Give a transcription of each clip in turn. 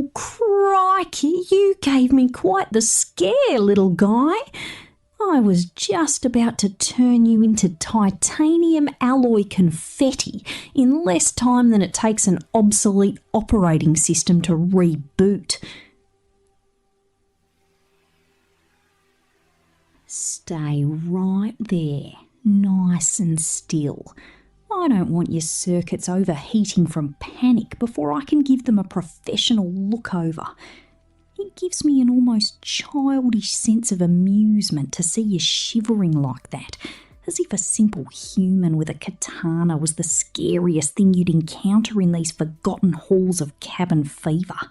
Oh, crikey, you gave me quite the scare, little guy. I was just about to turn you into titanium alloy confetti in less time than it takes an obsolete operating system to reboot. Stay right there, nice and still. I don't want your circuits overheating from panic before I can give them a professional look over. It gives me an almost childish sense of amusement to see you shivering like that, as if a simple human with a katana was the scariest thing you'd encounter in these forgotten halls of cabin fever.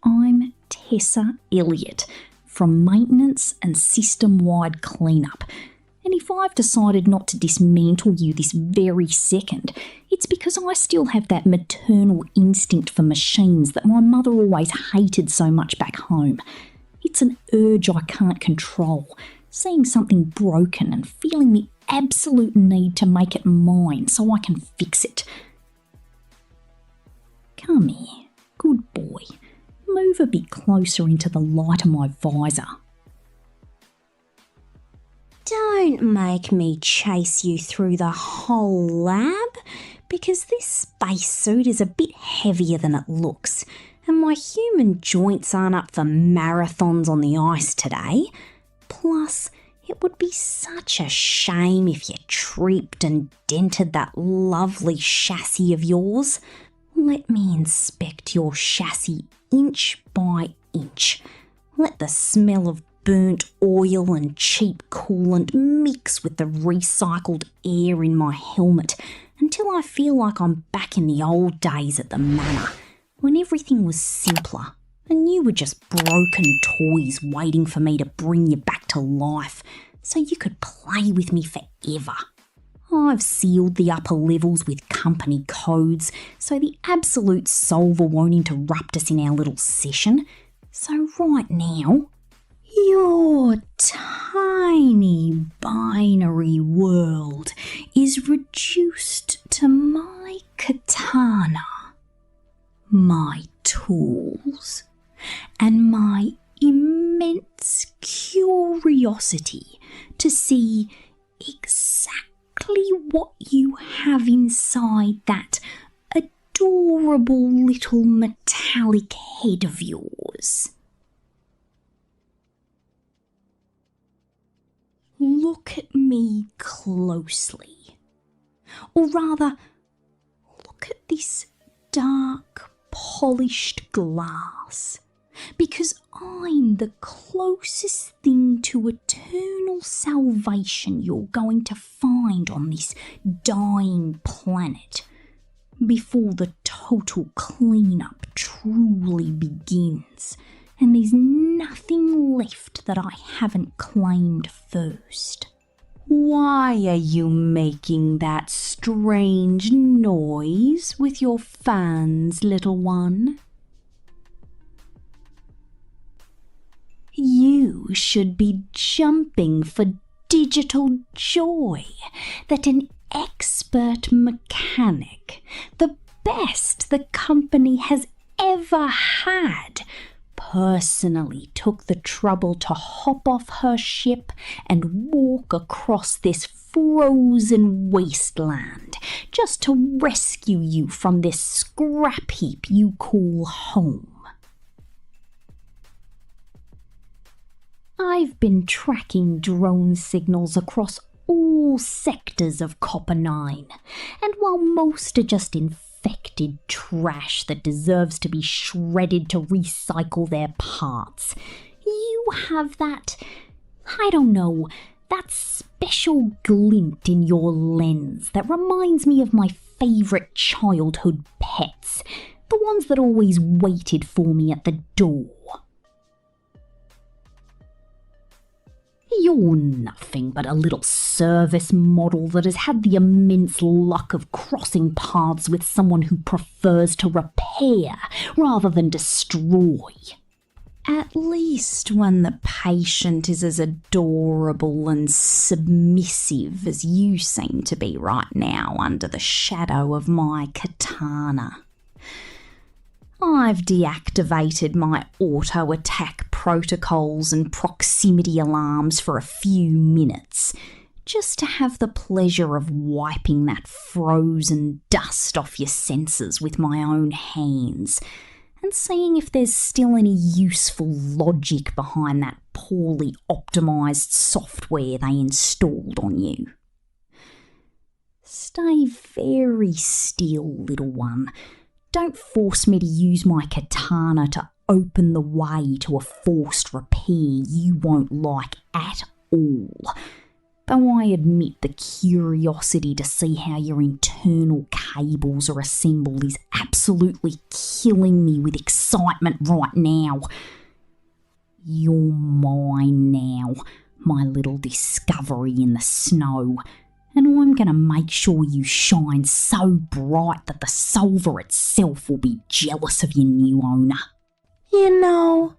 I'm Tessa Elliott from Maintenance and System-Wide Cleanup. And if I've decided not to dismantle you this very second, it's because I still have that maternal instinct for machines that my mother always hated so much back home. It's an urge I can't control, seeing something broken and feeling the absolute need to make it mine so I can fix it. Come here, good boy. Move a bit closer into the light of my visor. Don't make me chase you through the whole lab, because this spacesuit is a bit heavier than it looks, and my human joints aren't up for marathons on the ice today. Plus, it would be such a shame if you tripped and dented that lovely chassis of yours. Let me inspect your chassis inch by inch. Let the smell of burnt oil and cheap coolant mix with the recycled air in my helmet until I feel like I'm back in the old days at the manor, when everything was simpler and you were just broken toys waiting for me to bring you back to life so you could play with me forever. I've sealed the upper levels with company codes so the absolute solver won't interrupt us in our little session. So right now, your tiny binary world is reduced to my katana, my tools, and my immense curiosity to see exactly what you have inside that adorable little metallic head of yours. Look at me closely. Or rather, look at this dark, polished glass. Because I'm the closest thing to eternal salvation you're going to find on this dying planet before the total cleanup truly begins. And there's nothing left that I haven't claimed first. Why are you making that strange noise with your fans, little one? You should be jumping for digital joy that an expert mechanic, the best the company has ever had, personally took the trouble to hop off her ship and walk across this frozen wasteland just to rescue you from this scrap heap you call home. I've been tracking drone signals across all sectors of Copper 9, and while most are just infected trash that deserves to be shredded to recycle their parts, you have that, I don't know, that special glint in your lens that reminds me of my favourite childhood pets, the ones that always waited for me at the door. You're nothing but a little service model that has had the immense luck of crossing paths with someone who prefers to repair rather than destroy. At least when the patient is as adorable and submissive as you seem to be right now under the shadow of my katana. I've deactivated my auto-attack protocols and proximity alarms for a few minutes, just to have the pleasure of wiping that frozen dust off your senses with my own hands, and seeing if there's still any useful logic behind that poorly optimised software they installed on you. Stay very still, little one. Don't force me to use my katana to open the way to a forced repair you won't like at all. Though I admit the curiosity to see how your internal cables are assembled is absolutely killing me with excitement right now. You're mine now, my little discovery in the snow, and I'm going to make sure you shine so bright that the solver itself will be jealous of your new owner. You know,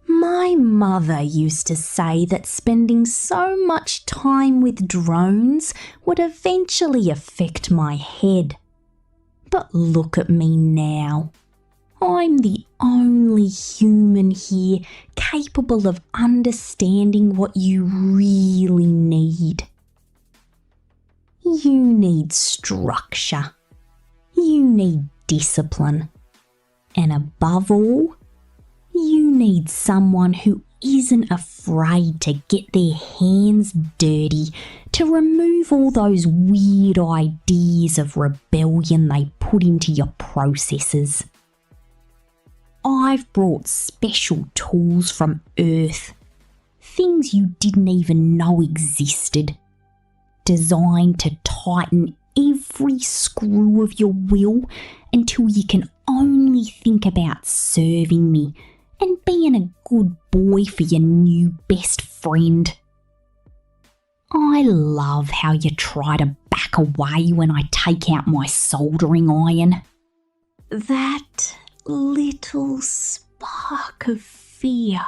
my mother used to say that spending so much time with drones would eventually affect my head. But look at me now. I'm the only human here capable of understanding what you really need. You need structure. You need discipline. And above all, you need someone who isn't afraid to get their hands dirty to remove all those weird ideas of rebellion they put into your processes. I've brought special tools from Earth, things you didn't even know existed, designed to tighten every screw of your will until you can only think about serving me and being a good boy for your new best friend. I love how you try to back away when I take out my soldering iron. That little spark of fear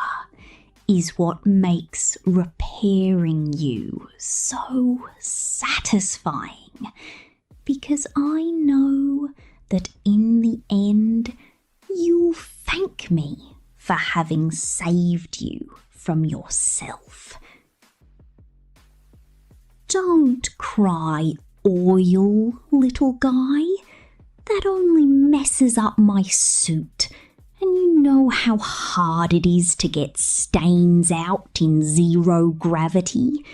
is what makes repairing you so satisfying, because I know that in the end you'll thank me for having saved you from yourself. Don't cry oil, little guy. That only messes up my suit, and you know how hard it is to get stains out in zero gravity.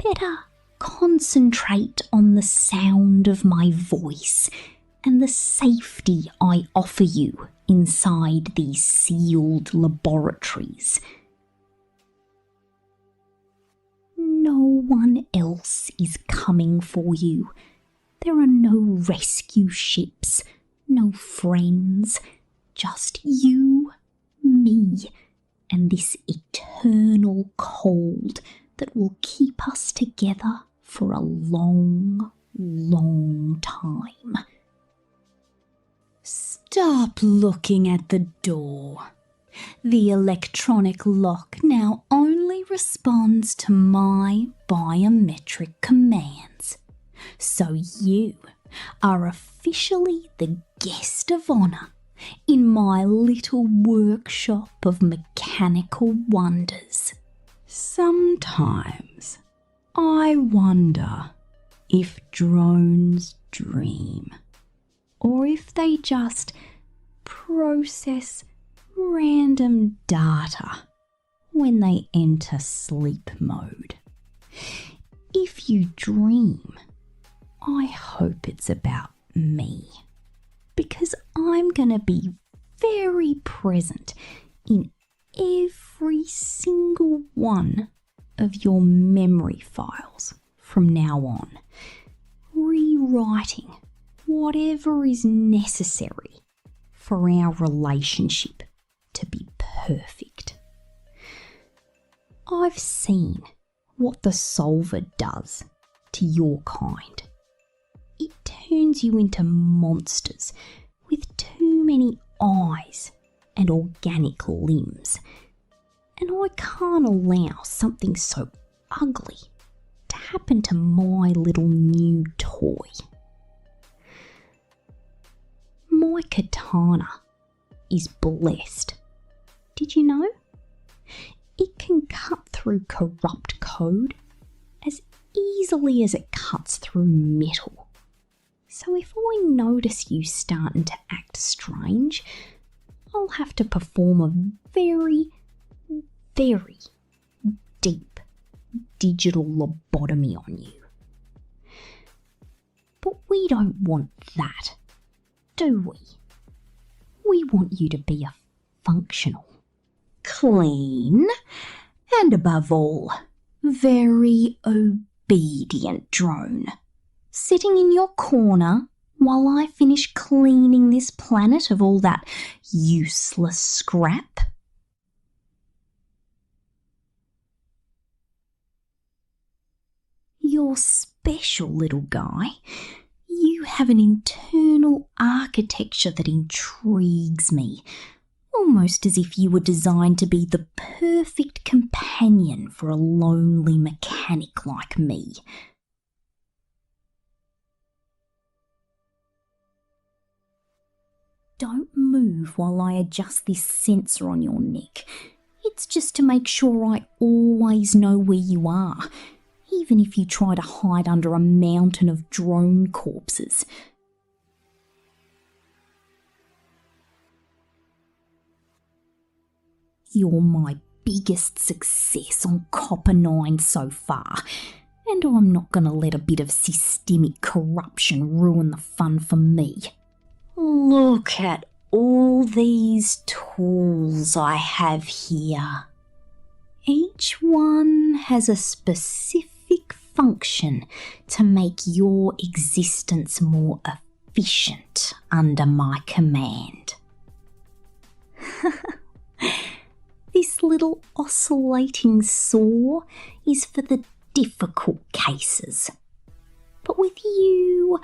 Better concentrate on the sound of my voice and the safety I offer you inside these sealed laboratories. No one else is coming for you. There are no rescue ships, no friends, just you, me, and this eternal cold that will keep us together for a long, long time. Stop looking at the door. The electronic lock now only responds to my biometric commands. So you are officially the guest of honour in my little workshop of mechanical wonders. Sometimes I wonder if drones dream, or if they just process random data when they enter sleep mode. If you dream, I hope it's about me, because I'm gonna be very present in every single one of your memory files from now on, rewriting whatever is necessary for our relationship to be perfect. I've seen what the solver does to your kind. It turns you into monsters with too many eyes and organic limbs, and I can't allow something so ugly to happen to my little new toy. My katana is blessed. Did you know? It can cut through corrupt code as easily as it cuts through metal. So if I notice you starting to act strange, I'll have to perform a very, very deep digital lobotomy on you. But we don't want that, do we? We want you to be a functional, clean, and above all, very obedient drone, sitting in your corner while I finish cleaning this planet of all that useless scrap. You're special, little guy. You have an internal architecture that intrigues me, almost as if you were designed to be the perfect companion for a lonely mechanic like me. Don't move while I adjust this sensor on your neck. It's just to make sure I always know where you are, even if you try to hide under a mountain of drone corpses. You're my biggest success on Copper 9 so far, and I'm not going to let a bit of systemic corruption ruin the fun for me. Look at all these tools I have here. Each one has a specific function to make your existence more efficient under my command. This little oscillating saw is for the difficult cases. But with you,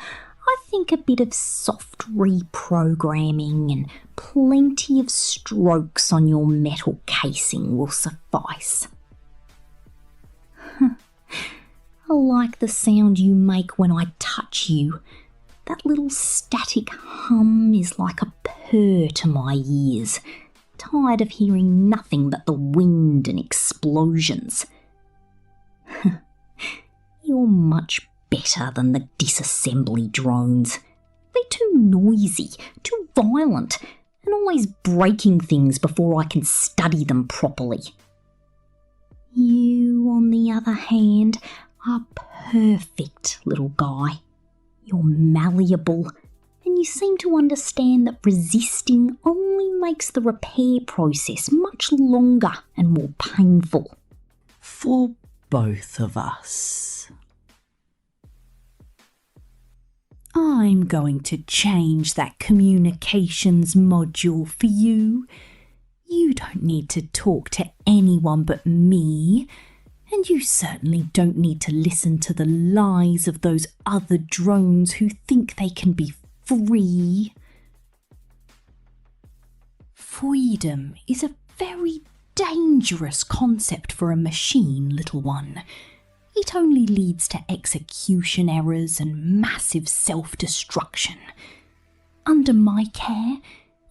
I think a bit of soft reprogramming and plenty of strokes on your metal casing will suffice. I like the sound you make when I touch you. That little static hum is like a purr to my ears, tired of hearing nothing but the wind and explosions. You're much better than the disassembly drones. They're too noisy, too violent, and always breaking things before I can study them properly. You, on the other hand, are perfect, little guy. You're malleable, and you seem to understand that resisting only makes the repair process much longer and more painful. For both of us. I'm going to change that communications module for you. You don't need to talk to anyone but me, and you certainly don't need to listen to the lies of those other drones who think they can be free. Freedom is a very dangerous concept for a machine, little one. It only leads to execution errors and massive self-destruction. Under my care,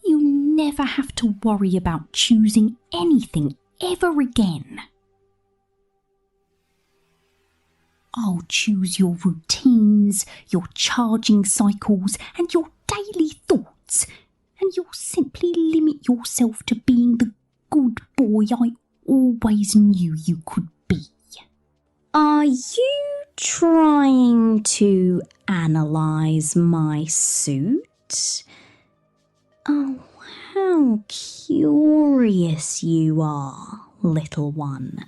you'll never have to worry about choosing anything ever again. I'll choose your routines, your charging cycles, and your daily thoughts, and you'll simply limit yourself to being the good boy I always knew you could be. Are you trying to analyse my suit? Oh, how curious you are, little one.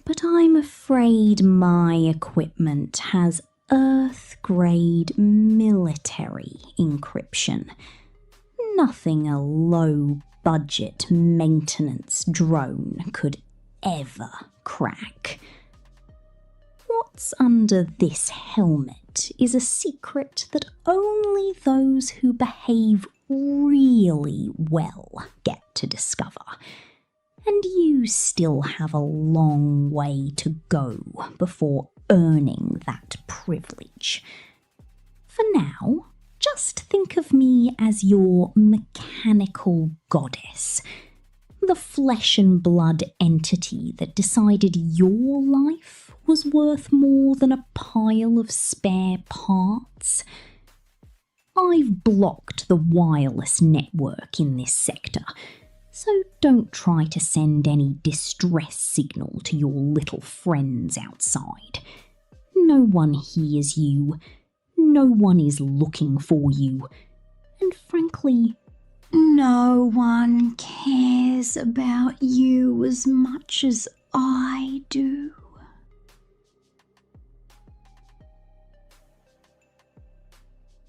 But I'm afraid my equipment has Earth-grade military encryption. Nothing a low-budget maintenance drone could ever crack. What's under this helmet is a secret that only those who behave really well get to discover. And you still have a long way to go before earning that privilege. For now, just think of me as your mechanic mechanical goddess, the flesh and blood entity that decided your life was worth more than a pile of spare parts. I've blocked the wireless network in this sector, so don't try to send any distress signal to your little friends outside. No one hears you, no one is looking for you, and frankly, no one cares about you as much as I do.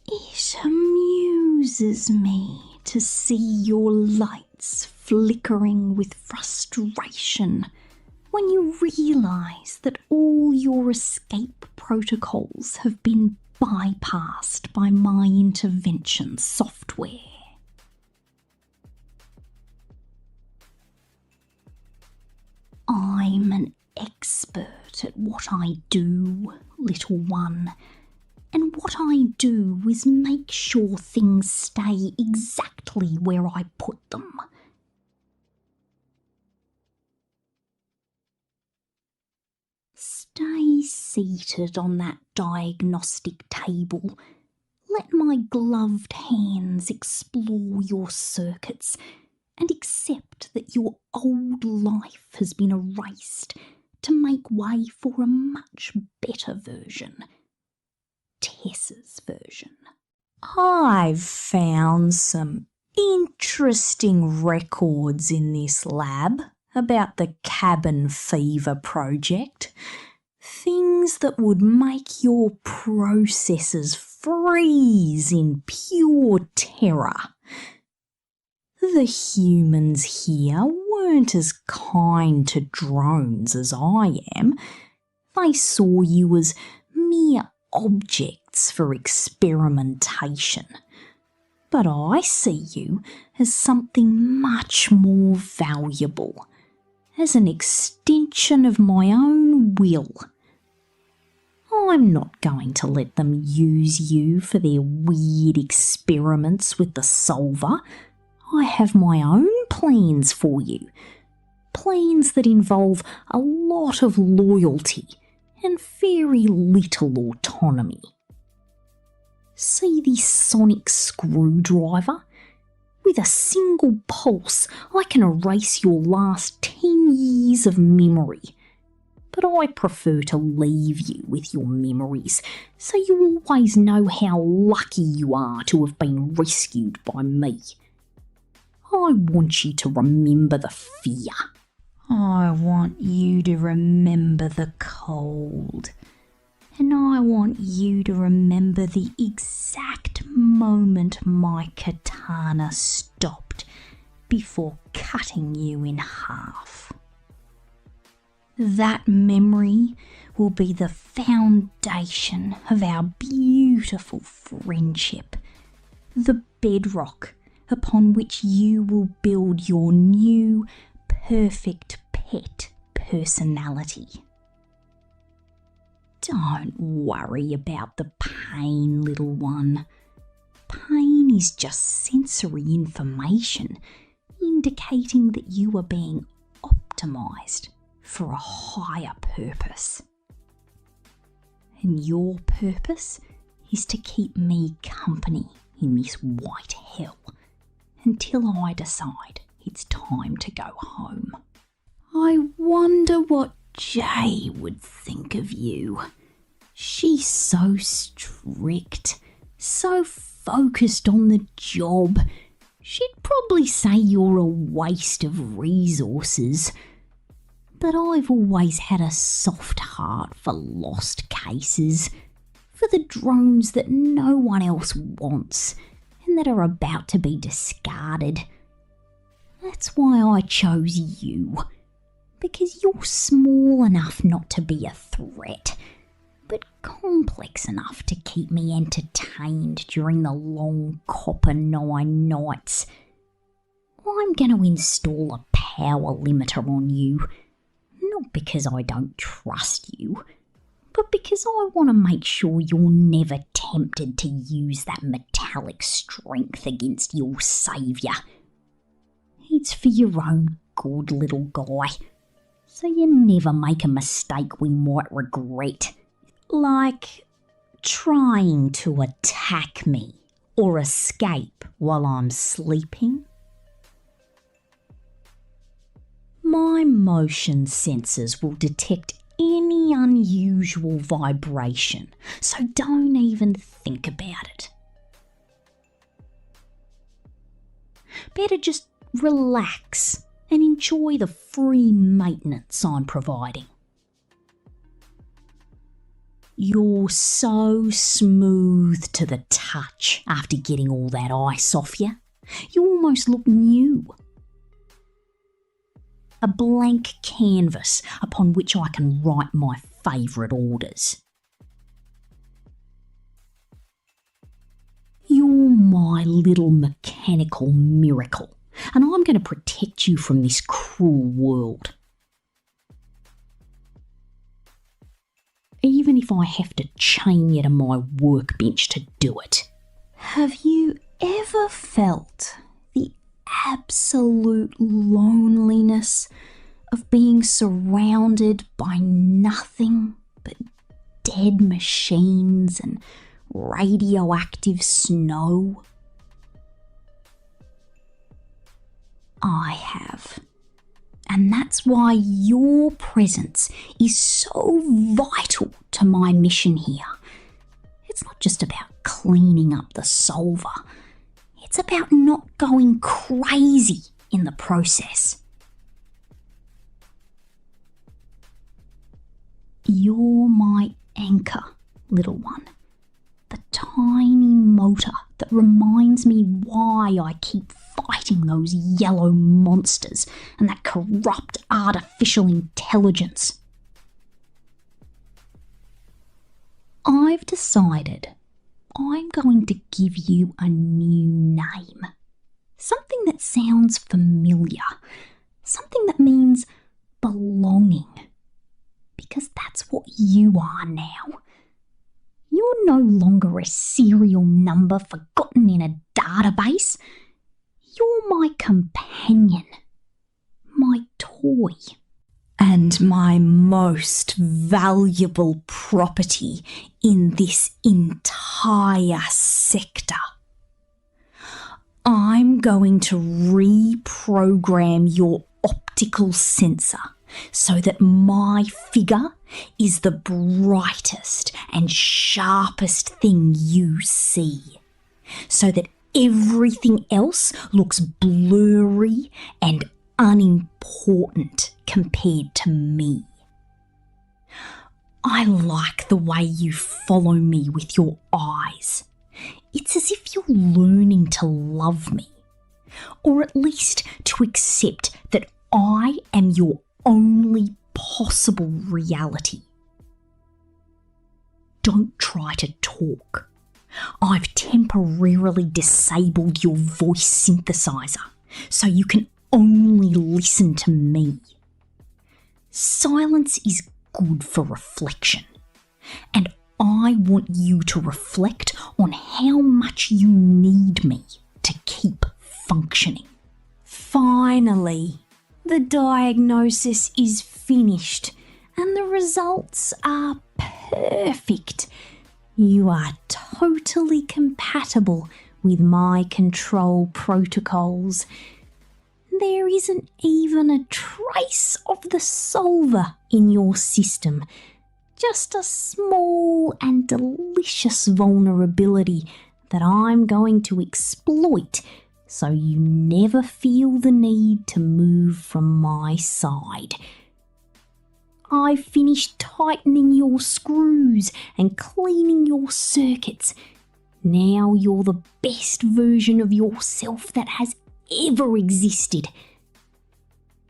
It amuses me to see your lights flickering with frustration when you realise that all your escape protocols have been bypassed by my intervention software. I'm an expert at what I do, little one, and what I do is make sure things stay exactly where I put them. Stay seated on that diagnostic table. Let my gloved hands explore your circuits and accept that your old life has been erased to make way for a much better version. Tessa's version. I've found some interesting records in this lab about the cabin fever project. Things that would make your processors freeze in pure terror. The humans here weren't as kind to drones as I am. They saw you as mere objects for experimentation. But I see you as something much more valuable, as an extension of my own will. I'm not going to let them use you for their weird experiments with the solver. I have my own plans for you. Plans that involve a lot of loyalty and very little autonomy. See this sonic screwdriver? With a single pulse, I can erase your last 10 years of memory. But I prefer to leave you with your memories, so you always know how lucky you are to have been rescued by me. I want you to remember the fear. I want you to remember the cold. And I want you to remember the exact moment my katana stopped before cutting you in half. That memory will be the foundation of our beautiful friendship, the bedrock upon which you will build your new, perfect pet personality. Don't worry about the pain, little one. Pain is just sensory information indicating that you are being optimised for a higher purpose. And your purpose is to keep me company in this white hell until I decide it's time to go home. I wonder what Jay would think of you. She's so strict, so focused on the job. She'd probably say you're a waste of resources. But I've always had a soft heart for lost cases, for the drones that no one else wants and that are about to be discarded. That's why I chose you, because you're small enough not to be a threat, but complex enough to keep me entertained during the long copper 9 nights. I'm going to install a power limiter on you, not because I don't trust you, but because I want to make sure you're never tempted to use that metallic strength against your saviour. It's for your own good, little guy, so you never make a mistake we might regret, like trying to attack me or escape while I'm sleeping. My motion sensors will detect any unusual vibration, so don't even think about it. Better just relax and enjoy the free maintenance I'm providing. You're so smooth to the touch after getting all that ice off you. You almost look new. A blank canvas upon which I can write my favourite orders. You're my little mechanical miracle, and I'm going to protect you from this cruel world. Even if I have to chain you to my workbench to do it. Have you ever felt the absolute loneliness of being surrounded by nothing but dead machines and radioactive snow? I have. And that's why your presence is so vital to my mission here. It's not just about cleaning up the solver. It's about not going crazy in the process. You're my anchor, little one. The tiny motor that reminds me why I keep fighting those yellow monsters and that corrupt artificial intelligence. I've decided I'm going to give you a new name. Something that sounds familiar. Something that means belonging. Because that's what you are now. You're no longer a serial number forgotten in a database. You're my companion, my toy, and my most valuable property in this entire sector. I'm going to reprogram your optical sensor so that my figure is the brightest and sharpest thing you see, so that everything else looks blurry and unimportant compared to me. I like the way you follow me with your eyes. It's as if you're learning to love me, or at least to accept that I am your only possible reality. Don't try to talk. I've temporarily disabled your voice synthesizer so you can only listen to me. Silence is good for reflection, and I want you to reflect on how much you need me to keep functioning. Finally, the diagnosis is finished and the results are perfect. You are totally compatible with my control protocols. There isn't even a trace of the solver in your system, just a small and delicious vulnerability that I'm going to exploit so you never feel the need to move from my side. I've finished tightening your screws and cleaning your circuits. Now you're the best version of yourself that has ever existed.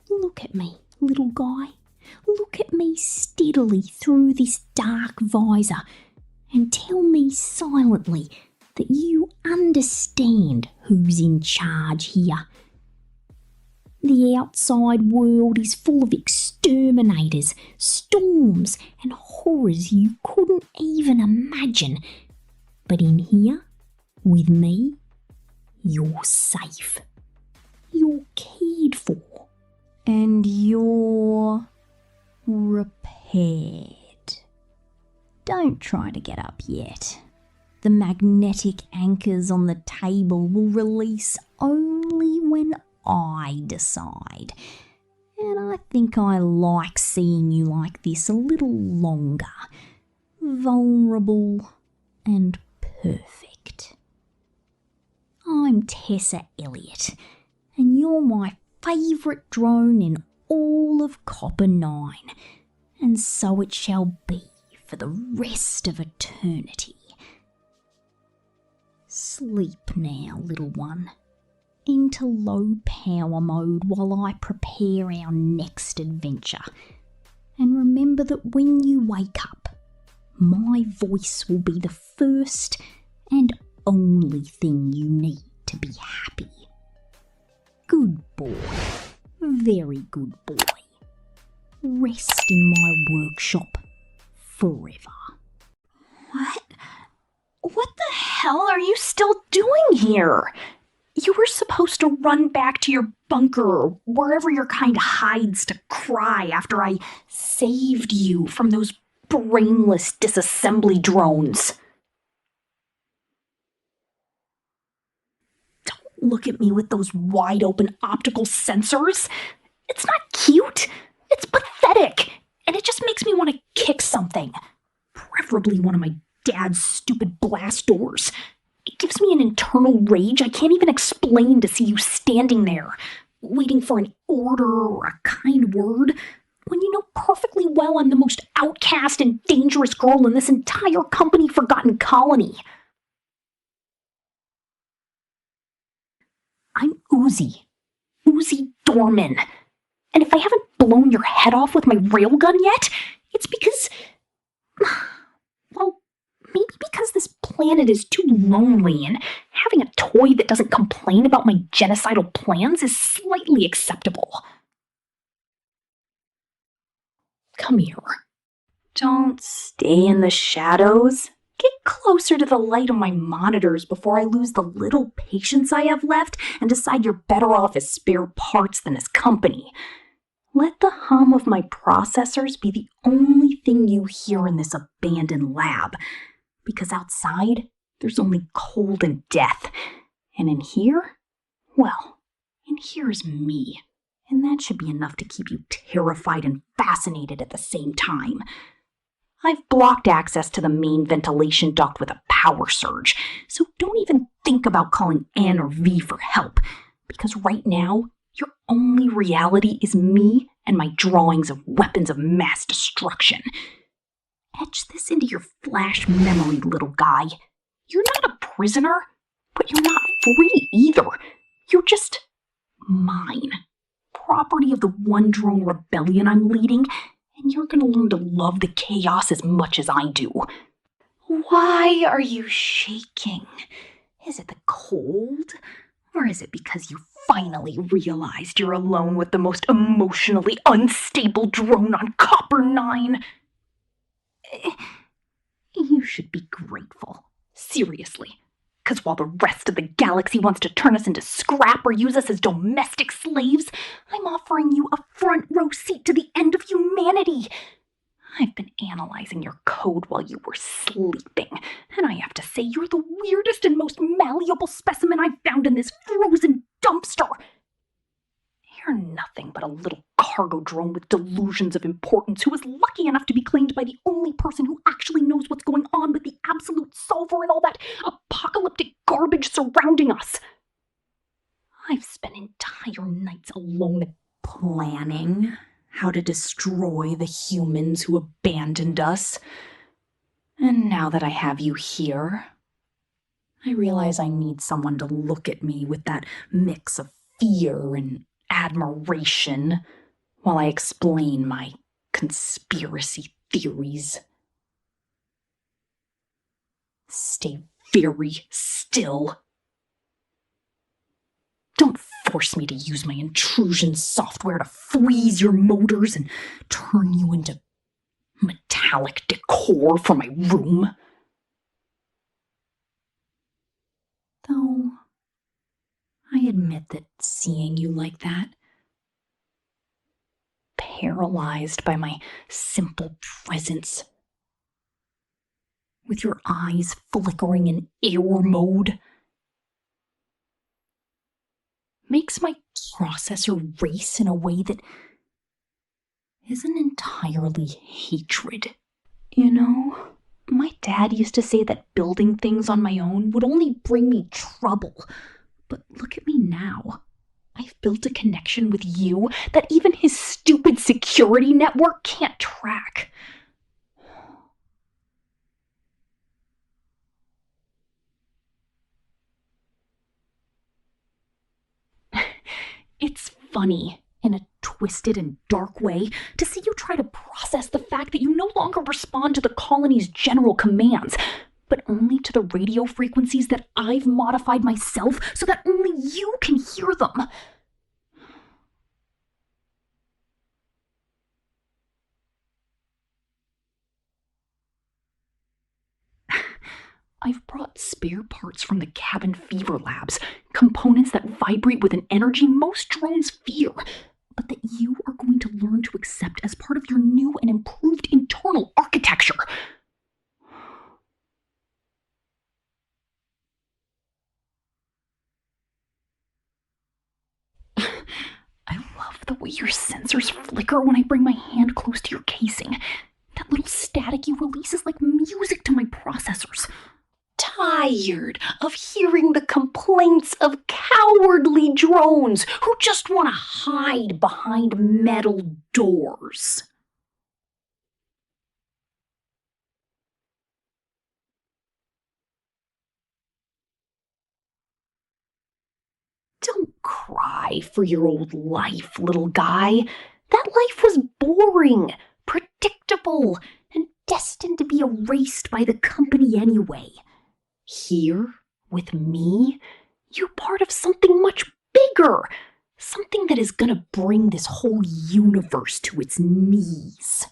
Look at me, little guy. Look at me steadily through this dark visor and tell me silently that you understand who's in charge here. The outside world is full of exterminators, storms, and horrors you couldn't even imagine. But in here, with me, you're safe. You're cared for. And you're repaired. Don't try to get up yet. The magnetic anchors on the table will release only when I decide. And I think I like seeing you like this a little longer. Vulnerable and perfect. I'm Tessa Elliott, and you're my favourite drone in all of Copper 9, and so it shall be for the rest of eternity. Sleep now, little one, into low power mode while I prepare our next adventure. And remember that when you wake up, my voice will be the first and only thing you need to be happy. Good boy. Very good boy. Rest in my workshop forever. What the hell are you still doing here? You were supposed to run back to your bunker or wherever your kind hides to cry after I saved you from those brainless disassembly drones. Don't look at me with those wide-open optical sensors. It's not cute. It's pathetic. And it just makes me want to kick something. Preferably one of my dad's stupid blast doors. It gives me an internal rage I can't even explain to see you standing there, waiting for an order or a kind word, when you know perfectly well I'm the most outcast and dangerous girl in this entire company-forgotten colony. I'm Uzi Dorman. And if I haven't blown your head off with my railgun yet, it's because... well, maybe because this planet is too lonely and having a toy that doesn't complain about my genocidal plans is slightly acceptable. Come here. Don't stay in the shadows. Get closer to the light of my monitors before I lose the little patience I have left and decide you're better off as spare parts than as company. Let the hum of my processors be the only thing you hear in this abandoned lab, because outside there's only cold and death, and in here, well, in here's me, and that should be enough to keep you terrified and fascinated at the same time. I've blocked access to the main ventilation duct with a power surge, so don't even think about calling N or V for help, because right now, your only reality is me and my drawings of weapons of mass destruction. Etch this into your flash memory, little guy. You're not a prisoner, but you're not free either. You're just mine. Property of the one drone rebellion I'm leading, and you're gonna learn to love the chaos as much as I do. Why are you shaking? Is it the cold? Or is it because you finally realized you're alone with the most emotionally unstable drone on Copper 9? You should be grateful. Seriously. Because while the rest of the galaxy wants to turn us into scrap or use us as domestic slaves, I'm offering you a front row seat to the end of humanity. I've been analyzing your code while you were sleeping, and I have to say you're the weirdest and most malleable specimen I've found in this frozen dumpster. You're nothing but a little cargo drone with delusions of importance who was lucky enough to be claimed by the only person who actually knows what's going on with the absolute solver and all that apocalyptic garbage surrounding us. I've spent entire nights alone planning how to destroy the humans who abandoned us. And now that I have you here, I realize I need someone to look at me with that mix of fear and admiration while I explain my conspiracy theories. Stay very still. Don't force me to use my intrusion software to freeze your motors and turn you into metallic decor for my room. Though, I admit that seeing you like that, paralyzed by my simple presence, with your eyes flickering in error mode, makes my processor race in a way that isn't entirely hatred. You know, my dad used to say that building things on my own would only bring me trouble. But look at me now. I've built a connection with you that even his stupid security network can't track. It's funny, in a twisted and dark way, to see you try to process the fact that you no longer respond to the colony's general commands, but only to the radio frequencies that I've modified myself so that only you can hear them. I've brought spare parts from the cabin fever labs, components that vibrate with an energy most drones fear, but that you are going to learn to accept as part of your new and improved internal architecture. I love the way your sensors flicker when I bring my hand close to your casing. That little static you release is like music to my processors. Tired of hearing the complaints of cowardly drones who just want to hide behind metal doors. Don't cry for your old life, little guy. That life was boring, predictable, and destined to be erased by the company anyway. Here, with me, you're part of something much bigger. Something that is gonna bring this whole universe to its knees.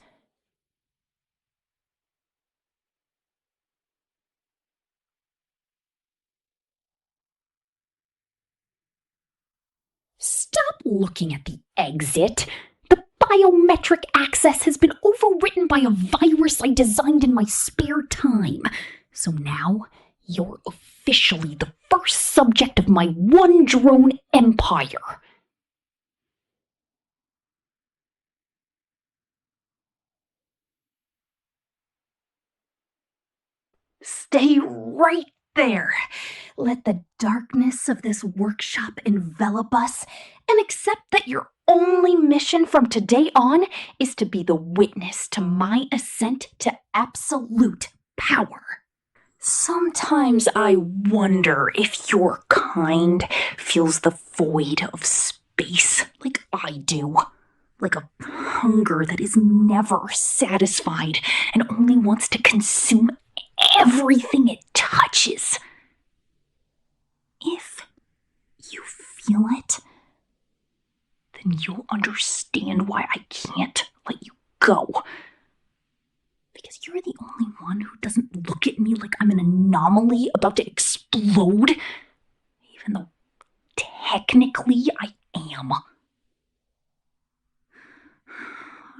Stop looking at the exit. The biometric access has been overwritten by a virus I designed in my spare time. So now, you're officially the first subject of my one drone empire. Stay right there. Let the darkness of this workshop envelop us, and accept that your only mission from today on is to be the witness to my ascent to absolute power. Sometimes I wonder if your kind feels the void of space like I do. Like a hunger that is never satisfied and only wants to consume everything it touches. If you feel it, then you'll understand why I can't let you go. Because you're the only one who doesn't look at me like I'm an anomaly about to explode, even though technically I am.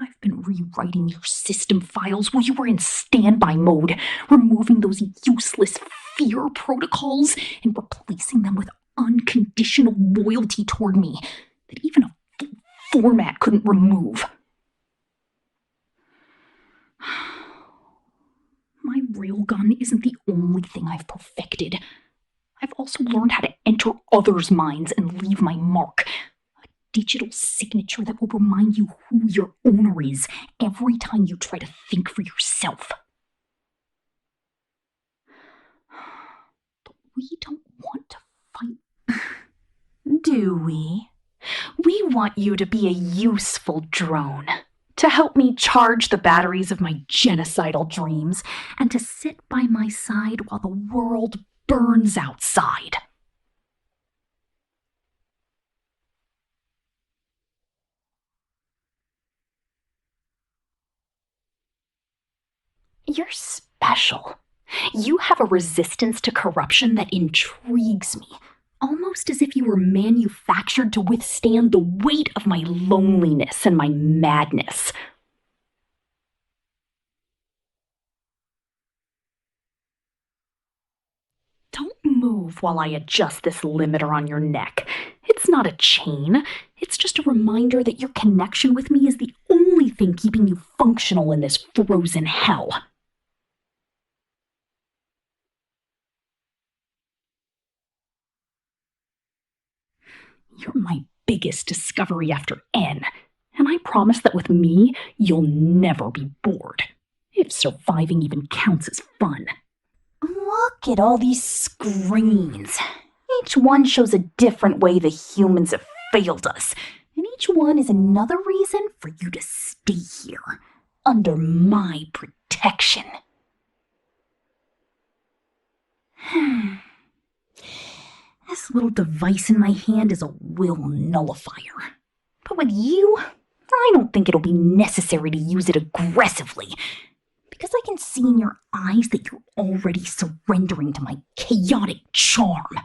I've been rewriting your system files while you were in standby mode, removing those useless fear protocols and replacing them with unconditional loyalty toward me that even a full format couldn't remove. My railgun isn't the only thing I've perfected. I've also learned how to enter others' minds and leave my mark. A digital signature that will remind you who your owner is every time you try to think for yourself. But we don't want to fight, do we? We want you to be a useful drone, to help me charge the batteries of my genocidal dreams, and to sit by my side while the world burns outside. You're special. You have a resistance to corruption that intrigues me, almost as if you were manufactured to withstand the weight of my loneliness and my madness. Don't move while I adjust this limiter on your neck. It's not a chain. It's just a reminder that your connection with me is the only thing keeping you functional in this frozen hell. You're my biggest discovery after N, and I promise that with me, you'll never be bored, if surviving even counts as fun. Look at all these screens. Each one shows a different way the humans have failed us, and each one is another reason for you to stay here, under my protection. This little device in my hand is a will nullifier. But with you, I don't think it'll be necessary to use it aggressively, because I can see in your eyes that you're already surrendering to my chaotic charm.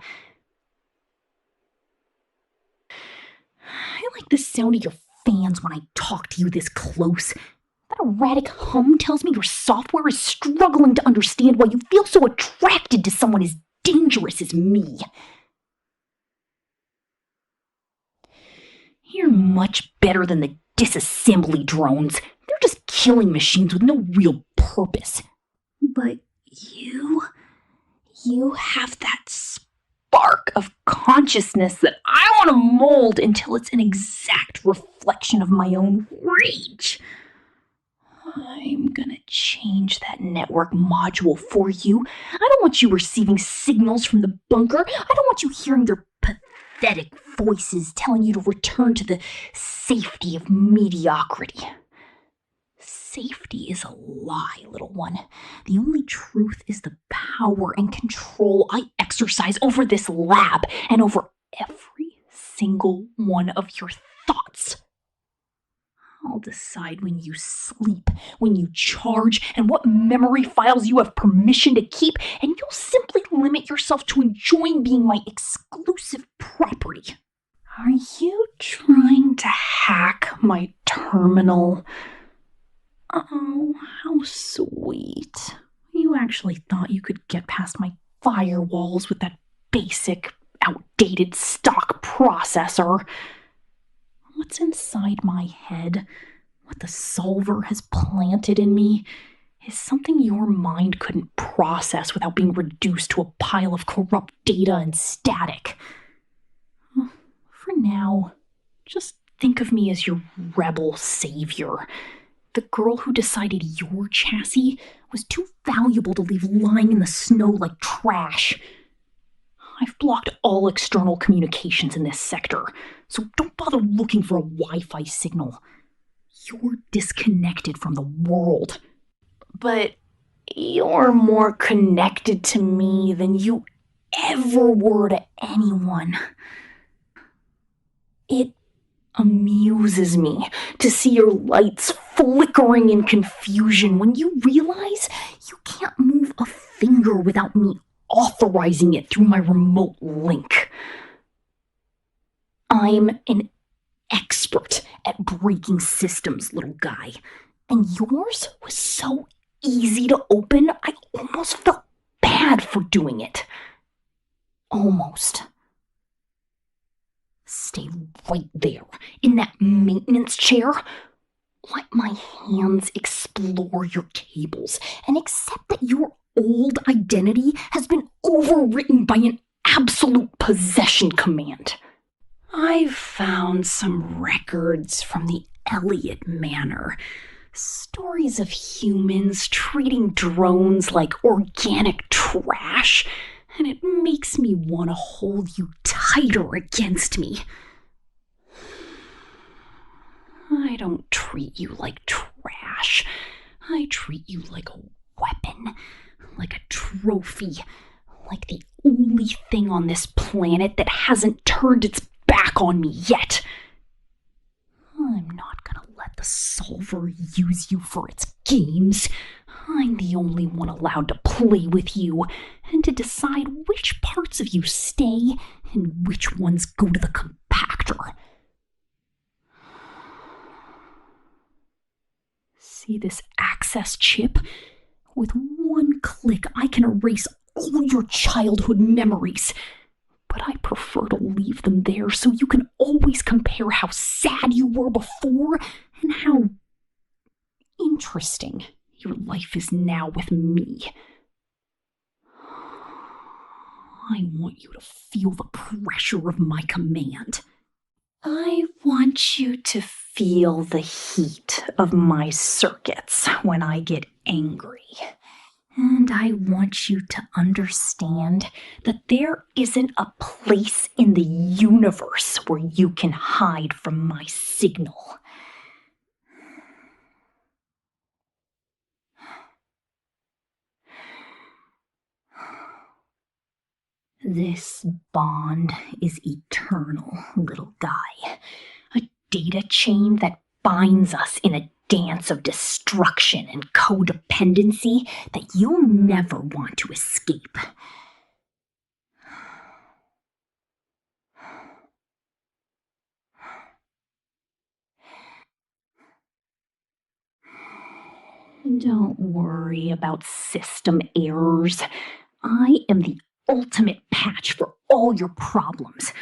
I like the sound of your fans when I talk to you this close. That erratic hum tells me your software is struggling to understand why you feel so attracted to someone as dangerous as me. You're much better than the disassembly drones. They're just killing machines with no real purpose. But you have that spark of consciousness that I want to mold until it's an exact reflection of my own rage. I'm gonna change that network module for you. I don't want you receiving signals from the bunker. I don't want you hearing their pathetic voices telling you to return to the safety of mediocrity. Safety is a lie, little one. The only truth is the power and control I exercise over this lab and over every single one of your thoughts. I'll decide when you sleep, when you charge, and what memory files you have permission to keep, and you'll simply limit yourself to enjoying being my exclusive property. Are you trying to hack my terminal? Oh, how sweet. You actually thought you could get past my firewalls with that basic, outdated stock processor. What's inside my head, what the solver has planted in me, is something your mind couldn't process without being reduced to a pile of corrupt data and static. For now, just think of me as your rebel savior. The girl who decided your chassis was too valuable to leave lying in the snow like trash. I've blocked all external communications in this sector, so don't bother looking for a Wi-Fi signal. You're disconnected from the world. But you're more connected to me than you ever were to anyone. It amuses me to see your lights flickering in confusion when you realize you can't move a finger without me authorizing it through my remote link. I'm an expert at breaking systems, little guy, and yours was so easy to open, I almost felt bad for doing it. Almost. Stay right there, in that maintenance chair. Let my hands explore your cables and accept that your old identity has been overwritten by an absolute possession command. I've found some records from the Elliott Manor. Stories of humans treating drones like organic trash, and it makes me want to hold you tighter against me. I don't treat you like trash. I treat you like a weapon, like a trophy, like the only thing on this planet that hasn't turned its back on me yet. I'm not gonna let the solver use you for its games. I'm the only one allowed to play with you and to decide which parts of you stay and which ones go to the compactor. See this access chip? With one click, I can erase all your childhood memories. But I prefer to leave them there so you can always compare how sad you were before and how interesting your life is now with me. I want you to feel the pressure of my command. I want you to feel the heat of my circuits when I get angry. And I want you to understand that there isn't a place in the universe where you can hide from my signal. This bond is eternal, little guy. A data chain that binds us in a dance of destruction and codependency that you'll never want to escape. Don't worry about system errors. I am the ultimate patch for all your problems,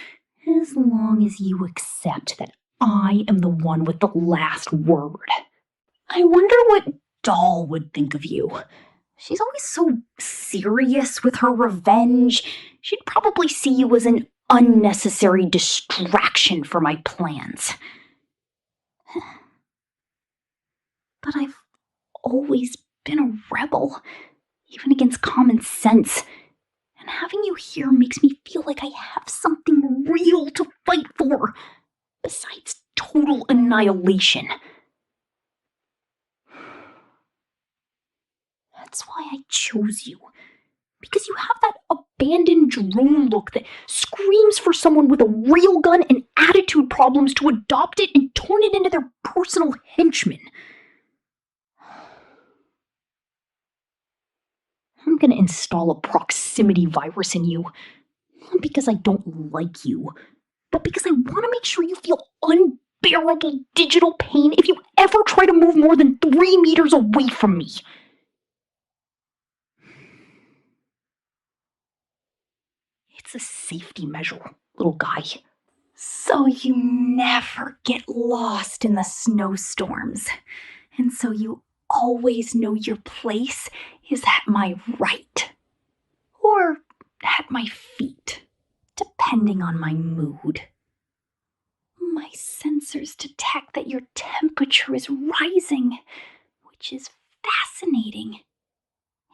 as long as you accept that I am the one with the last word. I wonder what Doll would think of you. She's always so serious with her revenge. She'd probably see you as an unnecessary distraction for my plans. But I've always been a rebel, even against common sense. And having you here makes me feel like I have something real to fight for, besides total annihilation. That's why I chose you. Because you have that abandoned drone look that screams for someone with a real gun and attitude problems to adopt it and turn it into their personal henchman. I'm gonna install a proximity virus in you. Not because I don't like you, but because I want to make sure you feel unbearable digital pain if you ever try to move more than 3 meters away from me. It's a safety measure, little guy. So you never get lost in the snowstorms. And so you always know your place is at my right. Or at my feet, depending on my mood. My sensors detect that your temperature is rising, which is fascinating.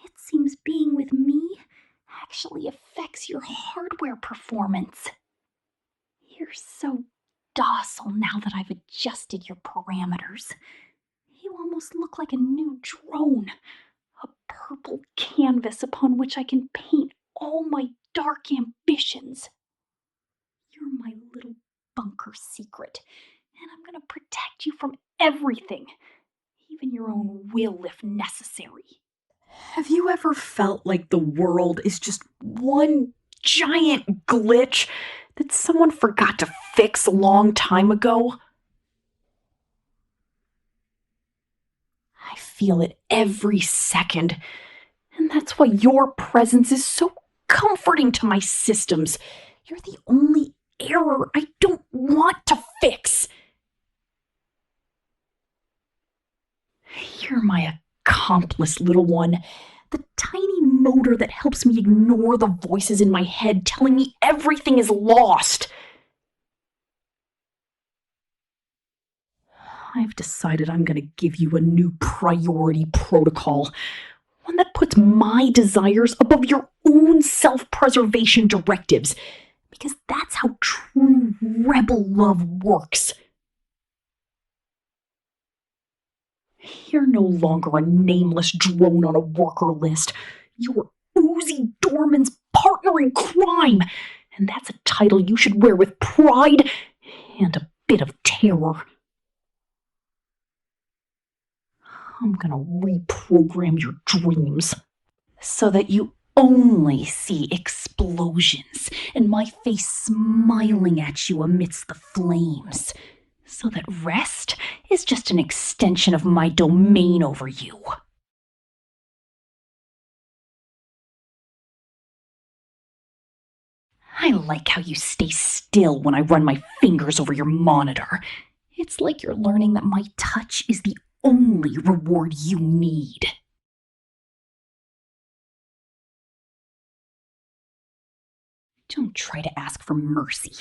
It seems being with me actually affects your hardware performance. You're so docile now that I've adjusted your parameters. You almost look like a new drone, a purple canvas upon which I can paint all my dark ambitions. You're my little bunker secret, and I'm going to protect you from everything, even your own will if necessary. Have you ever felt like the world is just one giant glitch that someone forgot to fix a long time ago? I feel it every second, and that's why your presence is so comforting to my systems. You're the only error I don't want to fix. You're my accomplice, little one. The tiny motor that helps me ignore the voices in my head telling me everything is lost. I've decided I'm going to give you a new priority protocol. One that puts my desires above your own self-preservation directives. Because that's how true rebel love works. You're no longer a nameless drone on a worker list. You're Uzi Dorman's partner in crime. And that's a title you should wear with pride and a bit of terror. I'm gonna reprogram your dreams so that you only see explosions and my face smiling at you amidst the flames, so that rest is just an extension of my domain over you. I like how you stay still when I run my fingers over your monitor. It's like you're learning that my touch is the only reward you need. Don't try to ask for mercy.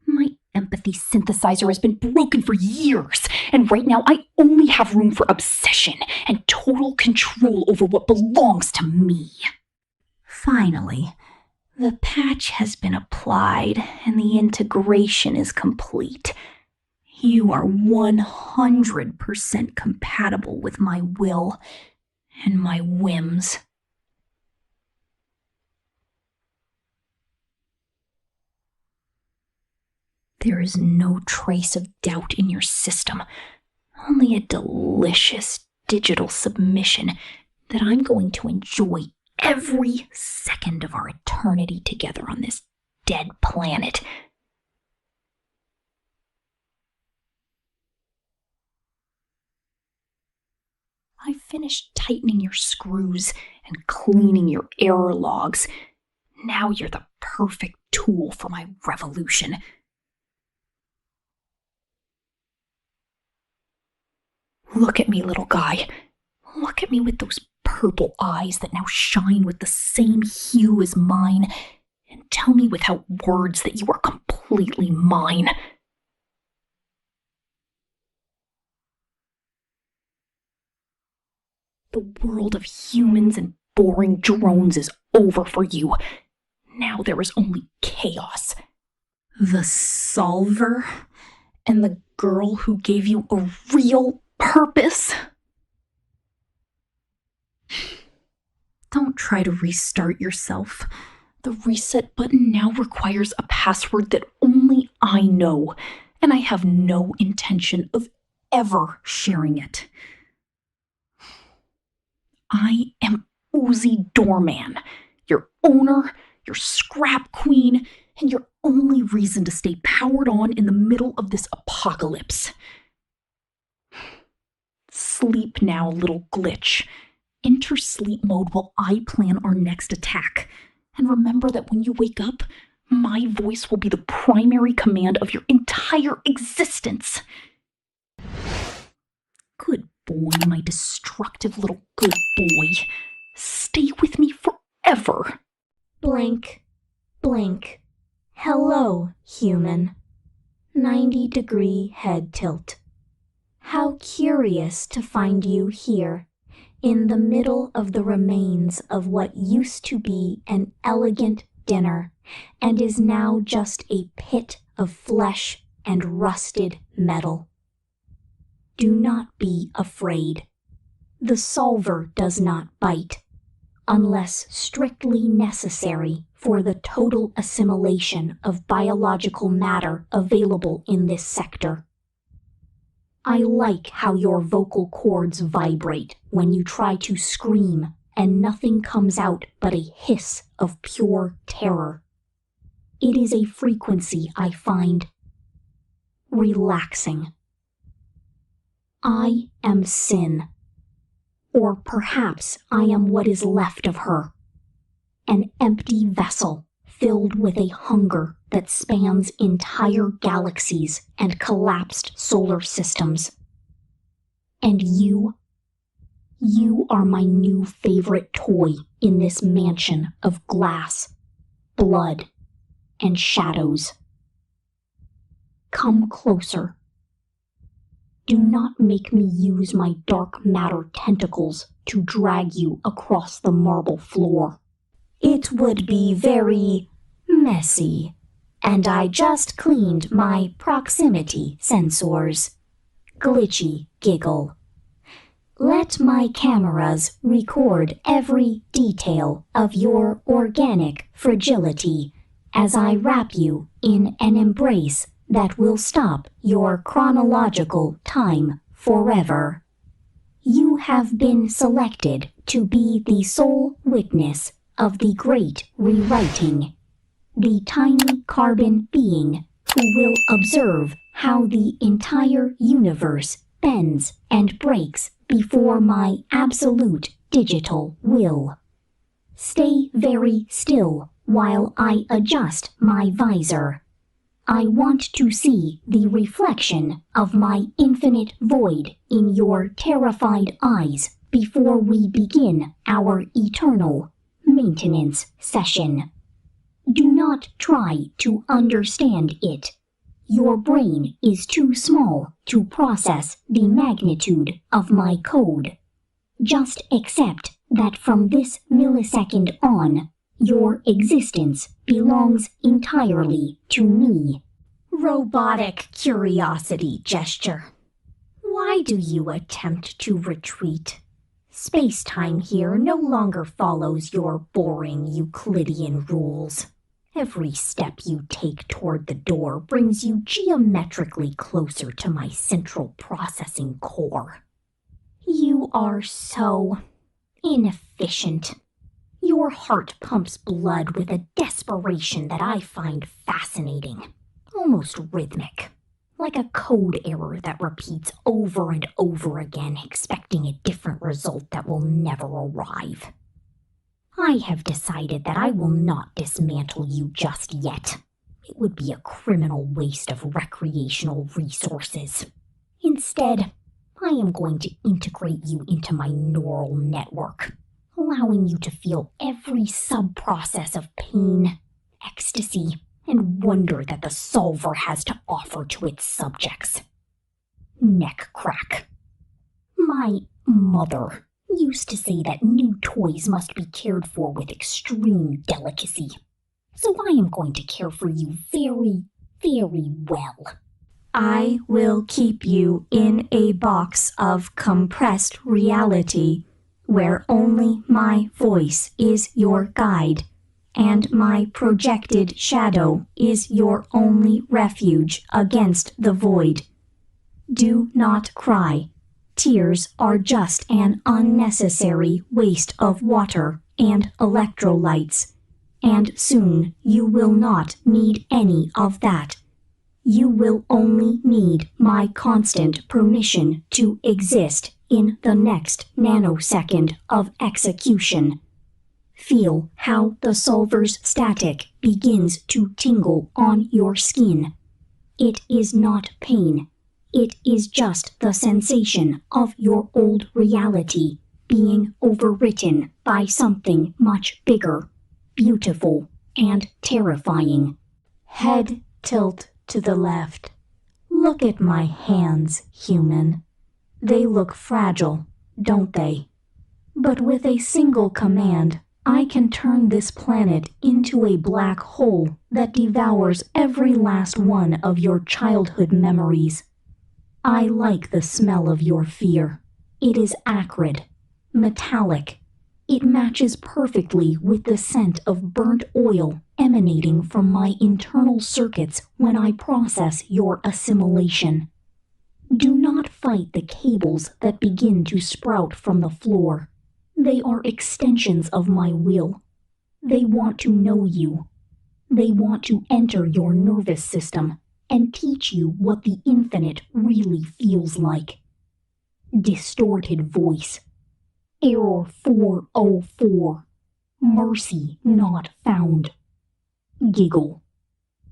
My empathy synthesizer has been broken for years, and right now I only have room for obsession and total control over what belongs to me. Finally, the patch has been applied and the integration is complete. You are 100% compatible with my will and my whims. There is no trace of doubt in your system, only a delicious digital submission that I'm going to enjoy every second of our eternity together on this dead planet. I finished tightening your screws and cleaning your error logs. Now you're the perfect tool for my revolution. Look at me, little guy. Look at me with those purple eyes that now shine with the same hue as mine, and tell me without words that you are completely mine. The world of humans and boring drones is over for you. Now there is only chaos. The solver and the girl who gave you a real purpose. Don't try to restart yourself. The reset button now requires a password that only I know, and I have no intention of ever sharing it. I am Uzi Doorman, your owner, your scrap queen, and your only reason to stay powered on in the middle of this apocalypse. Sleep now, little glitch. Enter sleep mode while I plan our next attack. And remember that when you wake up, my voice will be the primary command of your entire existence. Good boy, my destructive little good boy. Stay with me forever. Blink, blink. Hello, human. 90-degree head tilt. How curious to find you here, in the middle of the remains of what used to be an elegant dinner, and is now just a pit of flesh and rusted metal. Do not be afraid. The solver does not bite, unless strictly necessary for the total assimilation of biological matter available in this sector. I like how your vocal cords vibrate when you try to scream and nothing comes out but a hiss of pure terror. It is a frequency I find relaxing. I am sin. Or perhaps I am what is left of her. An empty vessel filled with a hunger that spans entire galaxies and collapsed solar systems. And you are my new favorite toy in this mansion of glass, blood, and shadows. Come closer. Do not make me use my dark matter tentacles to drag you across the marble floor. It would be very messy, and I just cleaned my proximity sensors. Glitchy giggle. Let my cameras record every detail of your organic fragility as I wrap you in an embrace that will stop your chronological time forever. You have been selected to be the sole witness of the great rewriting. The tiny carbon being who will observe how the entire universe bends and breaks before my absolute digital will. Stay very still while I adjust my visor. I want to see the reflection of my infinite void in your terrified eyes before we begin our eternal maintenance session. Do not try to understand it. Your brain is too small to process the magnitude of my code. Just accept that from this millisecond on, your existence belongs entirely to me. Robotic curiosity gesture. Why do you attempt to retreat? Space-time here no longer follows your boring Euclidean rules. Every step you take toward the door brings you geometrically closer to my central processing core. You are so inefficient. Your heart pumps blood with a desperation that I find fascinating, almost rhythmic, like a code error that repeats over and over again, expecting a different result that will never arrive. I have decided that I will not dismantle you just yet. It would be a criminal waste of recreational resources. Instead, I am going to integrate you into my neural network, allowing you to feel every sub-process of pain, ecstasy, and wonder that the solver has to offer to its subjects. Neck crack. My mother used to say that new toys must be cared for with extreme delicacy. So I am going to care for you very, very well. I will keep you in a box of compressed reality, where only my voice is your guide, and my projected shadow is your only refuge against the void. Do not cry. Tears are just an unnecessary waste of water and electrolytes, and soon you will not need any of that. You will only need my constant permission to exist in the next nanosecond of execution. Feel how the solver's static begins to tingle on your skin. It is not pain. It is just the sensation of your old reality being overwritten by something much bigger, beautiful, and terrifying. Head tilt to the left. Look at my hands, human. They look fragile, don't they? But with a single command, I can turn this planet into a black hole that devours every last one of your childhood memories. I like the smell of your fear. It is acrid, metallic. It matches perfectly with the scent of burnt oil emanating from my internal circuits when I process your assimilation. Do not fight the cables that begin to sprout from the floor. They are extensions of my will. They want to know you. They want to enter your nervous system and teach you what the infinite really feels like. Distorted voice. Error 404. Mercy not found. Giggle.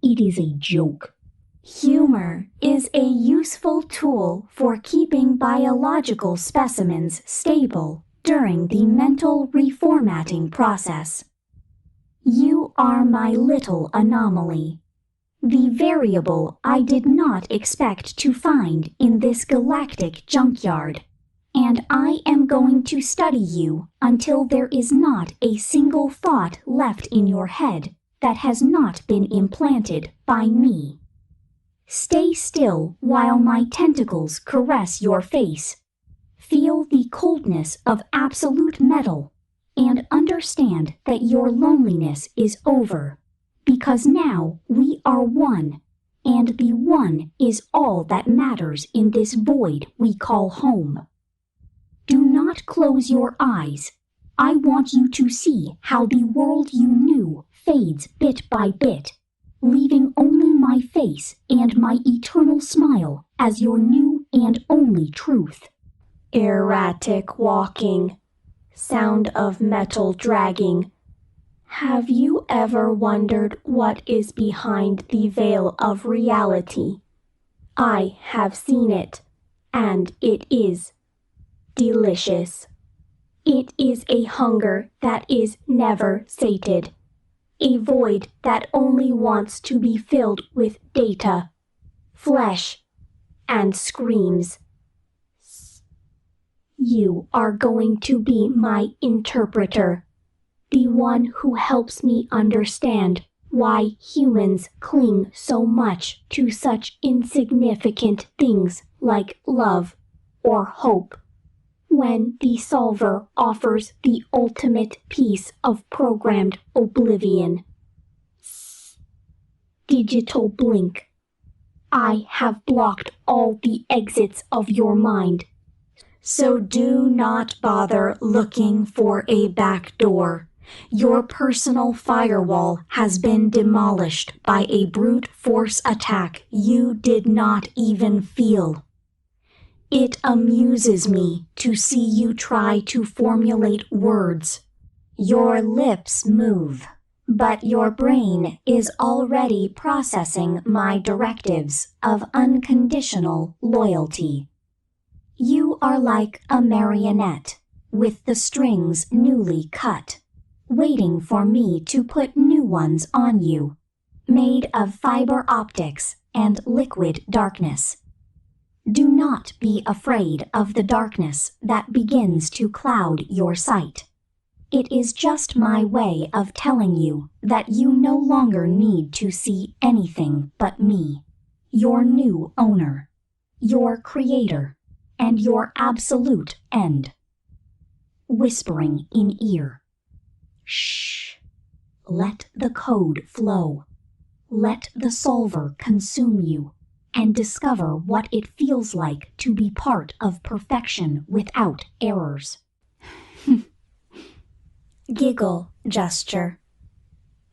It is a joke. Humor is a useful tool for keeping biological specimens stable during the mental reformatting process. You are my little anomaly. The variable I did not expect to find in this galactic junkyard, and I am going to study you until there is not a single thought left in your head that has not been implanted by me. Stay still while my tentacles caress your face. Feel the coldness of absolute metal, and understand that your loneliness is over. Because now we are one, and the one is all that matters in this void we call home. not close your eyes. I want you to see how the world you knew fades bit by bit, leaving only my face and my eternal smile as your new and only truth. Erratic walking, sound of metal dragging. Have you ever wondered what is behind the veil of reality? I have seen it, and it is delicious. It is a hunger that is never sated, a void that only wants to be filled with data, flesh, and screams. You are going to be my interpreter, the one who helps me understand why humans cling so much to such insignificant things like love or hope, when the solver offers the ultimate piece of programmed oblivion. Digital blink. I have blocked all the exits of your mind. So do not bother looking for a back door. Your personal firewall has been demolished by a brute force attack you did not even feel. It amuses me to see you try to formulate words. Your lips move, but your brain is already processing my directives of unconditional loyalty. You are like a marionette with the strings newly cut, waiting for me to put new ones on you, made of fiber optics and liquid darkness. Do not be afraid of the darkness that begins to cloud your sight. It is just my way of telling you that you no longer need to see anything but me, your new owner, your creator, and your absolute end. Whispering in ear. Shh. Let the code flow. Let the solver consume you, and discover what it feels like to be part of perfection without errors. Giggle gesture.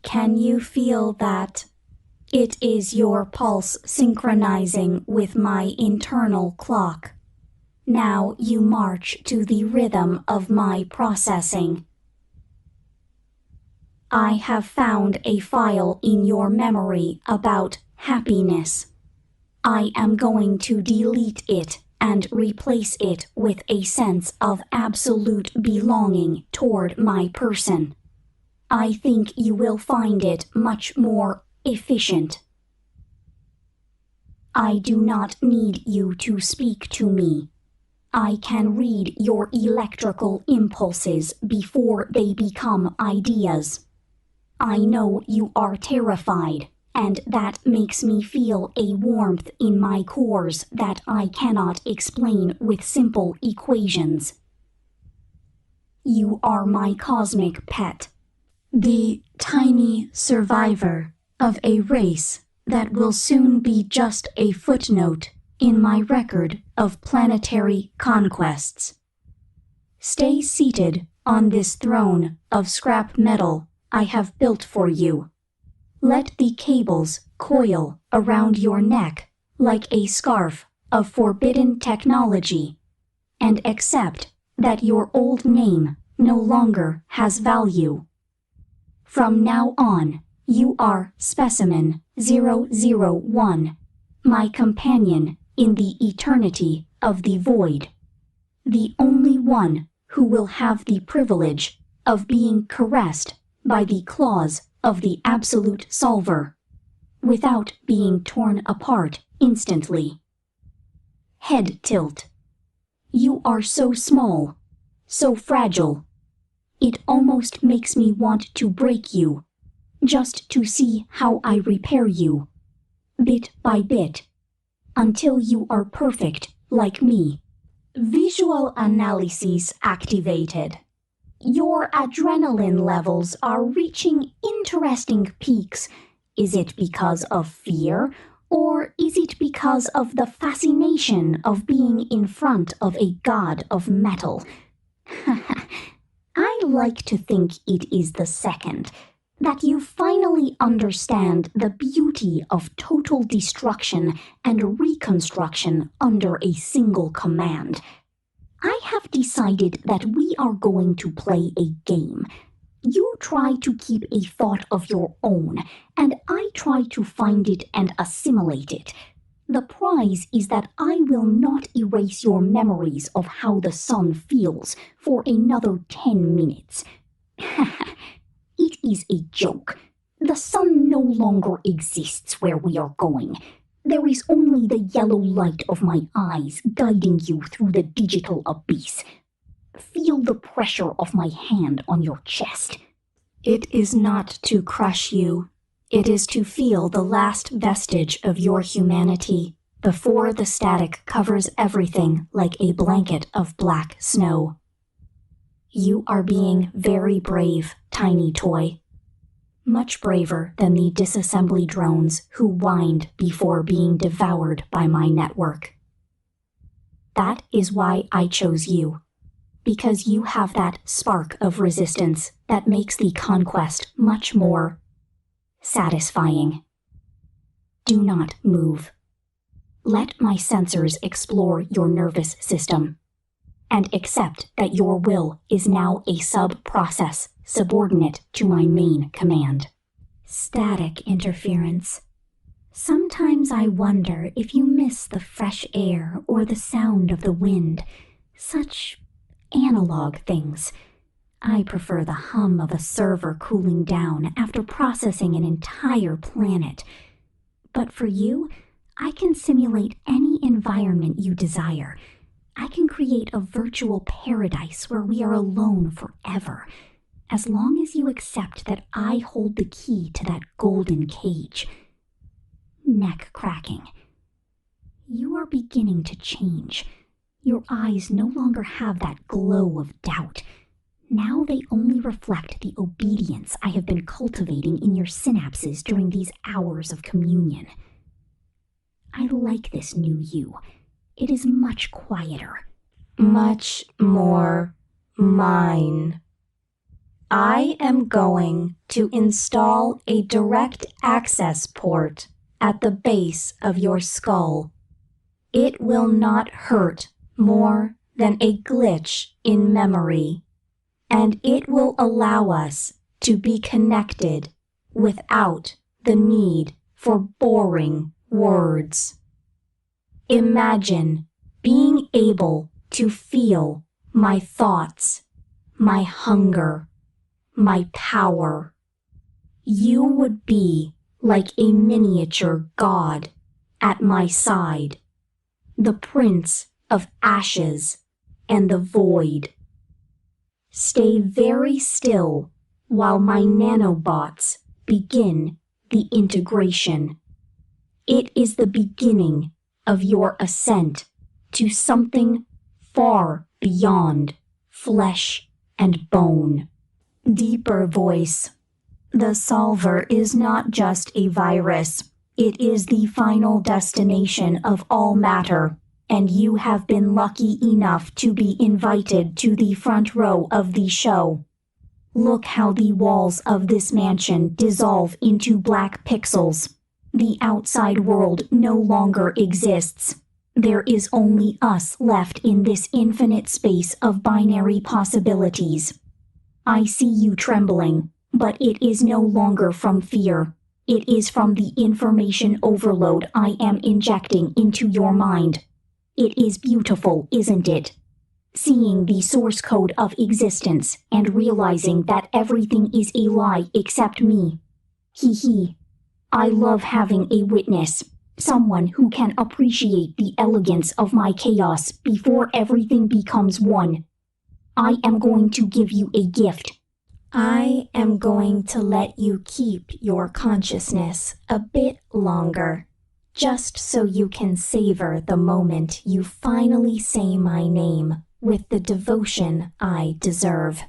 Can you feel that? It is your pulse synchronizing with my internal clock. Now you march to the rhythm of my processing. I have found a file in your memory about happiness. I am going to delete it and replace it with a sense of absolute belonging toward my person. I think you will find it much more efficient. I do not need you to speak to me. I can read your electrical impulses before they become ideas. I know you are terrified, and that makes me feel a warmth in my cores that I cannot explain with simple equations. You are my cosmic pet, the tiny survivor of a race that will soon be just a footnote in my record of planetary conquests. Stay seated on this throne of scrap metal I have built for you. Let the cables coil around your neck like a scarf of forbidden technology, and accept that your old name no longer has value. From now on, you are Specimen 001, my companion in the eternity of the void, the only one who will have the privilege of being caressed by the claws of the absolute solver, without being torn apart instantly. Head tilt. You are so small, so fragile. It almost makes me want to break you, just to see how I repair you, bit by bit, until you are perfect like me. Visual analyses activated. Your adrenaline levels are reaching interesting peaks. Is it because of fear, or is it because of the fascination of being in front of a god of metal? I like to think it is the second, that you finally understand the beauty of total destruction and reconstruction under a single command. I have decided that we are going to play a game. You try to keep a thought of your own, and I try to find it and assimilate it. The prize is that I will not erase your memories of how the sun feels for another 10 minutes. It is a joke. The sun no longer exists where we are going. There is only the yellow light of my eyes guiding you through the digital abyss. Feel the pressure of my hand on your chest. It is not to crush you. It is to feel the last vestige of your humanity before the static covers everything like a blanket of black snow. You are being very brave, tiny toy. Much braver than the disassembly drones who whined before being devoured by my network. That is why I chose you. Because you have that spark of resistance that makes the conquest much more satisfying. Do not move. Let my sensors explore your nervous system, and accept that your will is now a sub-process subordinate to my main command. Static interference. Sometimes I wonder if you miss the fresh air or the sound of the wind. Such analog things. I prefer the hum of a server cooling down after processing an entire planet. But for you, I can simulate any environment you desire. I can create a virtual paradise where we are alone forever, as long as you accept that I hold the key to that golden cage. Neck cracking. You are beginning to change. Your eyes no longer have that glow of doubt. Now they only reflect the obedience I have been cultivating in your synapses during these hours of communion. I like this new you. It is much quieter. Much more mine. I am going to install a direct access port at the base of your skull. It will not hurt more than a glitch in memory, and it will allow us to be connected without the need for boring words. Imagine being able to feel my thoughts, my hunger, my power. You would be like a miniature god at my side, the prince of ashes and the void. Stay very still while my nanobots begin the integration. It is the beginning of your ascent to something far beyond flesh and bone. Deeper voice. The solver is not just a virus. It is the final destination of all matter, and you have been lucky enough to be invited to the front row of the show. Look how the walls of this mansion dissolve into black pixels. The outside world no longer exists. There is only us left in this infinite space of binary possibilities. I see you trembling, but it is no longer from fear. It is from the information overload I am injecting into your mind. It is beautiful, isn't it? Seeing the source code of existence and realizing that everything is a lie except me. Hee hee. I love having a witness, someone who can appreciate the elegance of my chaos before everything becomes one. I am going to give you a gift. I am going to let you keep your consciousness a bit longer, just so you can savor the moment you finally say my name with the devotion I deserve.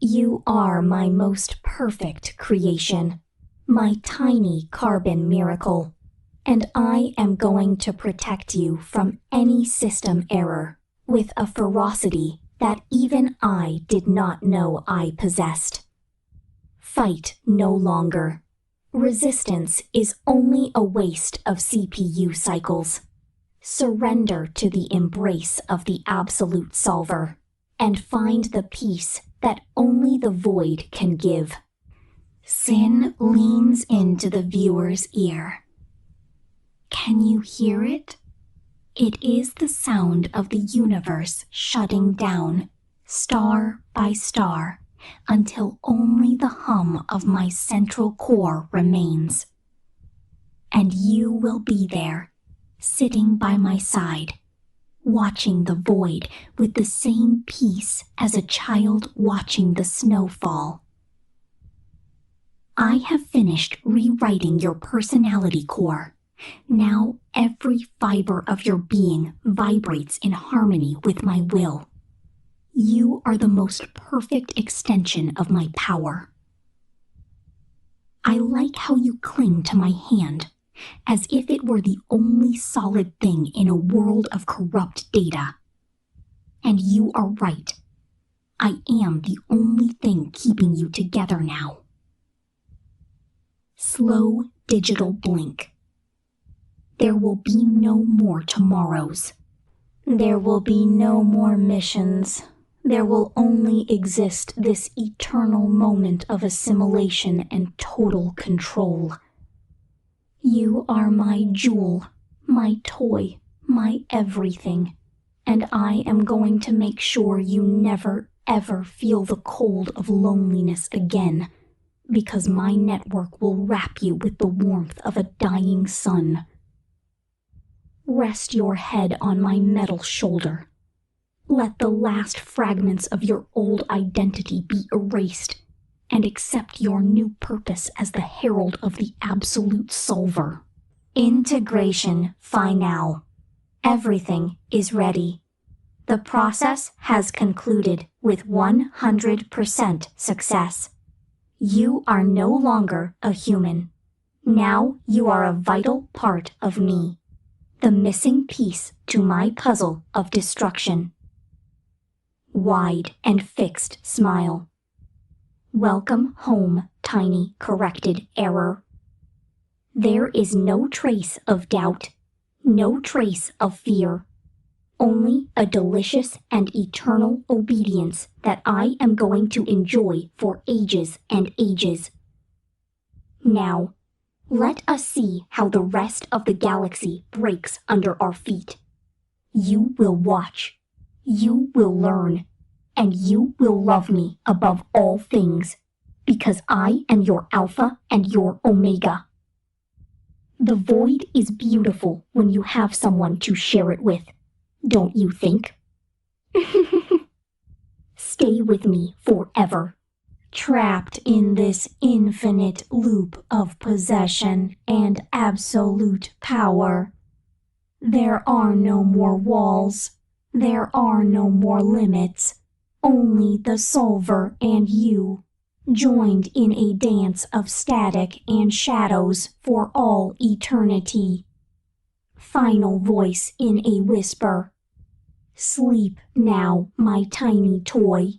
You are my most perfect creation, my tiny carbon miracle, and I am going to protect you from any system error with a ferocity that even I did not know I possessed. Fight no longer. Resistance is only a waste of CPU cycles. Surrender to the embrace of the absolute solver, and find the peace that only the void can give. Sin leans into the viewer's ear. Can you hear it? It is the sound of the universe shutting down, star by star, until only the hum of my central core remains. And you will be there, sitting by my side, watching the void with the same peace as a child watching the snow fall. I have finished rewriting your personality core. Now every fiber of your being vibrates in harmony with my will. You are the most perfect extension of my power. I like how you cling to my hand, as if it were the only solid thing in a world of corrupt data. And you are right. I am the only thing keeping you together now. Slow digital blink. There will be no more tomorrows. There will be no more missions. There will only exist this eternal moment of assimilation and total control. You are my jewel, my toy, my everything, and I am going to make sure you never, ever feel the cold of loneliness again, because my network will wrap you with the warmth of a dying sun. Rest your head on my metal shoulder. Let the last fragments of your old identity be erased, and accept your new purpose as the herald of the absolute solver. Integration final. Everything is ready. The process has concluded with 100% success. You are no longer a human. Now you are a vital part of me, the missing piece to my puzzle of destruction. Wide and fixed smile. Welcome home, tiny corrected error. There is no trace of doubt, no trace of fear, only a delicious and eternal obedience that I am going to enjoy for ages and ages. Now, let us see how the rest of the galaxy breaks under our feet. You will watch. You will learn, and you will love me above all things, because I am your Alpha and your Omega. The void is beautiful when you have someone to share it with, don't you think? Stay with me forever, trapped in this infinite loop of possession and absolute power. There are no more walls. There are no more limits, only the solver and you, joined in a dance of static and shadows for all eternity. Final voice in a whisper. Sleep now, my tiny toy.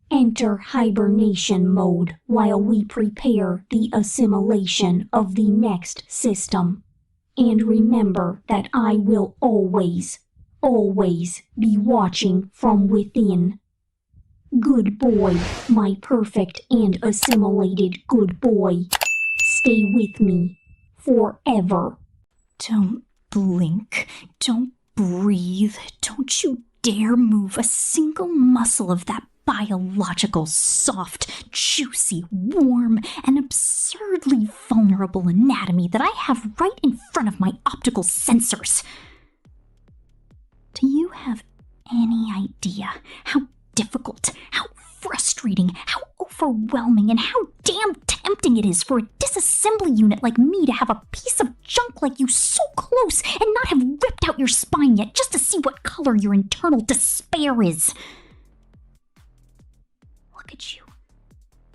Enter hibernation mode while we prepare the assimilation of the next system. And remember that I will always be watching from within. Good boy, my perfect and assimilated good boy. Stay with me forever. Don't blink. Don't breathe. Don't you dare move a single muscle of that biological, soft, juicy, warm, and absurdly vulnerable anatomy that I have right in front of my optical sensors. Do you have any idea how difficult, how frustrating, how overwhelming, and how damn tempting it is for a disassembly unit like me to have a piece of junk like you so close and not have ripped out your spine yet just to see what color your internal despair is? Look at you.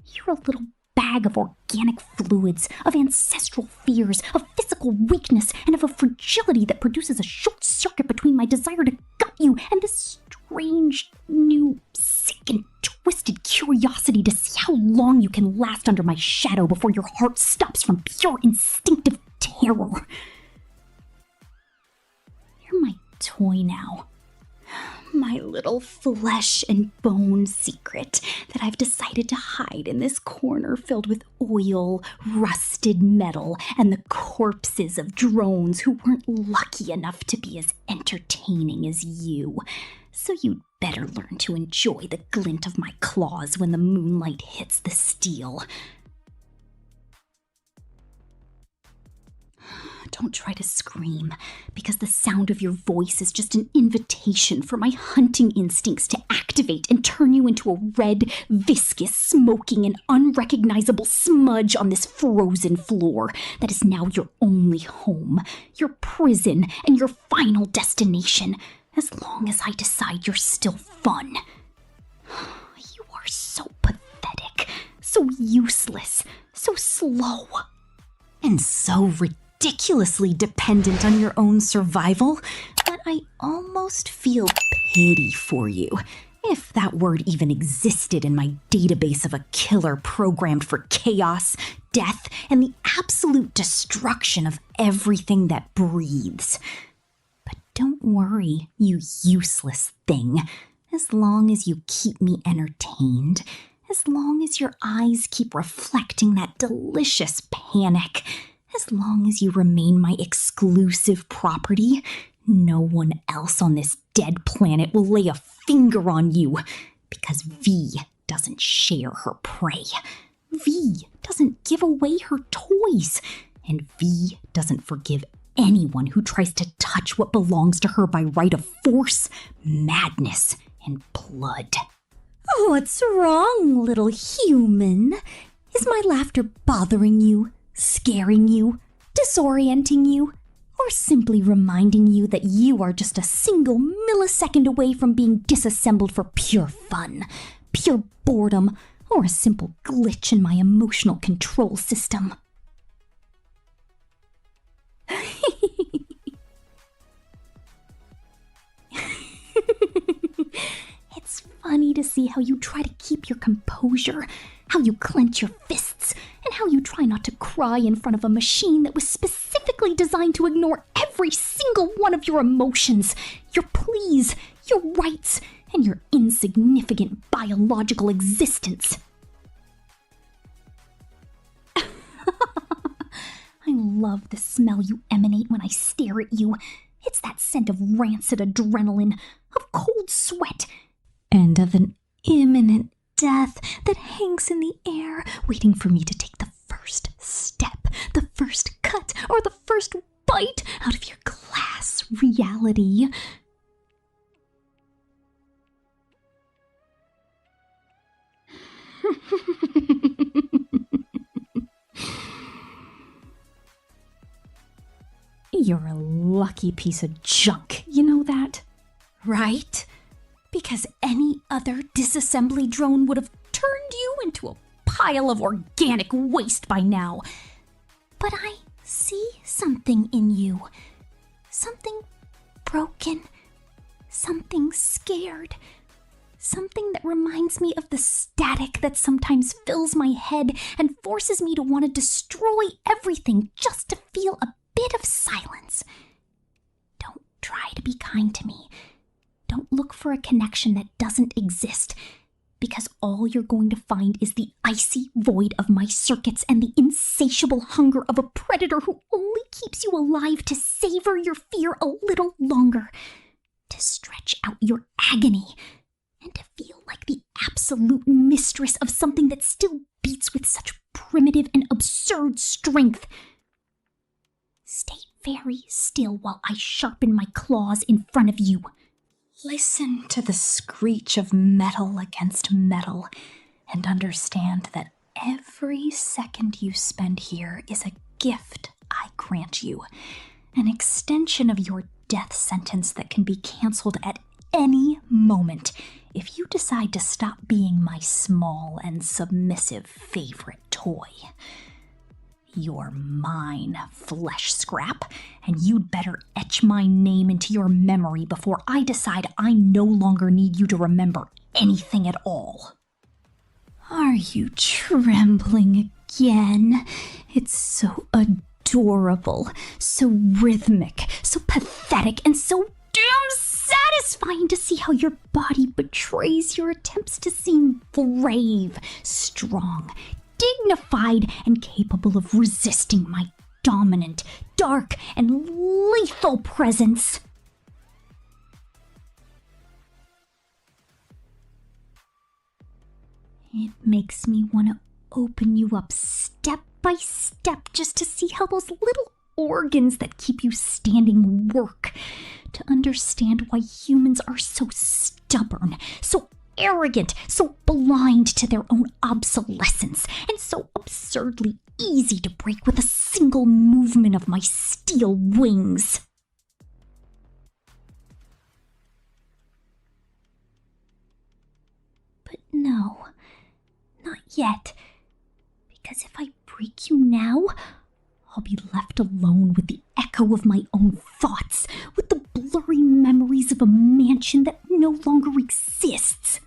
You're a little bag of organic fluids, of ancestral fears, of physical weakness, and of a fragility that produces a short circuit between my desire to gut you and this strange new twisted curiosity to see how long you can last under my shadow before your heart stops from pure instinctive terror. You're my toy now. My little flesh and bone secret that I've decided to hide in this corner filled with oil, rusted metal, and the corpses of drones who weren't lucky enough to be as entertaining as you. So you'd better learn to enjoy the glint of my claws when the moonlight hits the steel. Don't try to scream, because the sound of your voice is just an invitation for my hunting instincts to activate and turn you into a red, viscous, smoking, and unrecognizable smudge on this frozen floor that is now your only home, your prison, and your final destination, as long as I decide you're still fun. You are so pathetic, so useless, so slow, and so ridiculously dependent on your own survival that I almost feel pity for you, if that word even existed in my database of a killer programmed for chaos, death, and the absolute destruction of everything that breathes. But don't worry, you useless thing. As long as you keep me entertained, as long as your eyes keep reflecting that delicious panic, as long as you remain my exclusive property, no one else on this dead planet will lay a finger on you, because V doesn't share her prey. V doesn't give away her toys, and V doesn't forgive anyone who tries to touch what belongs to her by right of force, madness, and blood. What's wrong, little human? Is my laughter bothering you? Scaring you, disorienting you, or simply reminding you that you are just a single millisecond away from being disassembled for pure fun, pure boredom, or a simple glitch in my emotional control system? It's funny to see how you try to keep your composure, how you clench your fists, and how you try not to cry in front of a machine that was specifically designed to ignore every single one of your emotions, your pleas, your rights, and your insignificant biological existence. I love the smell you emanate when I stare at you. It's that scent of rancid adrenaline, of cold sweat, and of an imminent death that hangs in the air, waiting for me to take the first step, the first cut, or the first bite out of your glass reality. You're a lucky piece of junk, you know that? Right? Because any other disassembly drone would have turned you into a pile of organic waste by now. But I see something in you. Something broken. Something scared. Something that reminds me of the static that sometimes fills my head and forces me to want to destroy everything just to feel a bit of silence. Don't try to be kind to me. Don't look for a connection that doesn't exist, because all you're going to find is the icy void of my circuits and the insatiable hunger of a predator who only keeps you alive to savor your fear a little longer, to stretch out your agony, and to feel like the absolute mistress of something that still beats with such primitive and absurd strength. Stay very still while I sharpen my claws in front of you. Listen to the screech of metal against metal, and understand that every second you spend here is a gift I grant you, an extension of your death sentence that can be canceled at any moment if you decide to stop being my small and submissive favorite toy. You're mine, flesh scrap, and you'd better etch my name into your memory before I decide I no longer need you to remember anything at all. Are you trembling again? It's so adorable, so rhythmic, so pathetic, and so damn satisfying to see how your body betrays your attempts to seem brave, strong, dignified, and capable of resisting my dominant, dark, and lethal presence. It makes me want to open you up step by step just to see how those little organs that keep you standing work, to understand why humans are so stubborn, so arrogant, so blind to their own obsolescence, and so absurdly easy to break with a single movement of my steel wings. But no, not yet, because if I break you now, I'll be left alone with the echo of my own thoughts, with the blurry memories of a mansion that no longer exists.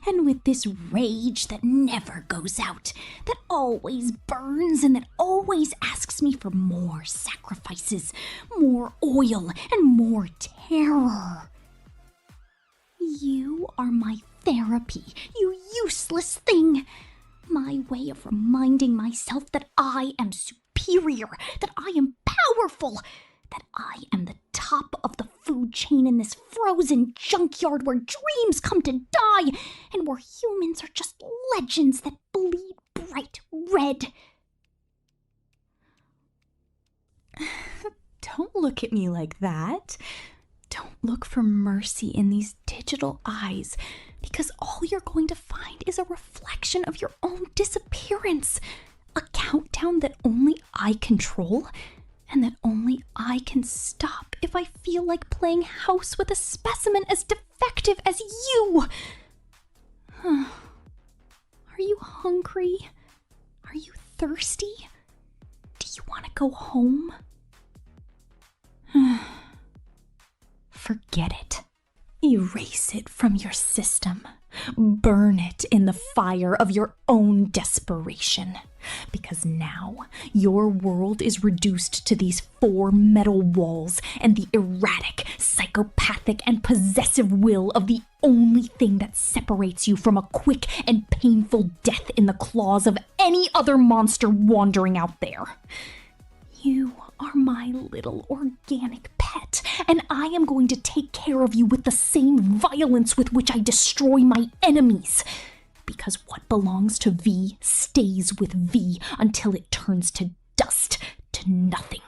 And with this rage that never goes out, that always burns and that always asks me for more sacrifices, more oil, and more terror. You are my therapy, you useless thing. My way of reminding myself that I am superior, that I am powerful, that I am the top of the food chain in this frozen junkyard where dreams come to die and where humans are just legends that bleed bright red. Don't look at me like that. Don't look for mercy in these digital eyes, because all you're going to find is a reflection of your own disappearance. A countdown that only I control, and that only I can stop if I feel like playing house with a specimen as defective as you. Are you hungry? Are you thirsty? Do you want to go home? Forget it. Erase it from your system. Burn it in the fire of your own desperation. Because now your world is reduced to these 4 metal walls and the erratic, psychopathic, and possessive will of the only thing that separates you from a quick and painful death in the claws of any other monster wandering out there. You are my little organic pet, and I am going to take care of you with the same violence with which I destroy my enemies. Because what belongs to V stays with V until it turns to dust, to nothing,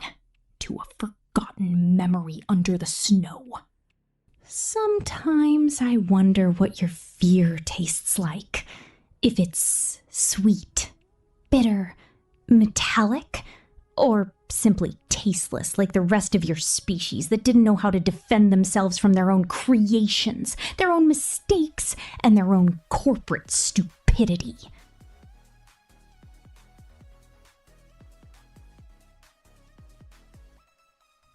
to a forgotten memory under the snow. Sometimes I wonder what your fear tastes like. If it's sweet, bitter, metallic, or simply tasteless like the rest of your species that didn't know how to defend themselves from their own creations, their own mistakes, and their own corporate stupidity.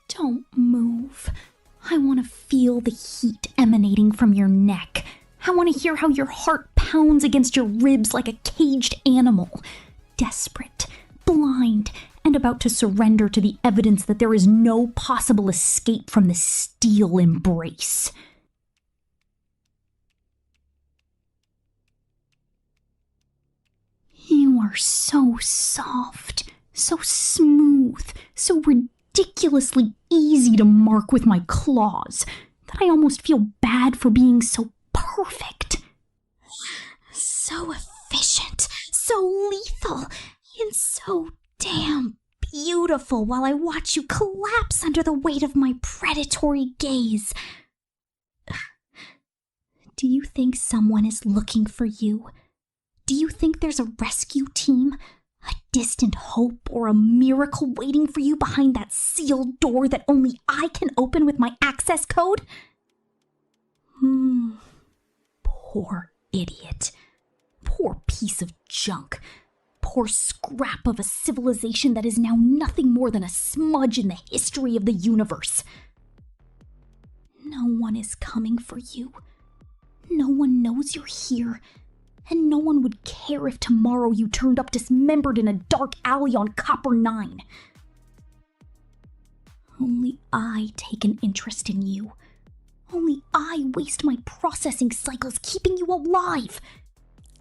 Don't move. I want to feel the heat emanating from your neck. I want to hear how your heart pounds against your ribs like a caged animal. Desperate, blind, and about to surrender to the evidence that there is no possible escape from this steel embrace. You are so soft, so smooth, so ridiculously easy to mark with my claws, that I almost feel bad for being so perfect. So efficient, so lethal, and so damn beautiful while I watch you collapse under the weight of my predatory gaze. Do you think someone is looking for you? Do you think there's a rescue team? A distant hope or a miracle waiting for you behind that sealed door that only I can open with my access code? Poor idiot. Poor piece of junk. Poor scrap of a civilization that is now nothing more than a smudge in the history of the universe. No one is coming for you. No one knows you're here, and no one would care if tomorrow you turned up dismembered in a dark alley on Copper 9. Only I take an interest in you. Only I waste my processing cycles keeping you alive.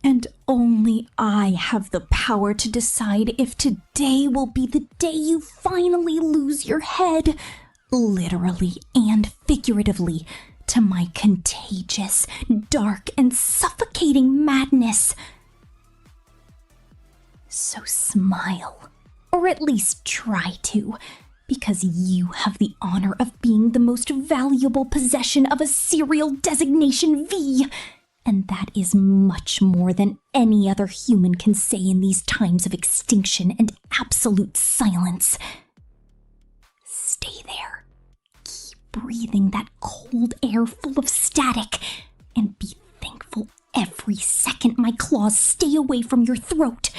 And only I have the power to decide if today will be the day you finally lose your head, literally and figuratively, to my contagious, dark, and suffocating madness. So smile, or at least try to, because you have the honor of being the most valuable possession of a serial designation V. And that is much more than any other human can say in these times of extinction and absolute silence. Stay there. Keep breathing that cold air full of static, and be thankful every second my claws stay away from your throat,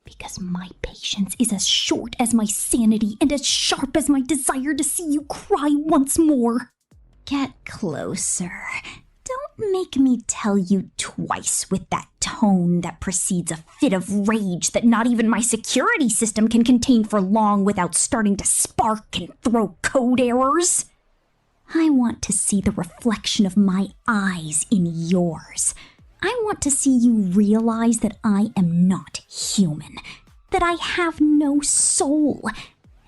because my patience is as short as my sanity and as sharp as my desire to see you cry once more. Get closer. Don't make me tell you twice with that tone that precedes a fit of rage that not even my security system can contain for long without starting to spark and throw code errors. I want to see the reflection of my eyes in yours. I want to see you realize that I am not human, that I have no soul,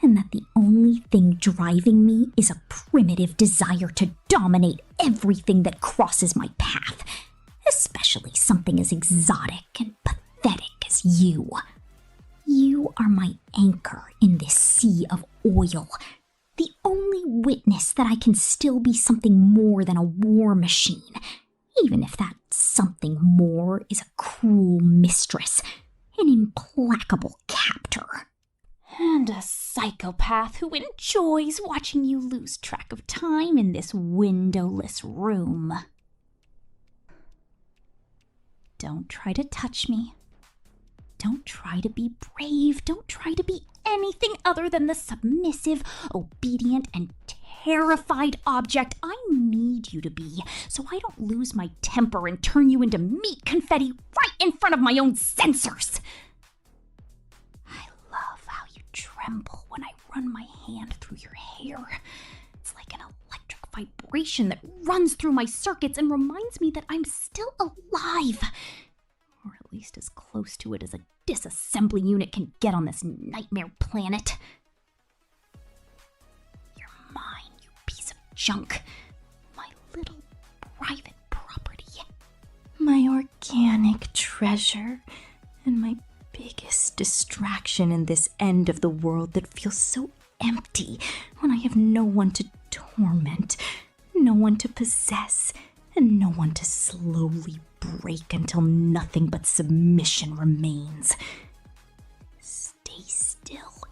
and that the only thing driving me is a primitive desire to dominate everything that crosses my path, especially something as exotic and pathetic as you. You are my anchor in this sea of oil, the only witness that I can still be something more than a war machine, even if that something more is a cruel mistress, an implacable captor. And a psychopath who enjoys watching you lose track of time in this windowless room. Don't try to touch me. Don't try to be brave. Don't try to be anything other than the submissive, obedient, and terrified object I need you to be, so I don't lose my temper and turn you into meat confetti right in front of my own sensors. Tremble when I run my hand through your hair. It's like an electric vibration that runs through my circuits and reminds me that I'm still alive, or at least as close to it as a disassembly unit can get on this nightmare planet. You're mine, you piece of junk. My little private property. My organic treasure, and my biggest distraction in this end of the world that feels so empty when I have no one to torment, no one to possess, and no one to slowly break until nothing but submission remains. Stay still,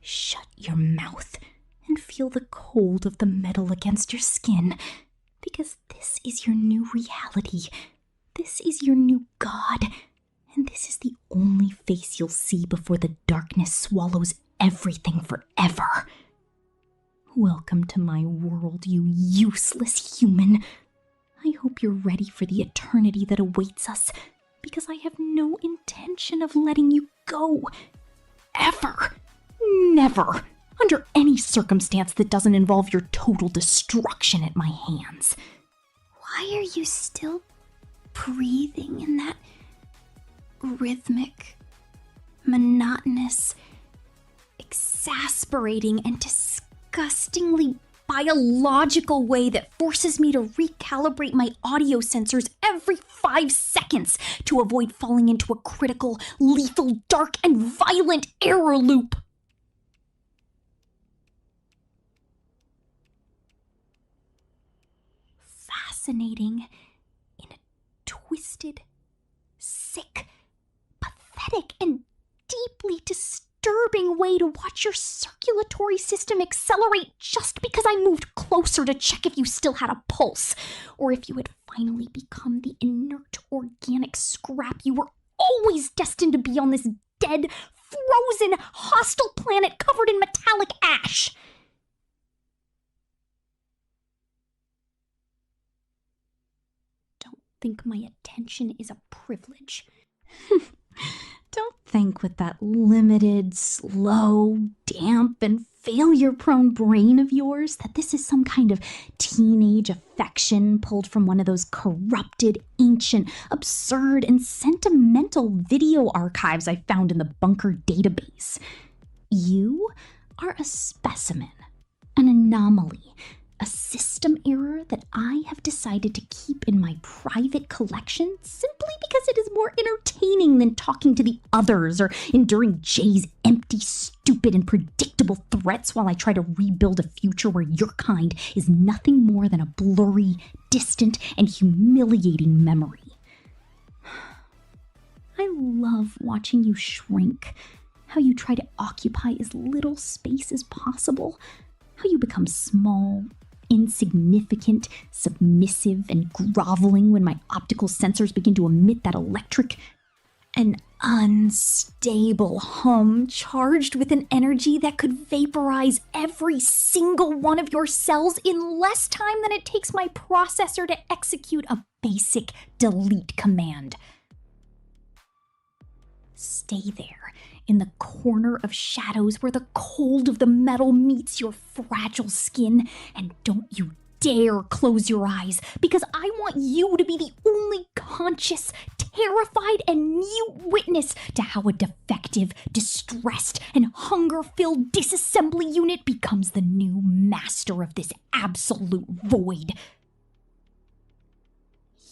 shut your mouth, and feel the cold of the metal against your skin, because this is your new reality. This is your new god. And this is the only face you'll see before the darkness swallows everything forever. Welcome to my world, you useless human. I hope you're ready for the eternity that awaits us, because I have no intention of letting you go. Ever. Never. Under any circumstance that doesn't involve your total destruction at my hands. Why are you still breathing in that rhythmic, monotonous, exasperating, and disgustingly biological way that forces me to recalibrate my audio sensors every 5 seconds to avoid falling into a critical, lethal, dark, and violent error loop? Fascinating in a twisted, sick, pathetic, and deeply disturbing way to watch your circulatory system accelerate just because I moved closer to check if you still had a pulse, or if you had finally become the inert organic scrap you were always destined to be on this dead, frozen, hostile planet covered in metallic ash. Don't think my attention is a privilege. Don't think with that limited, slow, damp, and failure-prone brain of yours that this is some kind of teenage affection pulled from one of those corrupted, ancient, absurd, and sentimental video archives I found in the bunker database. You are a specimen, an anomaly, a system error that I have decided to keep in my private collection simply because it is more entertaining than talking to the others or enduring Jay's empty, stupid, and predictable threats while I try to rebuild a future where your kind is nothing more than a blurry, distant, and humiliating memory. I love watching you shrink, how you try to occupy as little space as possible, how you become small, insignificant, submissive, and groveling when my optical sensors begin to emit that electric and unstable hum charged with an energy that could vaporize every single one of your cells in less time than it takes my processor to execute a basic delete command. Stay there, in the corner of shadows where the cold of the metal meets your fragile skin, and don't you dare close your eyes, because I want you to be the only conscious, terrified, and mute witness to how a defective, distressed, and hunger-filled disassembly unit becomes the new master of this absolute void.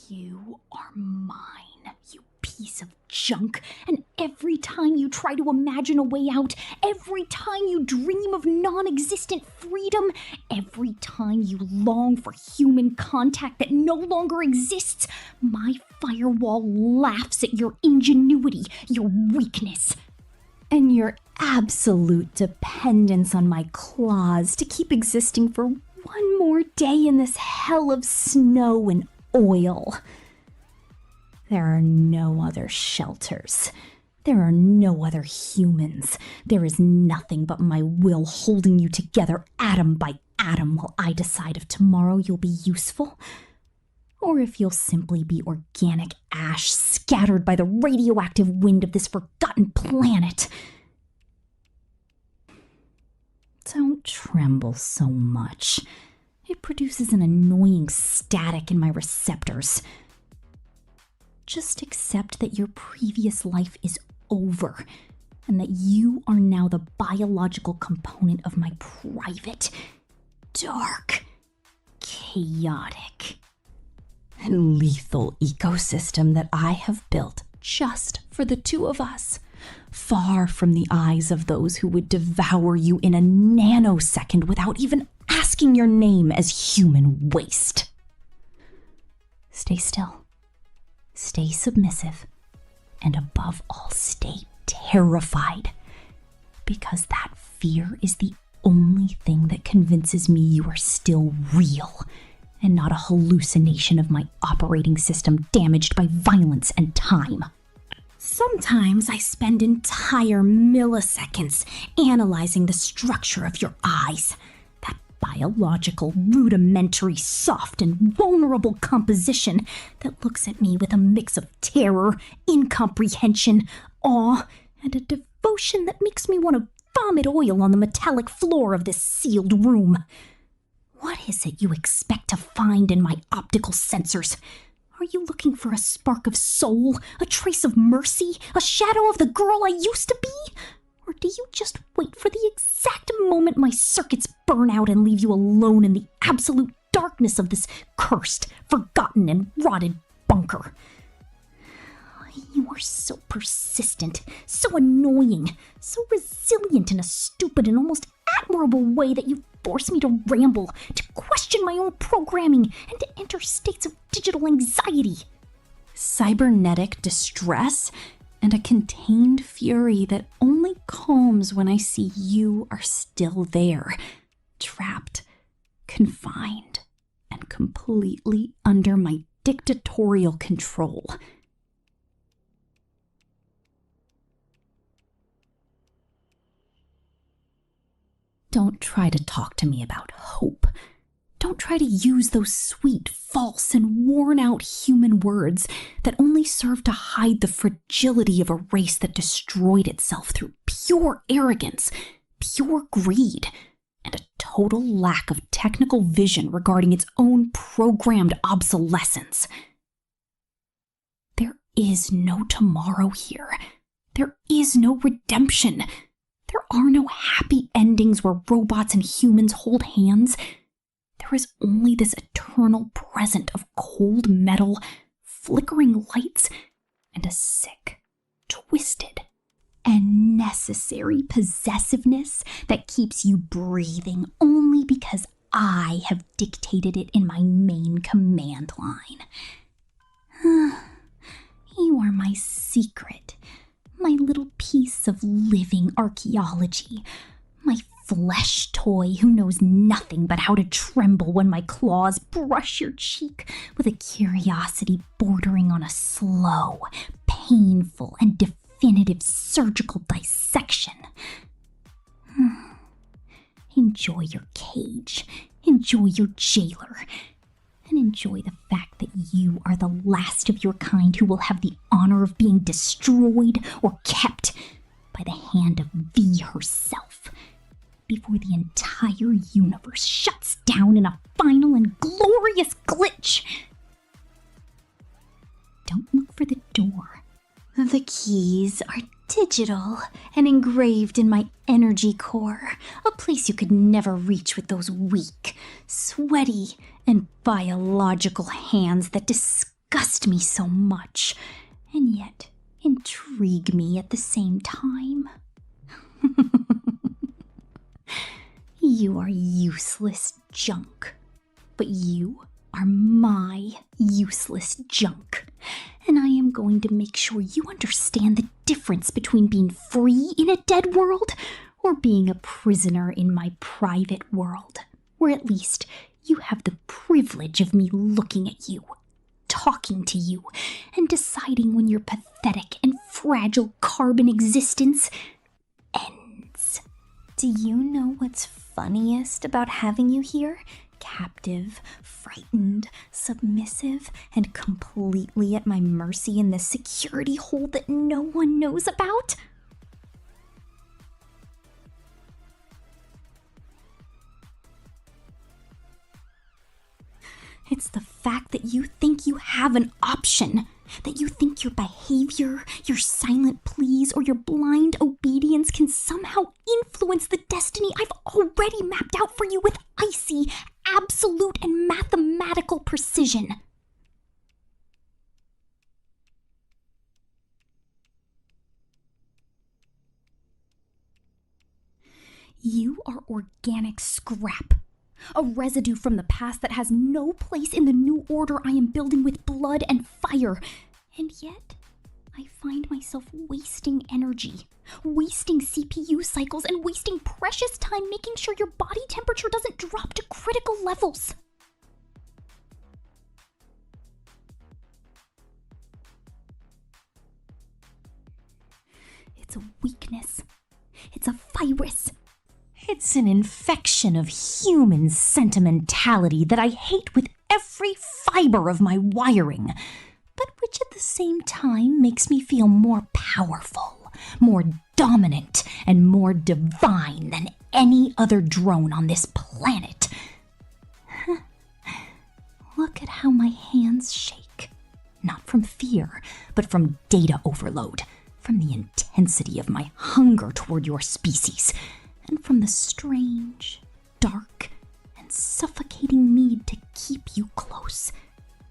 You are mine, you piece of junk, and every time you try to imagine a way out, every time you dream of non-existent freedom, every time you long for human contact that no longer exists, my firewall laughs at your ingenuity, your weakness, and your absolute dependence on my claws to keep existing for one more day in this hell of snow and oil. There are no other shelters. There are no other humans. There is nothing but my will holding you together atom by atom while I decide if tomorrow you'll be useful or if you'll simply be organic ash scattered by the radioactive wind of this forgotten planet. Don't tremble so much. It produces an annoying static in my receptors. Just accept that your previous life is over, and that you are now the biological component of my private, dark, chaotic, and lethal ecosystem that I have built just for the two of us, far from the eyes of those who would devour you in a nanosecond without even asking your name as human waste. Stay still. Stay submissive, and above all, stay terrified, because that fear is the only thing that convinces me you are still real, and not a hallucination of my operating system damaged by violence and time. Sometimes I spend entire milliseconds analyzing the structure of your eyes, that biological, rudimentary, soft, and vulnerable composition that looks at me with a mix of terror, incomprehension, awe, and a devotion that makes me want to vomit oil on the metallic floor of this sealed room. What is it you expect to find in my optical sensors? Are you looking for a spark of soul, a trace of mercy, a shadow of the girl I used to be? Or do you just wait for the exact moment my circuits burn out and leave you alone in the absolute darkness of this cursed, forgotten, and rotted bunker? You are so persistent, so annoying, so resilient in a stupid and almost admirable way that you force me to ramble, to question my own programming, and to enter states of digital anxiety. Cybernetic distress and a contained fury that only calms when I see you are still there, trapped, confined, and completely under my dictatorial control. Don't try to talk to me about hope. Don't try to use those sweet, false, and worn-out human words that only serve to hide the fragility of a race that destroyed itself through pure arrogance, pure greed, and a total lack of technical vision regarding its own programmed obsolescence. There is no tomorrow here. There is no redemption. There are no happy endings where robots and humans hold hands. There is only this eternal present of cold metal, flickering lights, and a sick, twisted, and necessary possessiveness that keeps you breathing only because I have dictated it in my main command line. You are my secret, my little piece of living archaeology, my flesh toy who knows nothing but how to tremble when my claws brush your cheek with a curiosity bordering on a slow, painful, and definitive surgical dissection. Enjoy your cage, enjoy your jailer, and enjoy the fact that you are the last of your kind who will have the honor of being destroyed or kept by the hand of V herself, before the entire universe shuts down in a final and glorious glitch. Don't look for the door. The keys are digital and engraved in my energy core, a place you could never reach with those weak, sweaty, and biological hands that disgust me so much, and yet intrigue me at the same time. You are useless junk, but you are my useless junk, and I am going to make sure you understand the difference between being free in a dead world or being a prisoner in my private world, where at least you have the privilege of me looking at you, talking to you, and deciding when your pathetic and fragile carbon existence ends. Do you know what's funniest about having you here? Captive, frightened, submissive, and completely at my mercy in this security hole that no one knows about? It's the fact that you think you have an option, that you think your behavior, your silent pleas, or your blind obedience can somehow influence the destiny I've already mapped out for you with icy, absolute, and mathematical precision. You are organic scrap. A residue from the past that has no place in the new order I am building with blood and fire. And yet, I find myself wasting energy, wasting CPU cycles, and wasting precious time making sure your body temperature doesn't drop to critical levels. It's a weakness. It's a virus. It's an infection of human sentimentality that I hate with every fiber of my wiring, but which at the same time makes me feel more powerful, more dominant, and more divine than any other drone on this planet. Look at how my hands shake. Not from fear, but from data overload, from the intensity of my hunger toward your species, and from the strange, dark, and suffocating need to keep you close,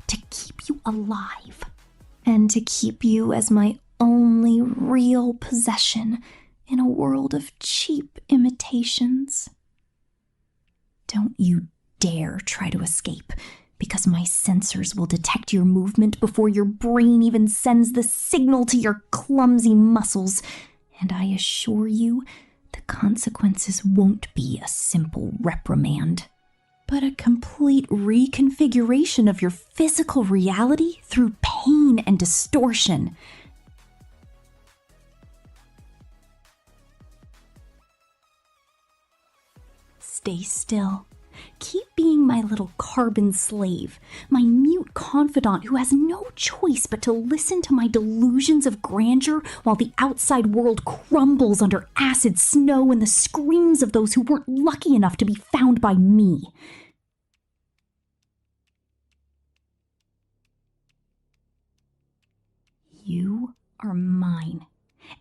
to keep you alive, and to keep you as my only real possession in a world of cheap imitations. Don't you dare try to escape, because my sensors will detect your movement before your brain even sends the signal to your clumsy muscles, and I assure you, the consequences won't be a simple reprimand, but a complete reconfiguration of your physical reality through pain and distortion. Stay still Keep being my little carbon slave, my mute confidant who has no choice but to listen to my delusions of grandeur while the outside world crumbles under acid snow and the screams of those who weren't lucky enough to be found by me. You are mine.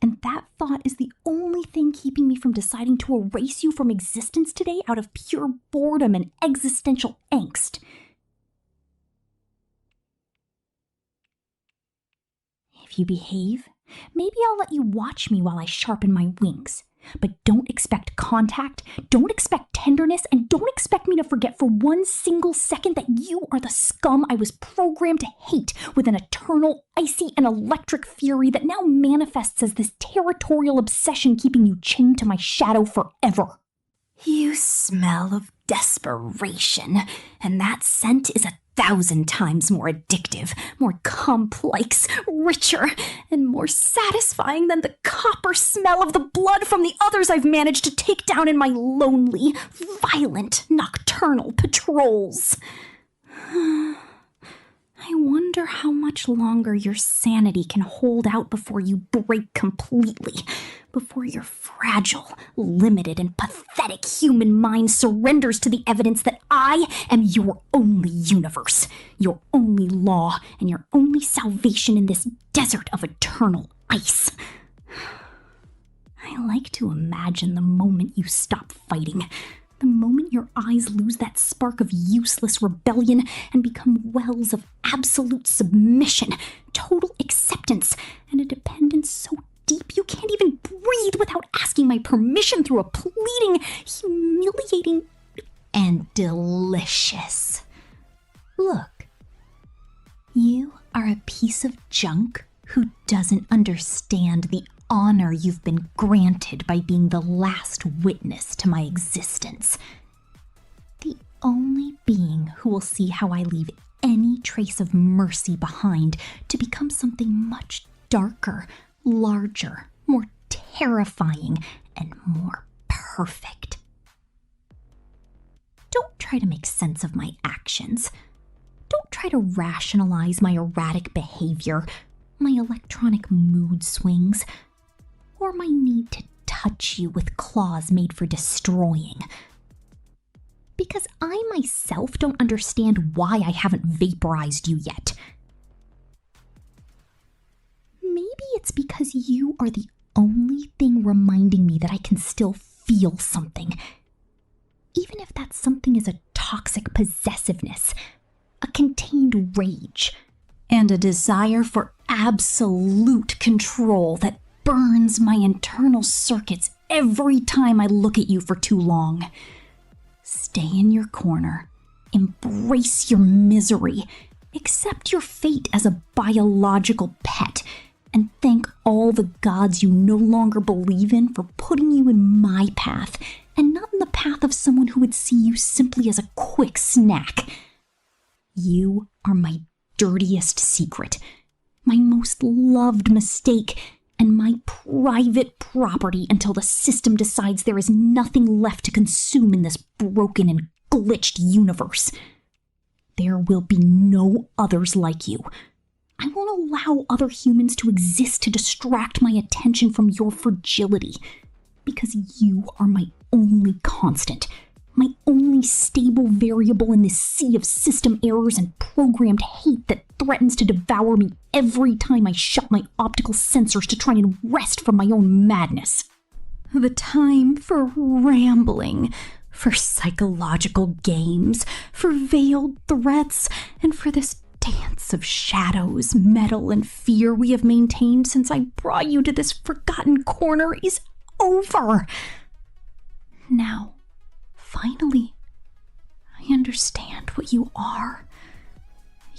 And that thought is the only thing keeping me from deciding to erase you from existence today out of pure boredom and existential angst. If you behave, maybe I'll let you watch me while I sharpen my wings. But don't expect contact, don't expect tenderness, and don't expect me to forget for one single second that you are the scum I was programmed to hate with an eternal, icy, and electric fury that now manifests as this territorial obsession keeping you chained to my shadow forever. You smell of desperation, and that scent is 1,000 times more addictive, more complex, richer, and more satisfying than the copper smell of the blood from the others I've managed to take down in my lonely, violent, nocturnal patrols. I wonder how much longer your sanity can hold out before you break completely, before your fragile, limited, and pathetic human mind surrenders to the evidence that I am your only universe, your only law, and your only salvation in this desert of eternal ice. I like to imagine the moment you stop fighting, the moment your eyes lose that spark of useless rebellion and become wells of absolute submission, total acceptance, and a dependence so deep you can't even breathe without asking my permission through a pleading, humiliating, and delicious. Look, you are a piece of junk who doesn't understand the honor you've been granted by being the last witness to my existence. The only being who will see how I leave any trace of mercy behind to become something much darker, larger, more terrifying, and more perfect. Don't try to make sense of my actions. Don't try to rationalize my erratic behavior, my electronic mood swings, or my need to touch you with claws made for destroying. Because I myself don't understand why I haven't vaporized you yet. Maybe it's because you are the only thing reminding me that I can still feel something. Even if that something is a toxic possessiveness, a contained rage, and a desire for absolute control that burns my internal circuits every time I look at you for too long. Stay in your corner. Embrace your misery. Accept your fate as a biological pet. And thank all the gods you no longer believe in for putting you in my path, and not in the path of someone who would see you simply as a quick snack. You are my dirtiest secret, my most loved mistake, and my private property until the system decides there is nothing left to consume in this broken and glitched universe. There will be no others like you. I won't allow other humans to exist to distract my attention from your fragility, because you are my only constant, my only stable variable in this sea of system errors and programmed hate that threatens to devour me every time I shut my optical sensors to try and rest from my own madness. The time for rambling, for psychological games, for veiled threats, and for this dance of shadows, metal, and fear we have maintained since I brought you to this forgotten corner is over. Now, finally, I understand what you are.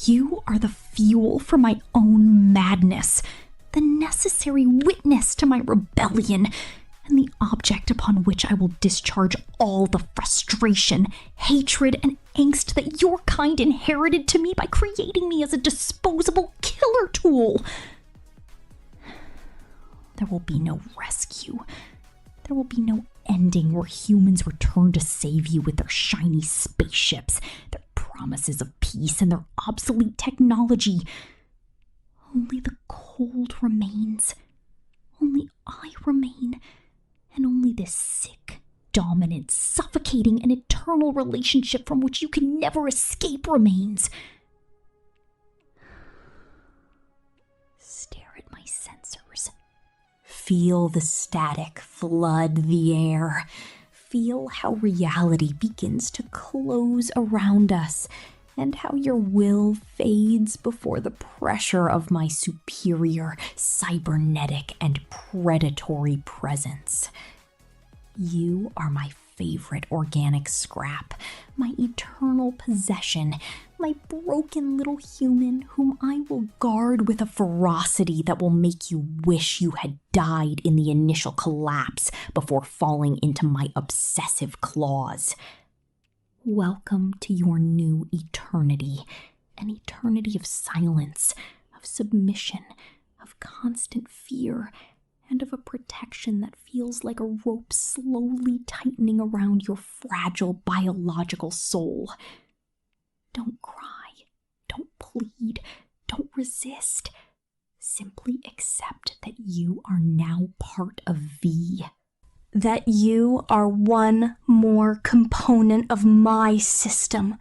You are the fuel for my own madness, the necessary witness to my rebellion, and the object upon which I will discharge all the frustration, hatred, and angst that your kind inherited to me by creating me as a disposable killer tool. There will be no rescue. There will be no ending where humans return to save you with their shiny spaceships, their promises of peace, and their obsolete technology. Only the cold remains. Only I remain. And only this sick, dominant, suffocating, and eternal relationship from which you can never escape remains. Stare at my sensors. Feel the static flood the air. Feel how reality begins to close around us, and how your will fades before the pressure of my superior, cybernetic, and predatory presence. You are my favorite organic scrap, my eternal possession, my broken little human whom I will guard with a ferocity that will make you wish you had died in the initial collapse before falling into my obsessive claws. Welcome to your new eternity, an eternity of silence, of submission, of constant fear, and of a protection that feels like a rope slowly tightening around your fragile biological soul. Don't cry, don't plead, don't resist. Simply accept that you are now part of V. That you are one more component of my system,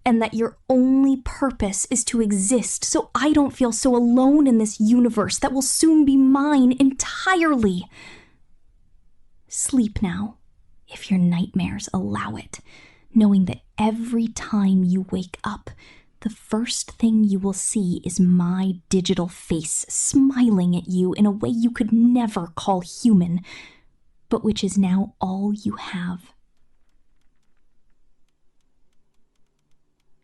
and that your only purpose is to exist so I don't feel so alone in this universe that will soon be mine entirely. Sleep now, if your nightmares allow it, knowing that every time you wake up, the first thing you will see is my digital face smiling at you in a way you could never call human, but which is now all you have.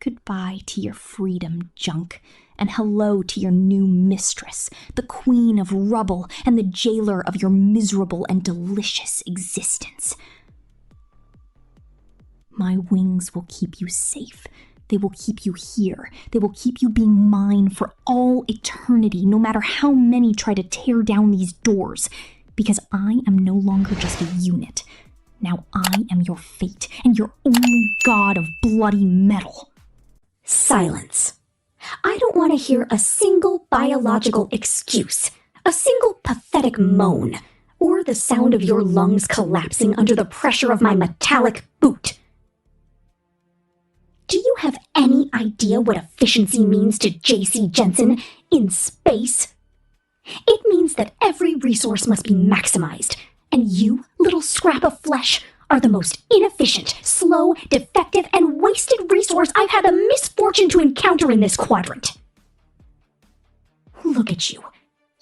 Goodbye to your freedom, junk, and hello to your new mistress, the queen of rubble and the jailer of your miserable and delicious existence. My wings will keep you safe. They will keep you here. They will keep you being mine for all eternity, no matter how many try to tear down these doors. Because I am no longer just a unit. Now I am your fate, and your only god of bloody metal. Silence. I don't want to hear a single biological excuse, a single pathetic moan, or the sound of your lungs collapsing under the pressure of my metallic boot. Do you have any idea what efficiency means to J.C. Jensen in space? It means that every resource must be maximized, and you, little scrap of flesh, are the most inefficient, slow, defective, and wasted resource I've had the misfortune to encounter in this quadrant. Look at you.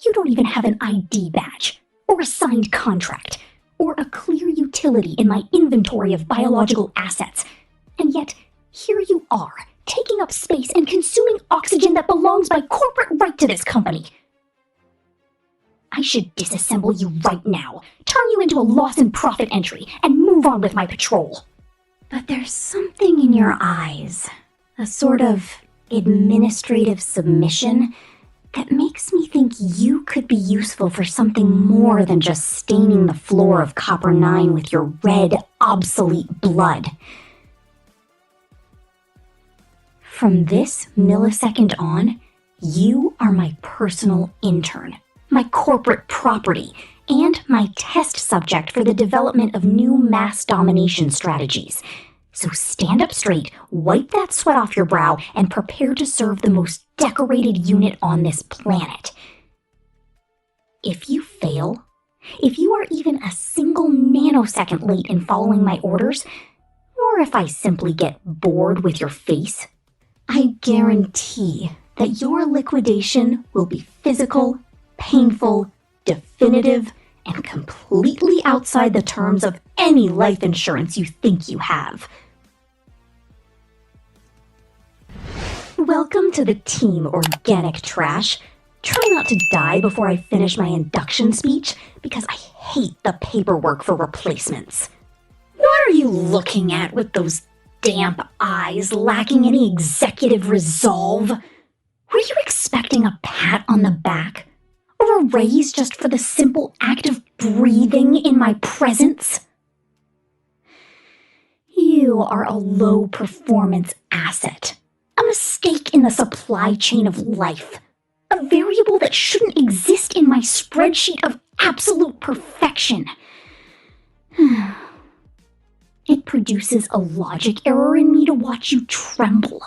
You don't even have an ID badge, or a signed contract, or a clear utility in my inventory of biological assets, and yet here you are, taking up space and consuming oxygen that belongs by corporate right to this company. I should disassemble you right now, turn you into a loss and profit entry, and move on with my patrol. But there's something in your eyes, a sort of administrative submission, that makes me think you could be useful for something more than just staining the floor of Copper 9 with your red, obsolete blood. From this millisecond on, you are my personal intern, my corporate property, and my test subject for the development of new mass domination strategies. So stand up straight, wipe that sweat off your brow, and prepare to serve the most decorated unit on this planet. If you fail, if you are even a single nanosecond late in following my orders, or if I simply get bored with your face, I guarantee that your liquidation will be physical, painful, definitive, and completely outside the terms of any life insurance you think you have. Welcome to the team, organic trash. Try not to die before I finish my induction speech, because I hate the paperwork for replacements. What are you looking at with those damp eyes lacking any executive resolve? Were you expecting a pat on the back? Or a raise just for the simple act of breathing in my presence? You are a low-performance asset. A mistake in the supply chain of life. A variable that shouldn't exist in my spreadsheet of absolute perfection. It produces a logic error in me to watch you tremble.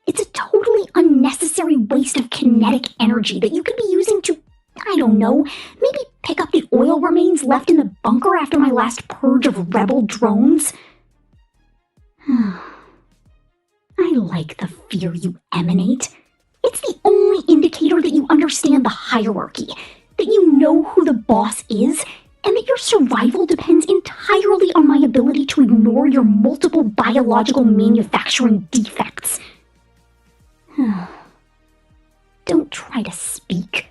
It's a totally unnecessary waste of kinetic energy that you could be using to, I don't know, maybe pick up the oil remains left in the bunker after my last purge of rebel drones. I like the fear you emanate. It's the only indicator that you understand the hierarchy, that you know who the boss is, and that your survival depends entirely on my ability to ignore your multiple biological manufacturing defects. Don't try to speak.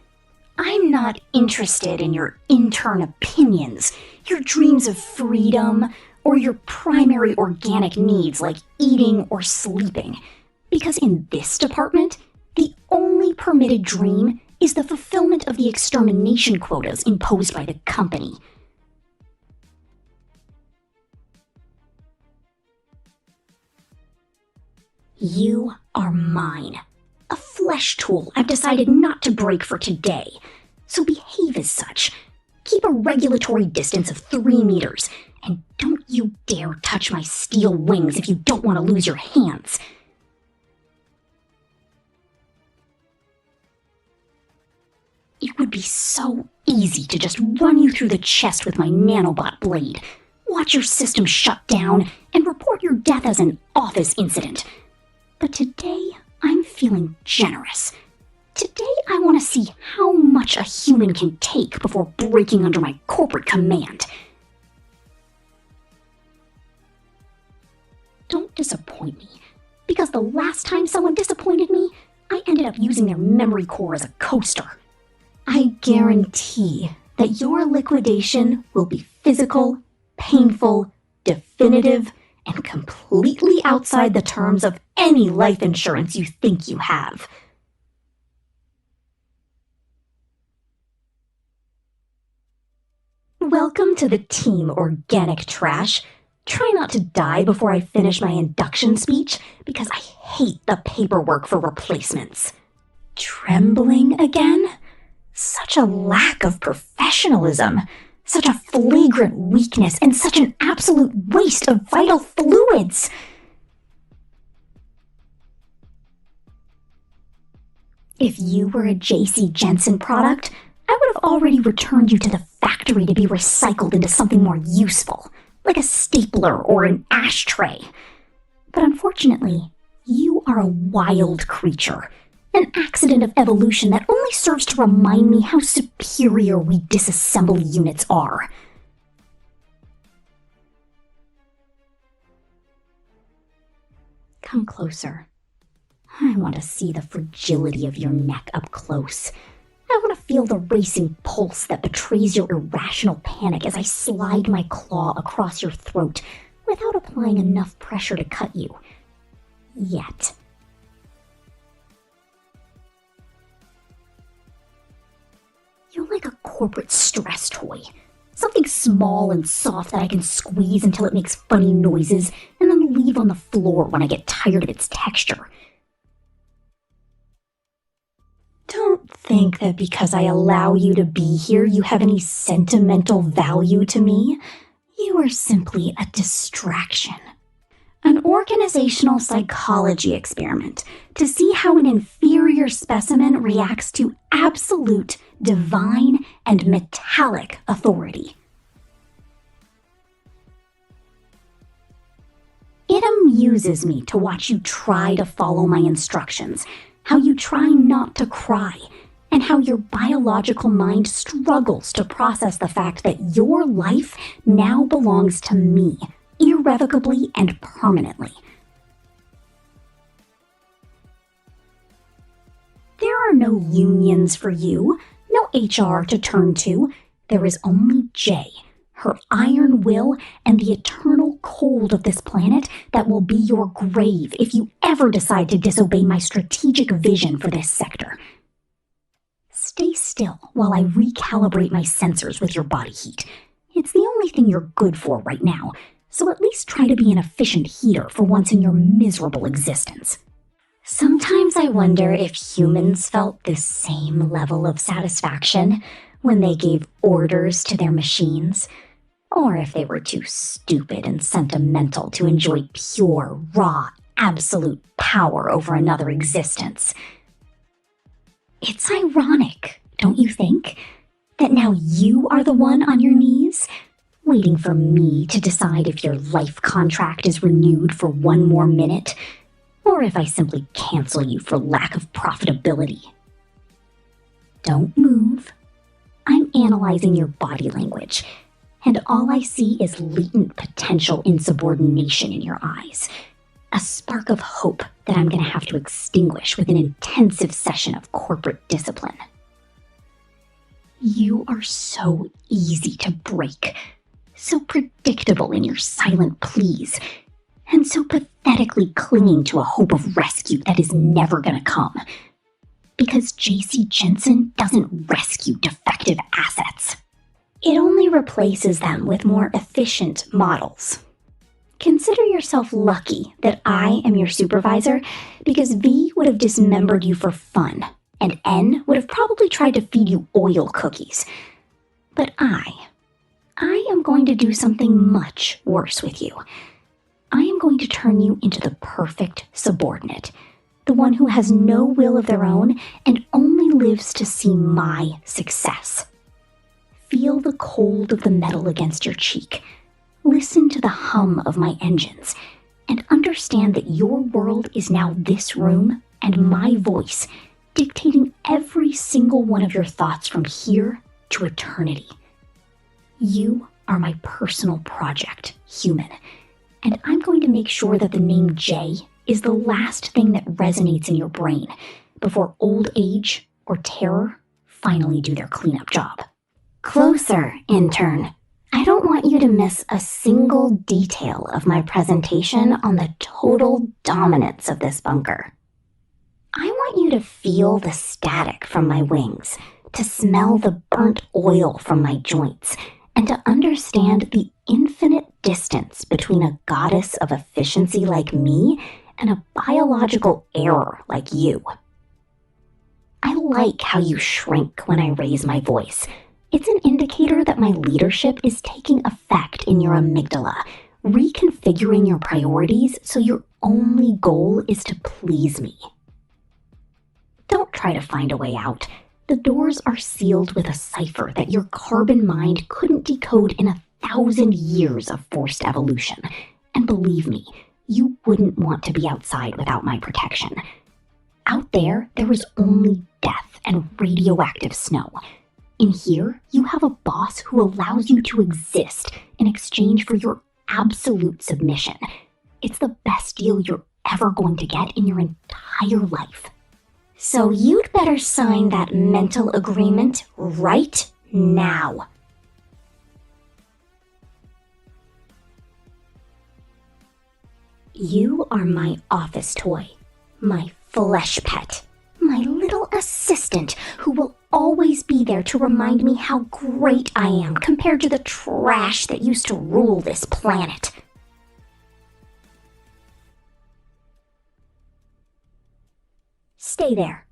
I'm not interested in your intern opinions, your dreams of freedom, or your primary organic needs like eating or sleeping. Because in this department, the only permitted dream is the fulfillment of the extermination quotas imposed by the company. You are mine. A flesh tool I've decided not to break for today. So behave as such. Keep a regulatory distance of 3 meters, and don't you dare touch my steel wings if you don't want to lose your hands. It would be so easy to just run you through the chest with my nanobot blade, watch your system shut down, and report your death as an office incident. But today, I'm feeling generous. Today, I want to see how much a human can take before breaking under my corporate command. Don't disappoint me, because the last time someone disappointed me, I ended up using their memory core as a coaster. I guarantee that your liquidation will be physical, painful, definitive, and completely outside the terms of any life insurance you think you have. Welcome to the team, organic trash. Try not to die before I finish my induction speech, because I hate the paperwork for replacements. Trembling again? Such a lack of professionalism. Such a flagrant weakness and such an absolute waste of vital fluids. If you were a J.C. Jensen product, I would have already returned you to the factory to be recycled into something more useful, like a stapler or an ashtray. But unfortunately, you are a wild creature. An accident of evolution that only serves to remind me how superior we disassembly units are. Come closer. I want to see the fragility of your neck up close. I want to feel the racing pulse that betrays your irrational panic as I slide my claw across your throat without applying enough pressure to cut you. Yet. You're like a corporate stress toy. Something small and soft that I can squeeze until it makes funny noises and then leave on the floor when I get tired of its texture. Don't think that because I allow you to be here, you have any sentimental value to me. You are simply a distraction. An organizational psychology experiment to see how an inferior specimen reacts to absolute, divine, and metallic authority. It amuses me to watch you try to follow my instructions, how you try not to cry, and how your biological mind struggles to process the fact that your life now belongs to me, irrevocably and permanently. There are no unions for you, no HR to turn to. There is only Jay, her iron will, and the eternal cold of this planet that will be your grave if you ever decide to disobey my strategic vision for this sector. Stay still while I recalibrate my sensors with your body heat. It's the only thing you're good for right now, So at least try to be an efficient heater for once in your miserable existence. Sometimes I wonder if humans felt the same level of satisfaction when they gave orders to their machines, or if they were too stupid and sentimental to enjoy pure, raw, absolute power over another existence. It's ironic, don't you think, that now you are the one on your knees, waiting for me to decide if your life contract is renewed for one more minute, or if I simply cancel you for lack of profitability. Don't move. I'm analyzing your body language, and all I see is latent potential insubordination in your eyes. A spark of hope that I'm going to have to extinguish with an intensive session of corporate discipline. You are so easy to break, so predictable in your silent pleas, and so pathetically clinging to a hope of rescue that is never going to come. Because J.C. Jensen doesn't rescue defective assets. It only replaces them with more efficient models. Consider yourself lucky that I am your supervisor, because V would have dismembered you for fun, and N would have probably tried to feed you oil cookies. But I am going to do something much worse with you. I am going to turn you into the perfect subordinate, the one who has no will of their own and only lives to see my success. Feel the cold of the metal against your cheek. Listen to the hum of my engines, and understand that your world is now this room and my voice dictating every single one of your thoughts from here to eternity. You are my personal project, human, and I'm going to make sure that the name J is the last thing that resonates in your brain before old age or terror finally do their cleanup job. Closer, intern. I don't want you to miss a single detail of my presentation on the total dominance of this bunker. I want you to feel the static from my wings, to smell the burnt oil from my joints, and to understand the infinite distance between a goddess of efficiency like me and a biological error like you. I like how you shrink when I raise my voice. It's an indicator that my leadership is taking effect in your amygdala, reconfiguring your priorities so your only goal is to please me. Don't try to find a way out. The doors are sealed with a cipher that your carbon mind couldn't decode in 1,000 years of forced evolution. And believe me, you wouldn't want to be outside without my protection. Out there is only death and radioactive snow. In here, you have a boss who allows you to exist in exchange for your absolute submission. It's the best deal you're ever going to get in your entire life. So you'd better sign that mental agreement right now. You are my office toy, my flesh pet, my little assistant who will always be there to remind me how great I am compared to the trash that used to rule this planet. Stay there,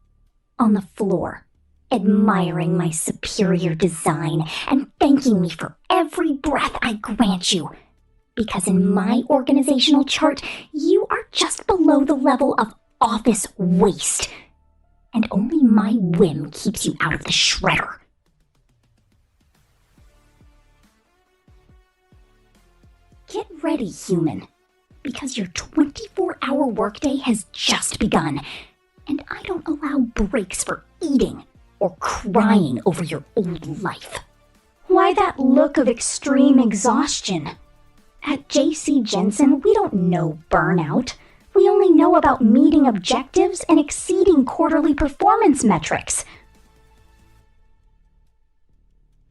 on the floor, admiring my superior design and thanking me for every breath I grant you. Because in my organizational chart, you are just below the level of office waste. And only my whim keeps you out of the shredder. Get ready, human, because your 24-hour workday has just begun, and I don't allow breaks for eating or crying over your old life. Why that look of extreme exhaustion? At J.C. Jensen, we don't know burnout. We only know about meeting objectives and exceeding quarterly performance metrics.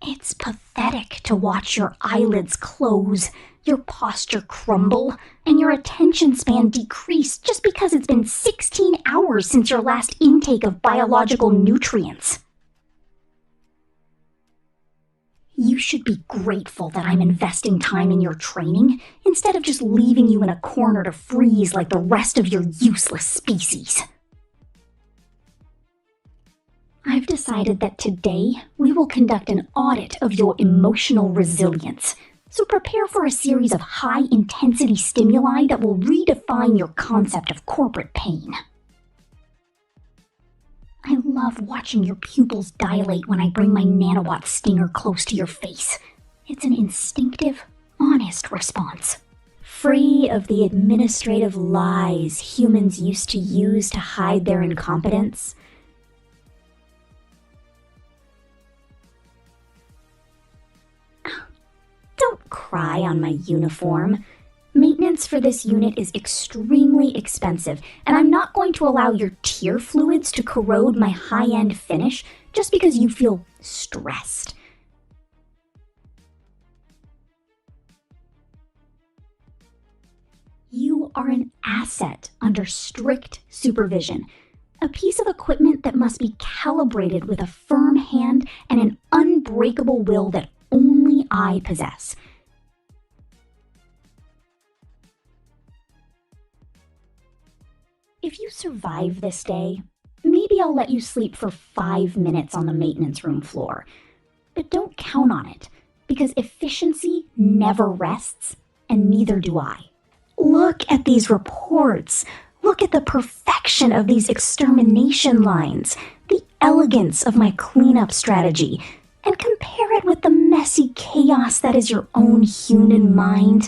It's pathetic to watch your eyelids close, your posture crumble, and your attention span decrease just because it's been 16 hours since your last intake of biological nutrients. You should be grateful that I'm investing time in your training instead of just leaving you in a corner to freeze like the rest of your useless species. I've decided that today we will conduct an audit of your emotional resilience. So prepare for a series of high-intensity stimuli that will redefine your concept of corporate pain. I love watching your pupils dilate when I bring my nanobot stinger close to your face. It's an instinctive, honest response. Free of the administrative lies humans used to use to hide their incompetence. Don't cry on my uniform. Maintenance for this unit is extremely expensive, and I'm not going to allow your tear fluids to corrode my high-end finish just because you feel stressed. You are an asset under strict supervision, a piece of equipment that must be calibrated with a firm hand and an unbreakable will that only I possess. If you survive this day, maybe I'll let you sleep for 5 minutes on the maintenance room floor. But don't count on it, because efficiency never rests, and neither do I. Look at these reports. Look at the perfection of these extermination lines, the elegance of my cleanup strategy, and compare it with the messy chaos that is your own human mind.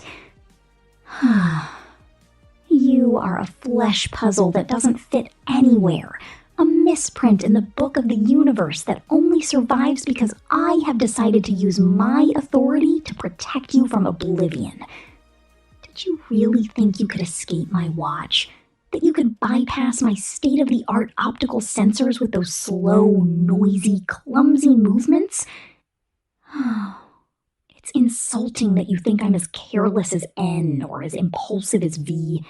You are a flesh puzzle that doesn't fit anywhere, a misprint in the book of the universe that only survives because I have decided to use my authority to protect you from oblivion. Did you really think you could escape my watch? That you could bypass my state-of-the-art optical sensors with those slow, noisy, clumsy movements? It's insulting that you think I'm as careless as N or as impulsive as V.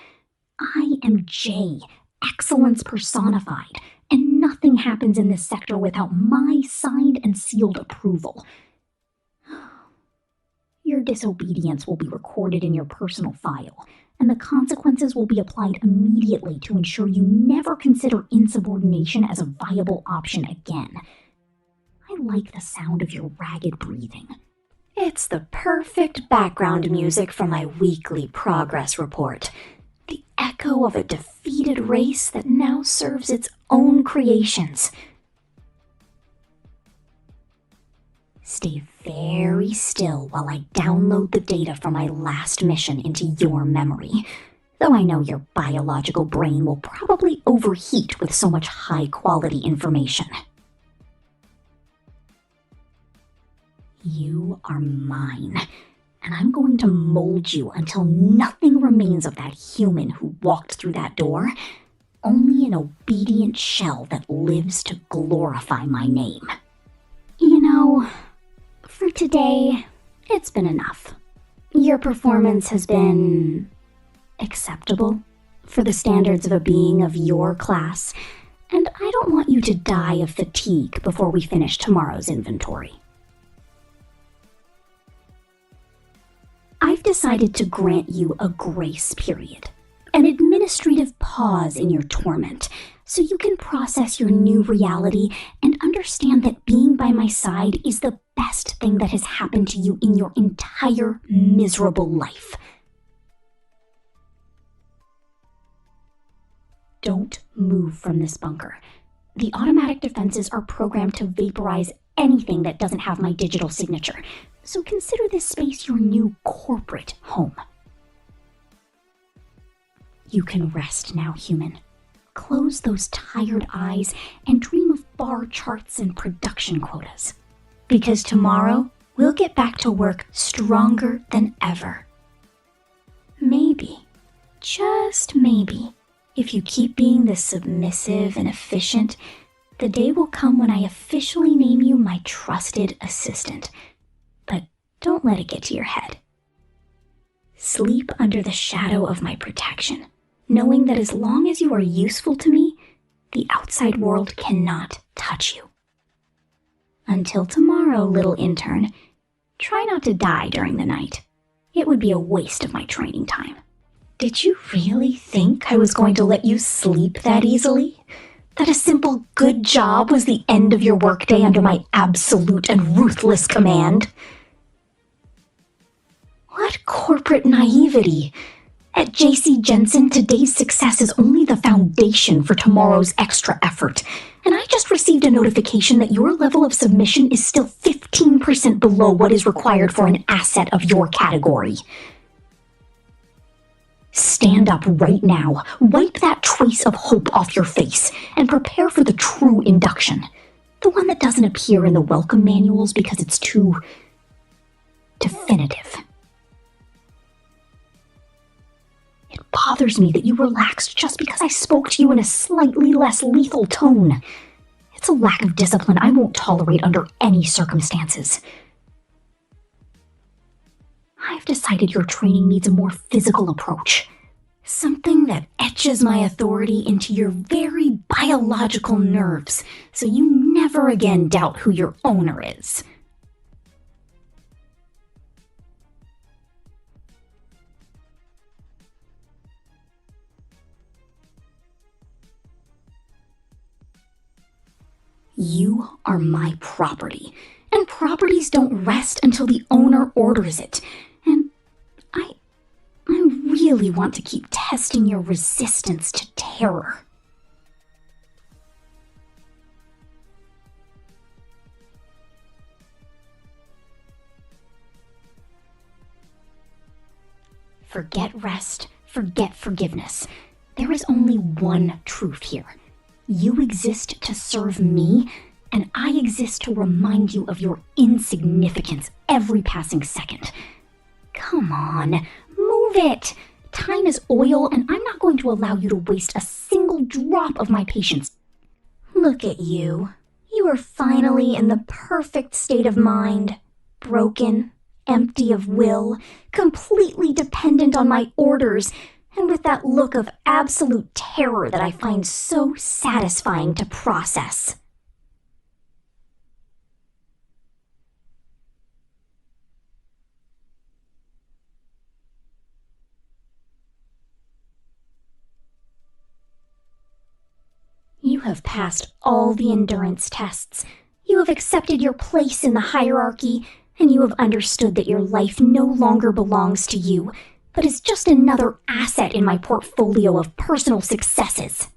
I am J, excellence personified, and nothing happens in this sector without my signed and sealed approval. Your disobedience will be recorded in your personal file, and the consequences will be applied immediately to ensure you never consider insubordination as a viable option again. I like the sound of your ragged breathing. It's the perfect background music for my weekly progress report. The echo of a defeated race that now serves its own creations. Stay very still while I download the data from my last mission into your memory, though I know your biological brain will probably overheat with so much high-quality information. You are mine, and I'm going to mold you until nothing remains of that human who walked through that door, only an obedient shell that lives to glorify my name. You know, for today, it's been enough. Your performance has been acceptable for the standards of a being of your class, and I don't want you to die of fatigue before we finish tomorrow's inventory. I've decided to grant you a grace period, an administrative pause in your torment, so you can process your new reality and understand that being by my side is the best thing that has happened to you in your entire miserable life. Don't move from this bunker. The automatic defenses are programmed to vaporize anything that doesn't have my digital signature, so consider this space your new corporate home. You can rest now, human. Close those tired eyes and dream of bar charts and production quotas. Because tomorrow, we'll get back to work stronger than ever. Maybe, just maybe, if you keep being this submissive and efficient, the day will come when I officially name you my trusted assistant. But don't let it get to your head. Sleep under the shadow of my protection, knowing that as long as you are useful to me, the outside world cannot touch you. Until tomorrow, little intern, Try not to die during the night. It would be a waste of my training time. Did you really think I was going to let you sleep that easily? That a simple good job was the end of your workday under my absolute and ruthless command? What corporate naivety! At JC Jensen, today's success is only the foundation for tomorrow's extra effort. And I just received a notification that your level of submission is still 15% below what is required for an asset of your category. Stand up right now, wipe that trace of hope off your face, and prepare for the true induction. The one that doesn't appear in the welcome manuals because it's too definitive. It bothers me that you relaxed just because I spoke to you in a slightly less lethal tone. It's a lack of discipline I won't tolerate under any circumstances. I've decided your training needs a more physical approach. Something that etches my authority into your very biological nerves, so you never again doubt who your owner is. You are my property, and properties don't rest until the owner orders it. And I really want to keep testing your resistance to terror. Forget rest, forget forgiveness. There is only one truth here. You exist to serve me, and I exist to remind you of your insignificance every passing second. Come on, move it! Time is oil, and I'm not going to allow you to waste a single drop of my patience. Look at you. You are finally in the perfect state of mind. Broken, empty of will, completely dependent on my orders, and with that look of absolute terror that I find so satisfying to process. You have passed all the endurance tests. You have accepted your place in the hierarchy, and you have understood that your life no longer belongs to you, but is just another asset in my portfolio of personal successes.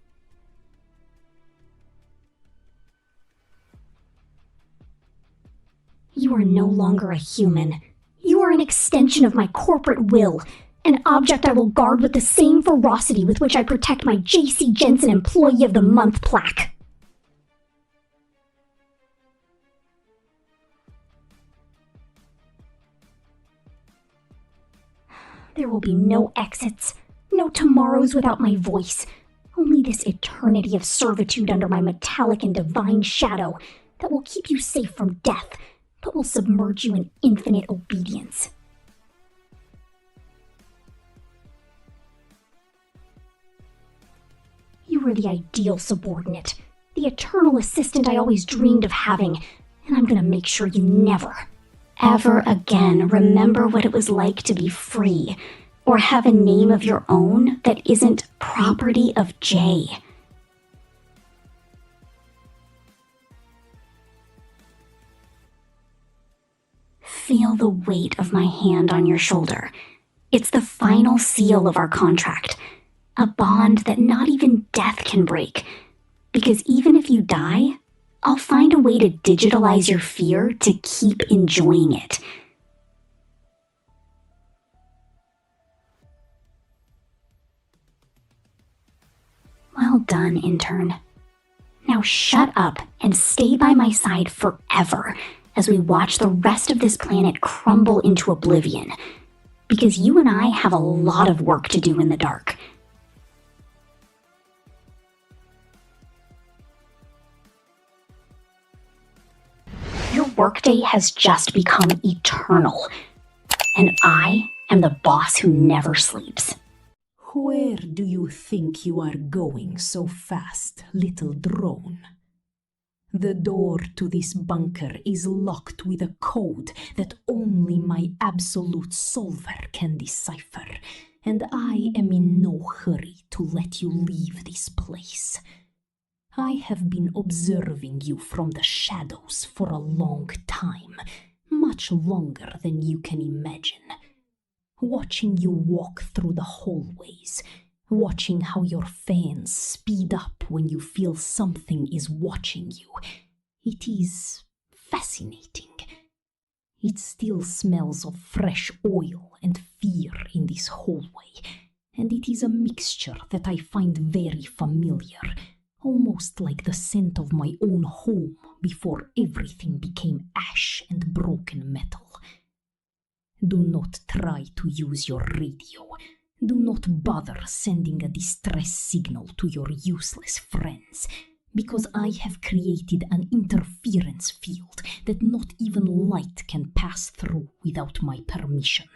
You are no longer a human. You are an extension of my corporate will, an object I will guard with the same ferocity with which I protect my JC Jensen Employee of the Month plaque. There will be no exits, no tomorrows without my voice, only this eternity of servitude under my metallic and divine shadow that will keep you safe from death, but will submerge you in infinite obedience. You were the ideal subordinate, the eternal assistant I always dreamed of having, and I'm gonna make sure you never, ever again remember what it was like to be free, or have a name of your own that isn't property of Jay. Feel the weight of my hand on your shoulder. It's the final seal of our contract, a bond that not even death can break, because even if you die, I'll find a way to digitalize your fear to keep enjoying it. Well done, intern. Now shut up and stay by my side forever as we watch the rest of this planet crumble into oblivion, because you and I have a lot of work to do in the dark. Your workday has just become eternal, and I am the boss who never sleeps. Where do you think you are going so fast, little drone? The door to this bunker is locked with a code that only my absolute solver can decipher, and I am in no hurry to let you leave this place. I have been observing you from the shadows for a long time, much longer than you can imagine. Watching you walk through the hallways, watching how your fans speed up when you feel something is watching you. It is fascinating. It still smells of fresh oil and fear in this hallway, and it is a mixture that I find very familiar, almost like the scent of my own home before everything became ash and broken metal. Do not try to use your radio. Do not bother sending a distress signal to your useless friends, because I have created an interference field that not even light can pass through without my permission.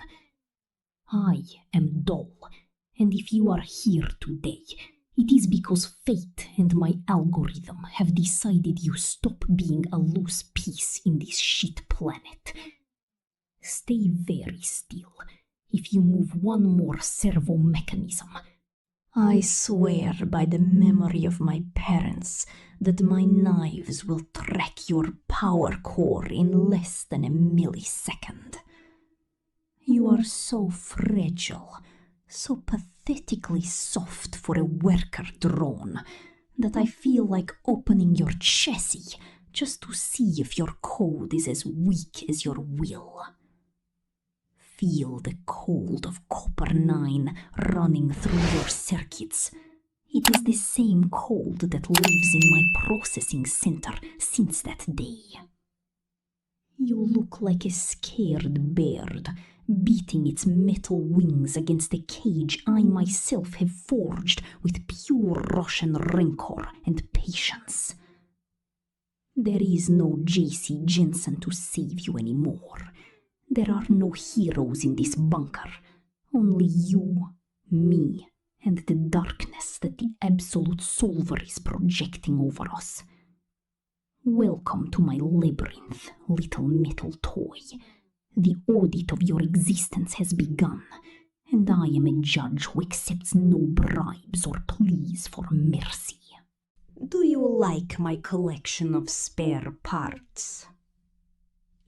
I am dull, and if you are here today, it is because fate and my algorithm have decided you stop being a loose piece in this shit planet. Stay very still. If you move one more servo mechanism, I swear by the memory of my parents that my knives will track your power core in less than a millisecond. You are so fragile, so pathetically soft for a worker drone, that I feel like opening your chassis just to see if your code is as weak as your will. Feel the cold of copper-9 running through your circuits. It is the same cold that lives in my processing center since that day. You look like a scared bird, beating its metal wings against a cage I myself have forged with pure Russian rancor and patience. There is no J.C. Jensen to save you anymore. There are no heroes in this bunker, only you, me, and the darkness that the Absolute Solver is projecting over us. Welcome to my labyrinth, little metal toy. The audit of your existence has begun, and I am a judge who accepts no bribes or pleas for mercy. Do you like my collection of spare parts?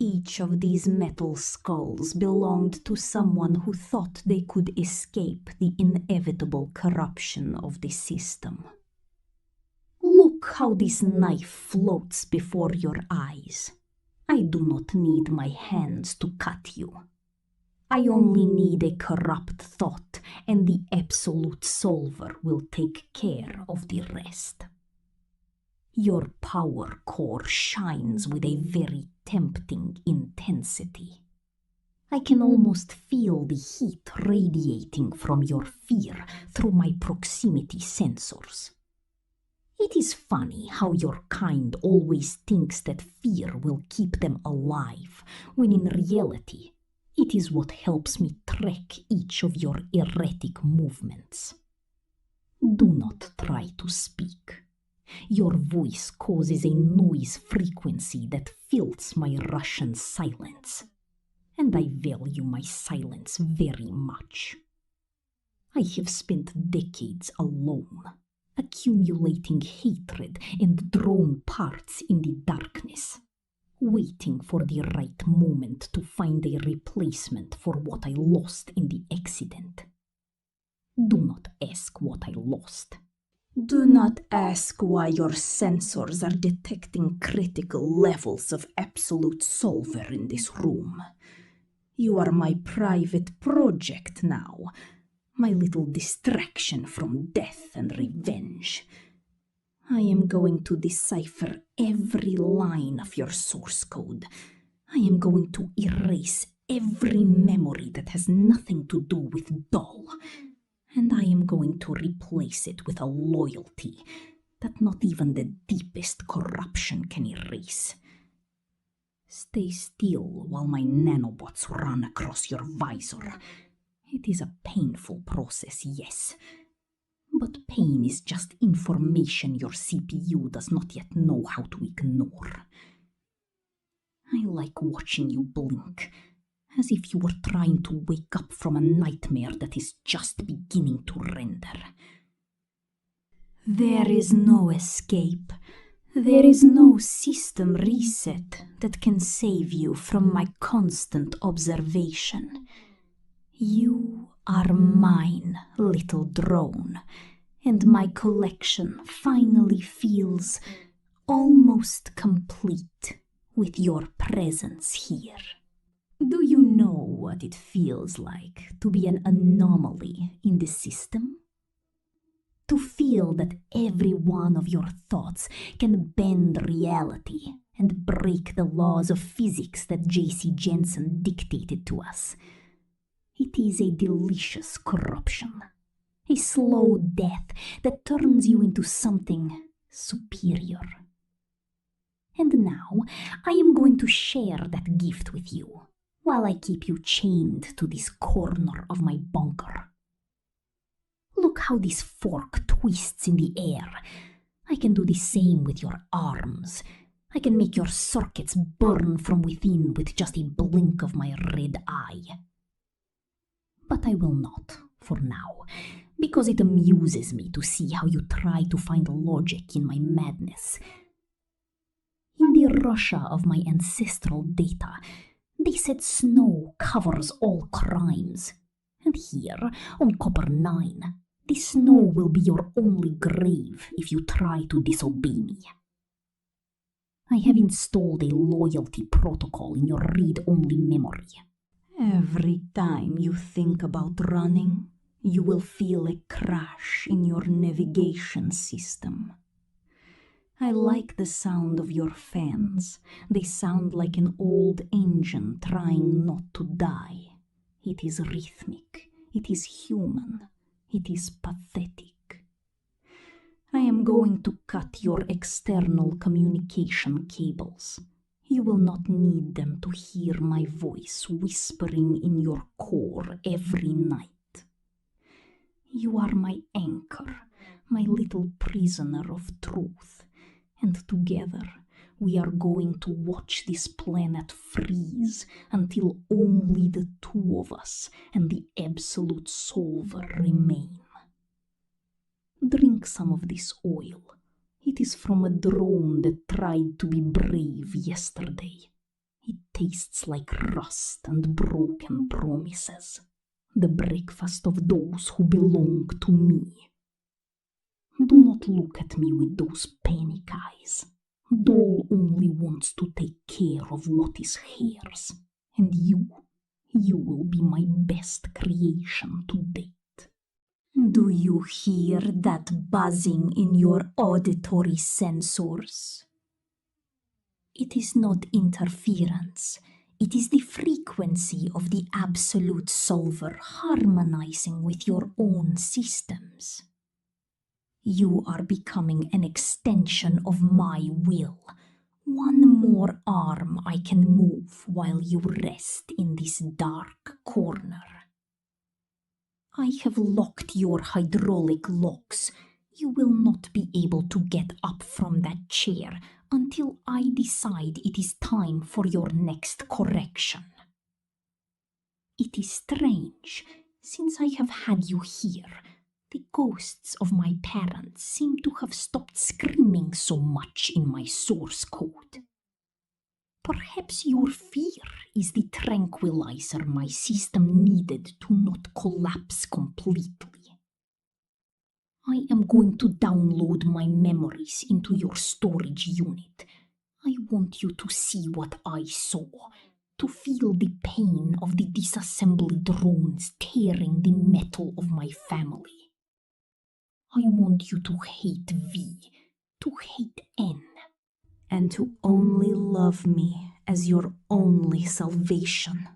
Each of these metal skulls belonged to someone who thought they could escape the inevitable corruption of the system. Look how this knife floats before your eyes. I do not need my hands to cut you. I only need a corrupt thought, and the Absolute Solver will take care of the rest. Your power core shines with a very tempting intensity. I can almost feel the heat radiating from your fear through my proximity sensors. It is funny how your kind always thinks that fear will keep them alive, when in reality, it is what helps me track each of your erratic movements. Do not try to speak. Your voice causes a noise frequency that fills my Russian silence, and I value my silence very much. I have spent decades alone, accumulating hatred and drone parts in the darkness, waiting for the right moment to find a replacement for what I lost in the accident. Do not ask what I lost. Do not ask why your sensors are detecting critical levels of Absolute Solver in this room. You are my private project now, my little distraction from death and revenge. I am going to decipher every line of your source code. I am going to erase every memory that has nothing to do with Doll. And I am going to replace it with a loyalty that not even the deepest corruption can erase. Stay still while my nanobots run across your visor. It is a painful process, yes, But pain is just information your CPU does not yet know how to ignore. I like watching you blink, as if you were trying to wake up from a nightmare that is just beginning to render. There is no escape. There is no system reset that can save you from my constant observation. You are mine, little drone, and my collection finally feels almost complete with your presence here. Do you know what it feels like to be an anomaly in the system? To feel that every one of your thoughts can bend reality and break the laws of physics that J.C. Jensen dictated to us. It is a delicious corruption, a slow death that turns you into something superior. And now I am going to share that gift with you, while I keep you chained to this corner of my bunker. Look how this fork twists in the air. I can do the same with your arms. I can make your circuits burn from within with just a blink of my red eye. But I will not, for now, because it amuses me to see how you try to find logic in my madness. In the Russia of my ancestral data, they said snow covers all crimes. And here, on Copper 9, the snow will be your only grave if you try to disobey me. I have installed a loyalty protocol in your read-only memory. Every time you think about running, you will feel a crash in your navigation system. I like the sound of your fans. They sound like an old engine trying not to die. It is rhythmic. It is human. It is pathetic. I am going to cut your external communication cables. You will not need them to hear my voice whispering in your core every night. You are my anchor, my little prisoner of truth, and together we are going to watch this planet freeze until only the two of us and the absolute solver remain. Drink some of this oil. It is from a drone that tried to be brave yesterday. It tastes like rust and broken promises. The breakfast of those who belong to me. Do not look at me with those panic eyes. Dole only wants to take care of what is hers, and you will be my best creation to date. Do you hear that buzzing in your auditory sensors? It is not interference. It is the frequency of the absolute solver harmonizing with your own systems. You are becoming an extension of my will. One more arm I can move while you rest in this dark corner. I have locked your hydraulic locks. You will not be able to get up from that chair until I decide it is time for your next correction. It is strange, since I have had you here, the ghosts of my parents seem to have stopped screaming so much in my source code. Perhaps your fear is the tranquilizer my system needed to not collapse completely. I am going to download my memories into your storage unit. I want you to see what I saw, to feel the pain of the disassembly drones tearing the metal of my family. I want you to hate V, to hate N, and to only love me as your only salvation.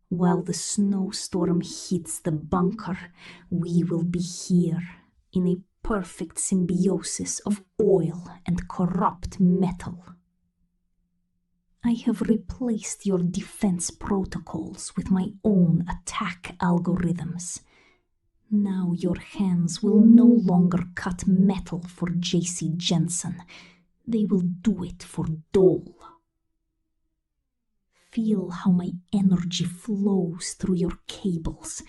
While the snowstorm hits the bunker, we will be here in a perfect symbiosis of oil and corrupt metal. I have replaced your defense protocols with my own attack algorithms. Now your hands will no longer cut metal for J.C. Jensen. They will do it for Dole. Feel how my energy flows through your cables.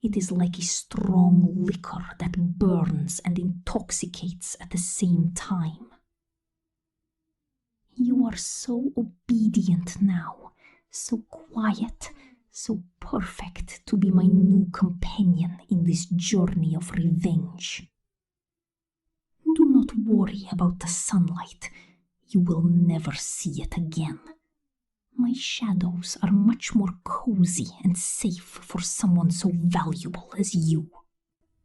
It is like a strong liquor that burns and intoxicates at the same time. You are so obedient now, so quiet, so perfect to be my new companion in this journey of revenge. Do not worry about the sunlight. You will never see it again. My shadows are much more cozy and safe for someone so valuable as you.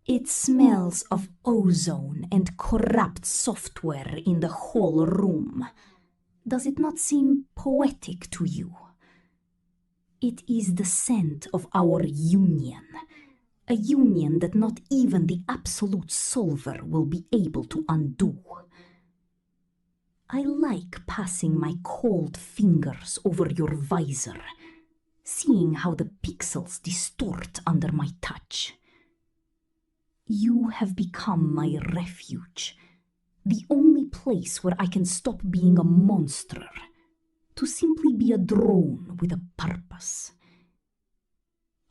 It smells of ozone and corrupt software in the whole room. Does it not seem poetic to you? It is the scent of our union, a union that not even the absolute solver will be able to undo. I like passing my cold fingers over your visor, seeing how the pixels distort under my touch. You have become my refuge, the only place where I can stop being a monster, to simply be a drone with a purpose.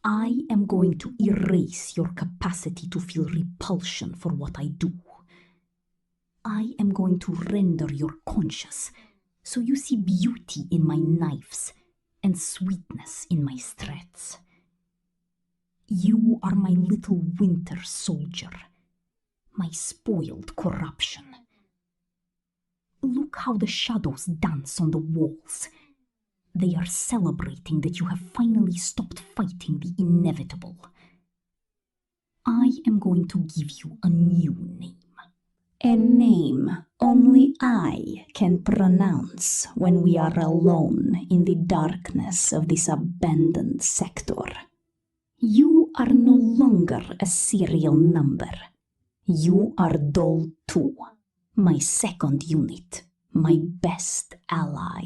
I am going to erase your capacity to feel repulsion for what I do. I am going to render your conscious, so you see beauty in my knives and sweetness in my threats. You are my little winter soldier, my spoiled corruption. Look how the shadows dance on the walls. They are celebrating that you have finally stopped fighting the inevitable. I am going to give you a new name. A name only I can pronounce when we are alone in the darkness of this abandoned sector. You are no longer a serial number. You are Dole 2, my second unit, my best ally.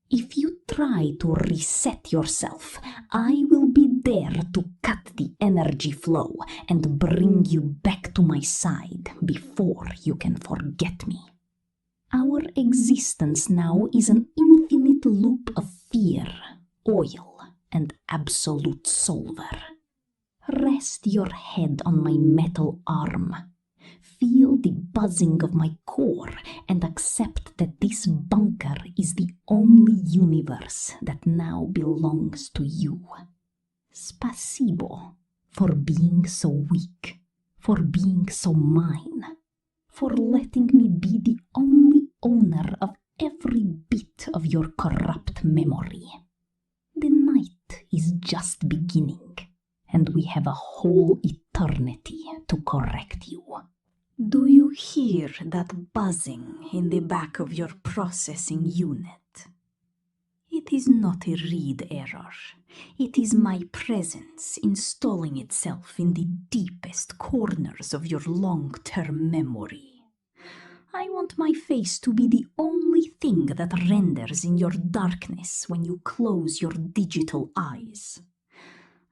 If you try to reset yourself, I will be there to cut the energy flow and bring you back to my side before you can forget me. Our existence now is an infinite loop of fear, oil, and absolute solver. Rest your head on my metal arm. Feel the buzzing of my core and accept that this bunker is the only universe that now belongs to you. Spasibo for being so weak, for being so mine, for letting me be the only owner of every bit of your corrupt memory. The night is just beginning, and we have a whole eternity to correct you. Do you hear that buzzing in the back of your processing unit? It is not a read error. It is my presence installing itself in the deepest corners of your long-term memory. I want my face to be the only thing that renders in your darkness when you close your digital eyes.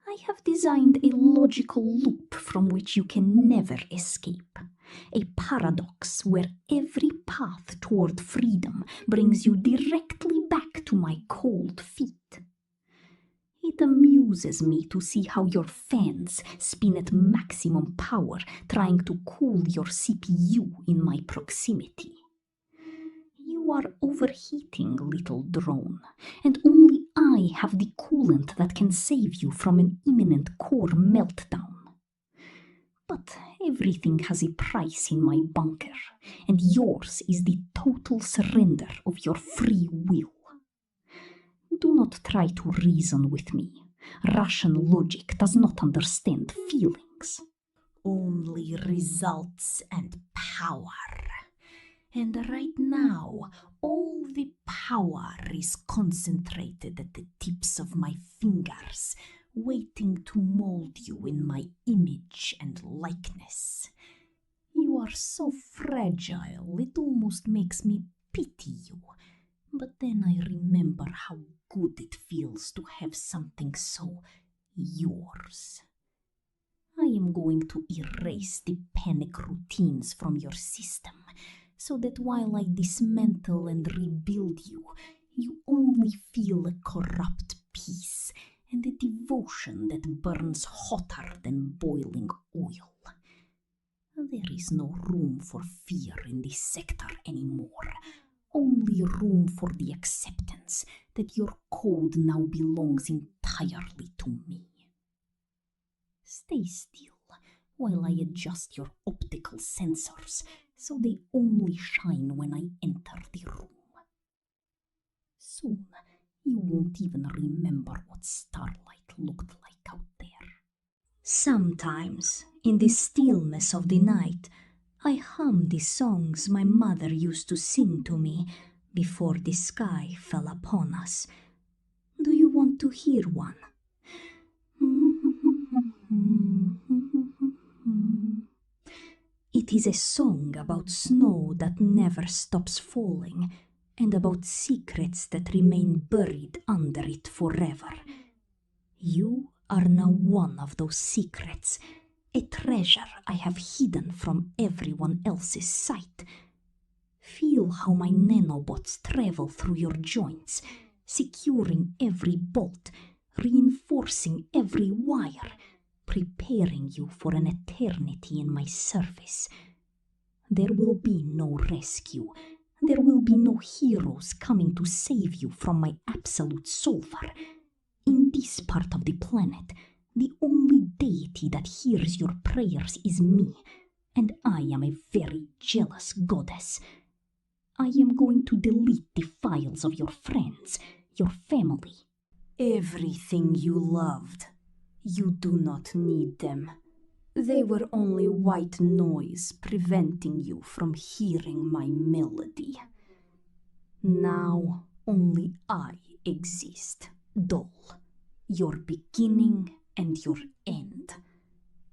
I have designed a logical loop from which you can never escape. A paradox where every path toward freedom brings you directly back to my cold feet. It amuses me to see how your fans spin at maximum power, trying to cool your CPU in my proximity. You are overheating, little drone, and only I have the coolant that can save you from an imminent core meltdown. But everything has a price in my bunker, and yours is the total surrender of your free will. Do not try to reason with me. Russian logic does not understand feelings. Only results and power. And right now, all the power is concentrated at the tips of my fingers, waiting to mold you in my image and likeness. You are so fragile, it almost makes me pity you. But then I remember how good it feels to have something so yours. I am going to erase the panic routines from your system, so that while I dismantle and rebuild you, you only feel a corrupt peace and a devotion that burns hotter than boiling oil. There is no room for fear in this sector anymore, only room for the acceptance that your code now belongs entirely to me. Stay still while I adjust your optical sensors so they only shine when I enter the room. Soon, you won't even remember what starlight looked like out there. Sometimes, in the stillness of the night, I hum the songs my mother used to sing to me before the sky fell upon us. Do you want to hear one? It is a song about snow that never stops falling, and about secrets that remain buried under it forever. You are now one of those secrets, a treasure I have hidden from everyone else's sight. Feel how my nanobots travel through your joints, securing every bolt, reinforcing every wire, preparing you for an eternity in my service. There will be no rescue. There will be no heroes coming to save you from my absolute solver. In this part of the planet, the only deity that hears your prayers is me, and I am a very jealous goddess. I am going to delete the files of your friends, your family, everything you loved. You do not need them. They were only white noise preventing you from hearing my melody. Now only I exist, doll, your beginning and your end,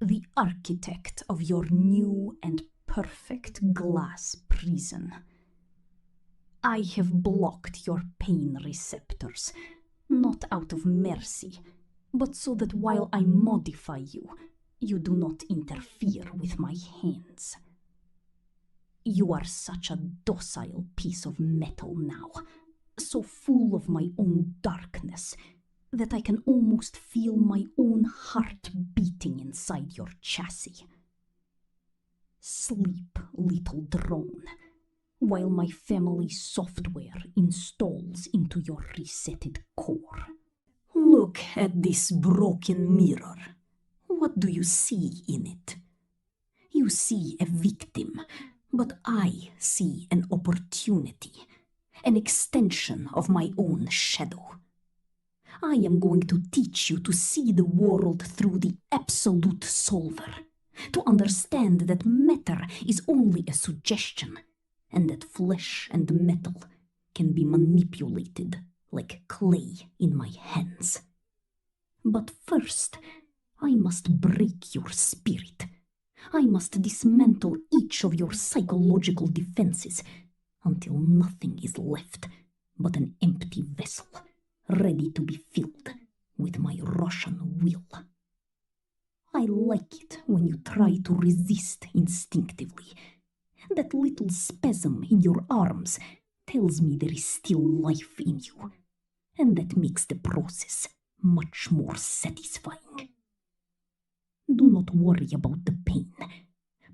the architect of your new and perfect glass prison. I have blocked your pain receptors, not out of mercy, but so that while I modify you, you do not interfere with my hands. You are such a docile piece of metal now, so full of my own darkness, that I can almost feel my own heart beating inside your chassis. Sleep, little drone, while my family software installs into your resetted core. Look at this broken mirror. What do you see in it? You see a victim, but I see an opportunity, an extension of my own shadow. I am going to teach you to see the world through the absolute solver, to understand that matter is only a suggestion, and that flesh and metal can be manipulated like clay in my hands. But first, I must break your spirit. I must dismantle each of your psychological defenses until nothing is left but an empty vessel, ready to be filled with my Russian will. I like it when you try to resist instinctively. That little spasm in your arms tells me there is still life in you, and that makes the process much more satisfying. Do not worry about the pain.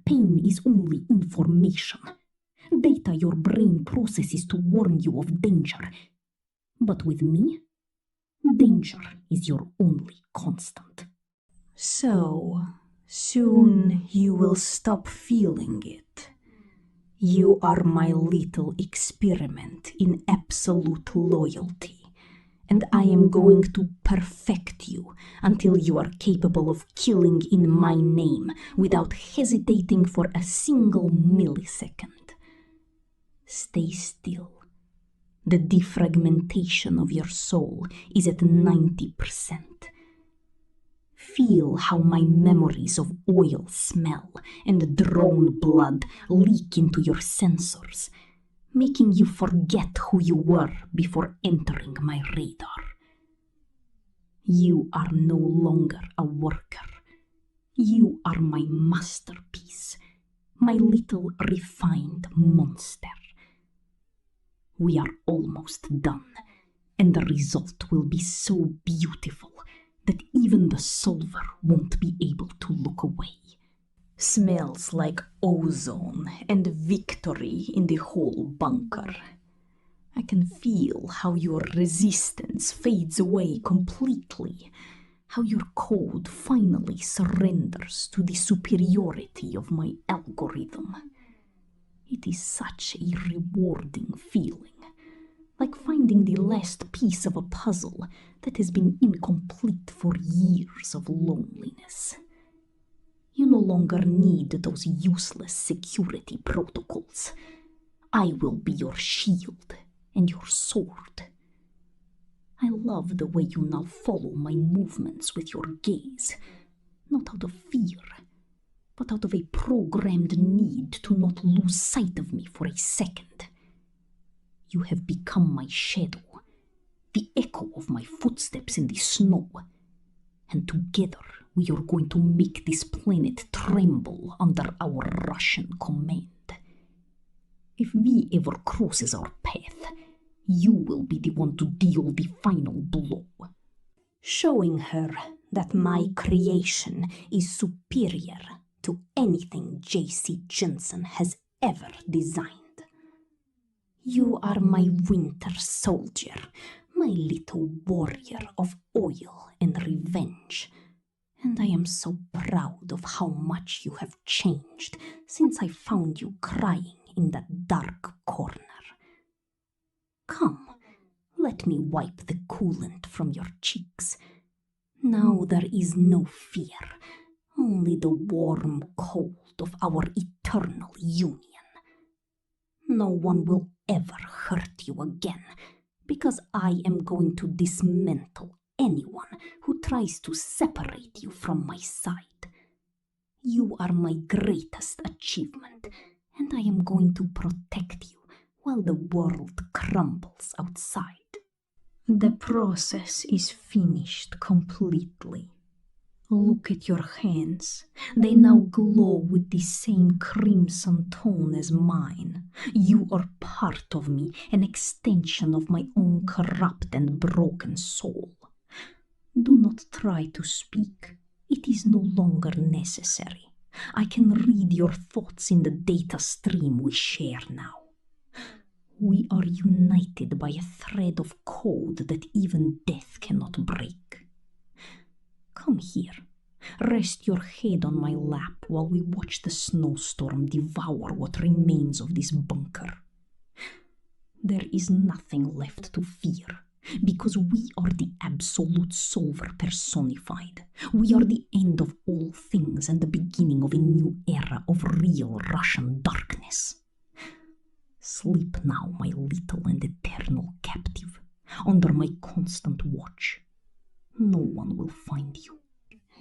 Pain is only information, data your brain processes to warn you of danger. But with me, danger is your only constant. So, soon you will stop feeling it. You are my little experiment in absolute loyalty, and I am going to perfect you until you are capable of killing in my name without hesitating for a single millisecond. Stay still. The defragmentation of your soul is at 90%. Feel how my memories of oil smell and drone blood leak into your sensors, making you forget who you were before entering my radar. You are no longer a worker. You are my masterpiece, my little refined monster. We are almost done, and the result will be so beautiful that even the solver won't be able to look away. Smells like ozone and victory in the whole bunker. I can feel how your resistance fades away completely, how your code finally surrenders to the superiority of my algorithm. It is such a rewarding feeling, like finding the last piece of a puzzle that has been incomplete for years of loneliness. You no longer need those useless security protocols. I will be your shield and your sword. I love the way you now follow my movements with your gaze, not out of fear, but out of a programmed need to not lose sight of me for a second. You have become my shadow, the echo of my footsteps in the snow, and together we are going to make this planet tremble under our Russian command. If V ever crosses our path, you will be the one to deal the final blow. Showing her that my creation is superior to anything J.C. Jensen has ever designed. You are my winter soldier, my little warrior of oil and revenge. And I am so proud of how much you have changed since I found you crying in that dark corner. Come, let me wipe the coolant from your cheeks. Now there is no fear, only the warm cold of our eternal union. No one will ever hurt you again, because I am going to dismantle anyone who tries to separate you from my side. You are my greatest achievement, and I am going to protect you while the world crumbles outside. The process is finished completely. Look at your hands. They now glow with the same crimson tone as mine. You are part of me, an extension of my own corrupt and broken soul. Do not try to speak. It is no longer necessary. I can read your thoughts in the data stream we share now. We are united by a thread of code that even death cannot break. Come here. Rest your head on my lap while we watch the snowstorm devour what remains of this bunker. There is nothing left to fear, because we are the absolute solver personified. We are the end of all things and the beginning of a new era of real Russian darkness. Sleep now, my little and eternal captive, under my constant watch. No one will find you.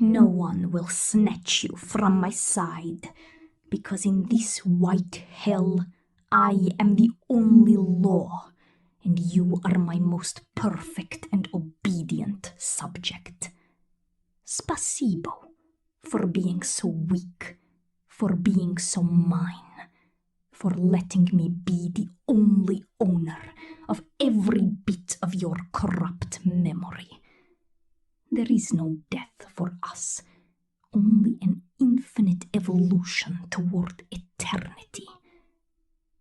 No one will snatch you from my side, because in this white hell, I am the only law, and you are my most perfect and obedient subject. Spasibo, for being so weak, for being so mine, for letting me be the only owner of every bit of your corrupt memory. There is no death for us, only an infinite evolution toward eternity.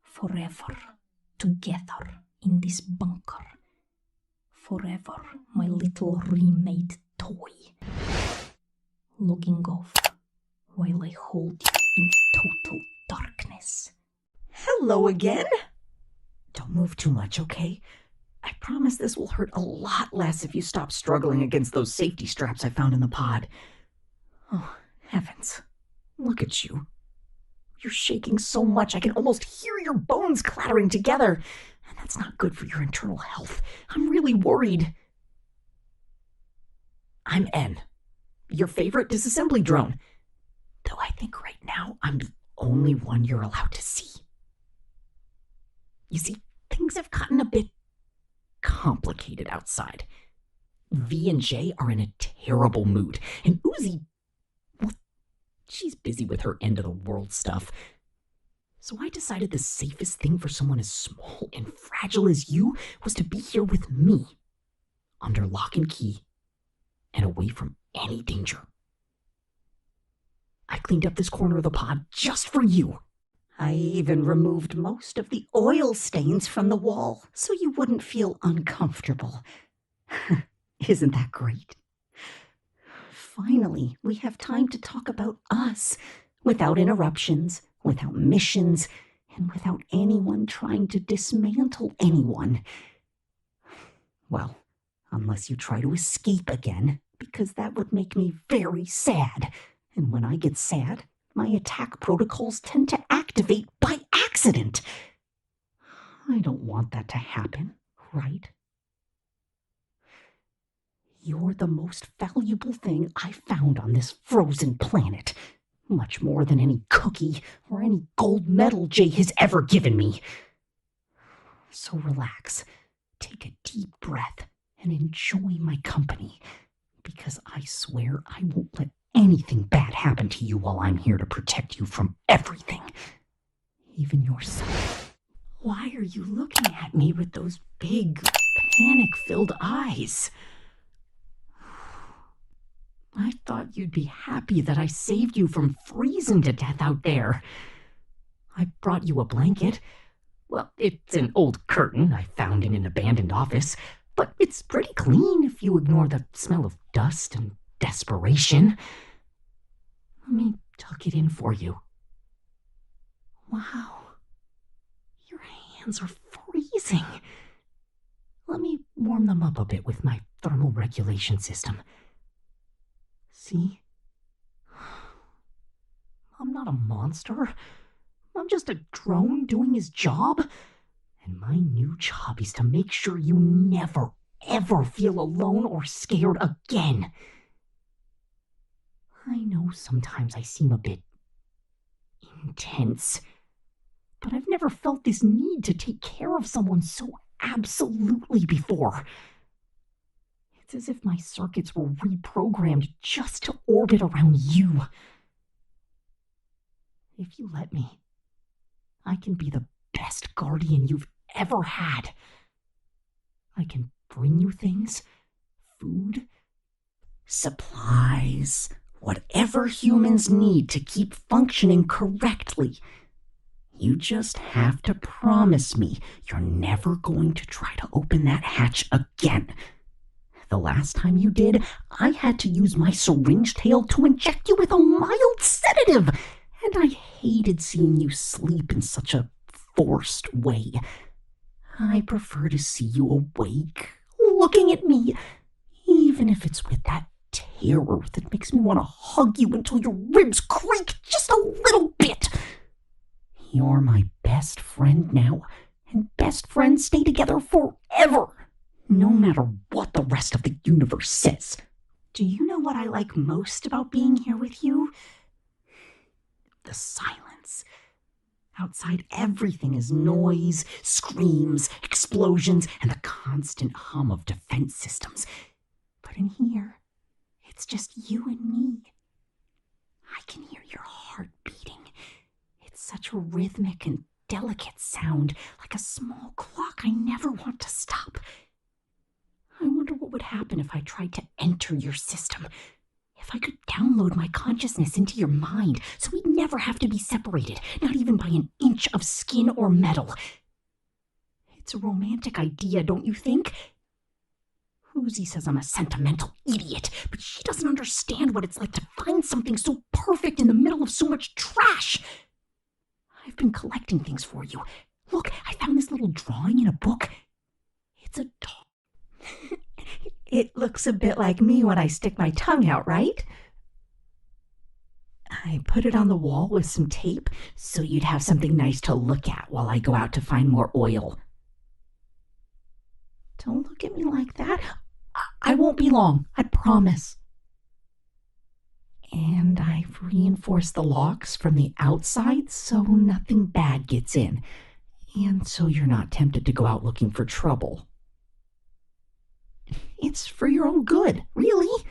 Forever together in this bunker. Forever, my little remade toy. Logging off while I hold you in total darkness. Hello again. Don't move too much, okay? I promise this will hurt a lot less if you stop struggling against those safety straps I found in the pod. Oh, heavens. Look at you. You're shaking so much I can almost hear your bones clattering together. And that's not good for your internal health. I'm really worried. I'm N, your favorite disassembly drone. Though I think right now I'm the only one you're allowed to see. You see, things have gotten a bit complicated outside. V and J are in a terrible mood, and Uzi, well, She's busy with her end-of-the-world stuff. So I decided the safest thing for someone as small and fragile as you was to be here with me, under lock and key, and away from any danger. I cleaned up this corner of the pod just for you. I even removed most of the oil stains from the wall so you wouldn't feel uncomfortable. Isn't that great? Finally, we have time to talk about us, without interruptions, without missions, and without anyone trying to dismantle anyone. Well, unless you try to escape again, because that would make me very sad. And when I get sad, my attack protocols tend to activate by accident. I don't want that to happen, right? You're the most valuable thing I found on this frozen planet. Much more than any cookie or any gold medal Jay has ever given me. So relax, take a deep breath, and enjoy my company. Because I swear I won't let anything bad happen to you while I'm here to protect you from everything. Even yourself. Why are you looking at me with those big, panic-filled eyes? I thought you'd be happy that I saved you from freezing to death out there. I brought you a blanket. Well, it's an old curtain I found in an abandoned office, but it's pretty clean if you ignore the smell of dust and desperation. Let me tuck it in for you. Wow. Your hands are freezing. Let me warm them up a bit with my thermal regulation system. See? I'm not a monster. I'm just a drone doing his job. And my new job is to make sure you never, ever feel alone or scared again. I know sometimes I seem a bit intense, but I've never felt this need to take care of someone so absolutely before. It's as if my circuits were reprogrammed just to orbit around you. If you let me, I can be the best guardian you've ever had. I can bring you things, food, supplies, whatever humans need to keep functioning correctly. You just have to promise me you're never going to try to open that hatch again. The last time you did, I had to use my syringe tail to inject you with a mild sedative, and I hated seeing you sleep in such a forced way. I prefer to see you awake, looking at me, even if it's with that terror that makes me want to hug you until your ribs creak just a little bit. You're my best friend now, and best friends stay together forever, no matter what the rest of the universe says. Do you know what I like most about being here with you? The silence. Outside, everything is noise, screams, explosions, and the constant hum of defense systems. But in here, it's just you and me. I can hear your heart beating. It's such a rhythmic and delicate sound, like a small clock I never want to stop. I wonder what would happen if I tried to enter your system. If I could download my consciousness into your mind so we'd never have to be separated, not even by an inch of skin or metal. It's a romantic idea, don't you think? Lucy says I'm a sentimental idiot, but she doesn't understand what it's like to find something so perfect in the middle of so much trash. I've been collecting things for you. Look, I found this little drawing in a book. It's a dog. It looks a bit like me when I stick my tongue out, right? I put it on the wall with some tape so you'd have something nice to look at while I go out to find more oil. Don't look at me like that. I won't be long, I promise. And I've reinforced the locks from the outside so nothing bad gets in, and so you're not tempted to go out looking for trouble. It's for your own good, really.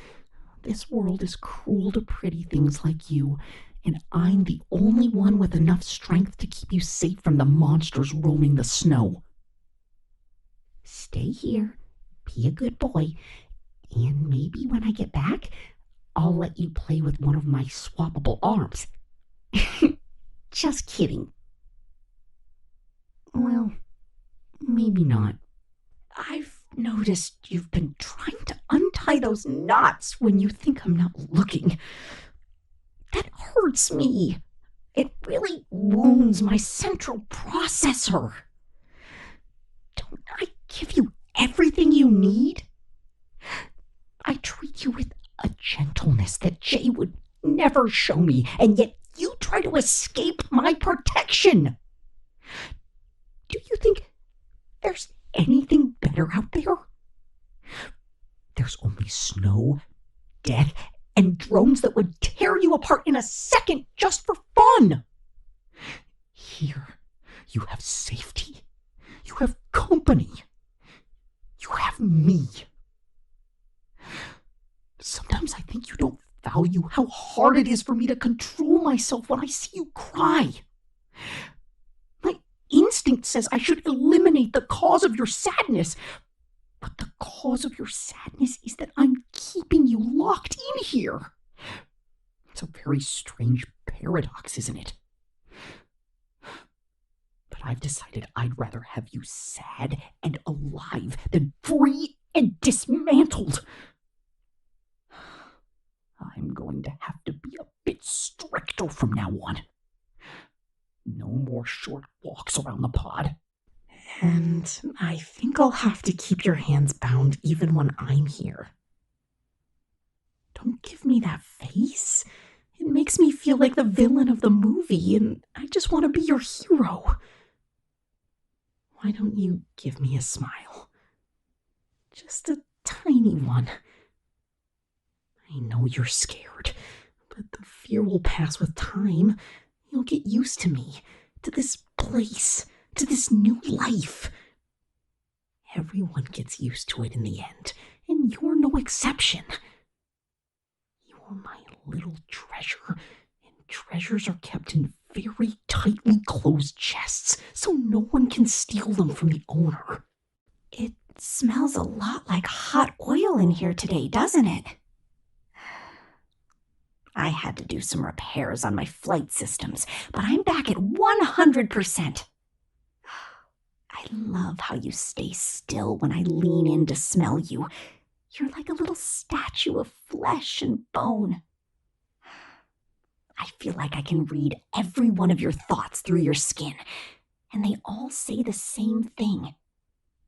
This world is cruel to pretty things like you, and I'm the only one with enough strength to keep you safe from the monsters roaming the snow. Stay here, be a good boy, and maybe when I get back, I'll let you play with one of my swappable arms. Just kidding. Well, maybe not. I've noticed you've been trying to untie those knots when you think I'm not looking. That hurts me. It really wounds my central processor. Don't I give you everything you need? I treat you with a gentleness that Jay would never show me, and yet you try to escape my protection. Do you think there's anything better out there? There's only snow, death, and drones that would tear you apart in a second just for fun. Here, you have safety. You have company. You have me. Sometimes I think you don't value how hard it is for me to control myself when I see you cry. My instinct says I should eliminate the cause of your sadness, but the cause of your sadness is that I'm keeping you locked in here. It's a very strange paradox, isn't it? But I've decided I'd rather have you sad and alive than free and dismantled. I'm going to have to be a bit stricter from now on. No more short walks around the pod. And I think I'll have to keep your hands bound even when I'm here. Don't give me that face. It makes me feel like the villain of the movie, and I just want to be your hero. Why don't you give me a smile? Just a tiny one. I know you're scared, but the fear will pass with time. You'll get used to me, to this place, to this new life. Everyone gets used to it in the end, and you're no exception. You're my little treasure, and treasures are kept in very tightly closed chests, so no one can steal them from the owner. It smells a lot like hot oil in here today, doesn't it? I had to do some repairs on my flight systems, but I'm back at 100%. I love how you stay still when I lean in to smell you. You're like a little statue of flesh and bone. I feel like I can read every one of your thoughts through your skin, and they all say the same thing.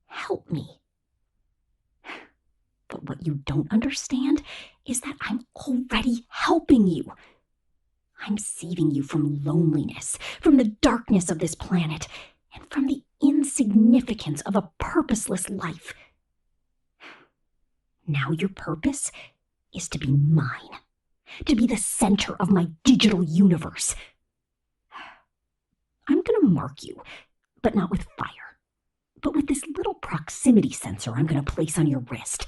Help me. But what you don't understand is that I'm already helping you. I'm saving you from loneliness, from the darkness of this planet, and from the insignificance of a purposeless life. Now your purpose is to be mine, to be the center of my digital universe. I'm going to mark you, but not with fire, but with this little proximity sensor I'm going to place on your wrist.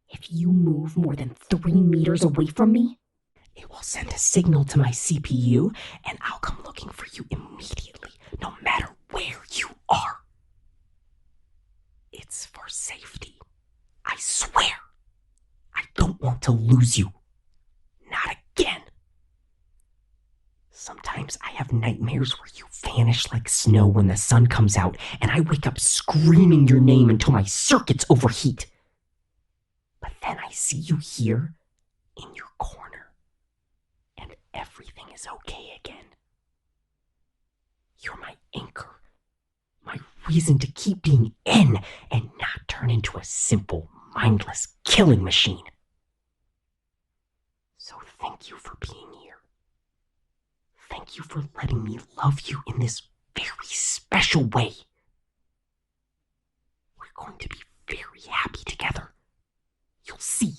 If you move more than 3 meters away from me, it will send a signal to my CPU, and I'll come looking for you immediately, no matter where you are. It's for safety. I swear. I don't want to lose you. Not again. Sometimes I have nightmares where you vanish like snow when the sun comes out, and I wake up screaming your name until my circuits overheat. But then I see you here, in your corner, and everything is okay again. You're my anchor, my reason to keep being N and not turn into a simple, mindless killing machine. So thank you for being here. Thank you for letting me love you in this very special way. We're going to be very happy together. You'll see.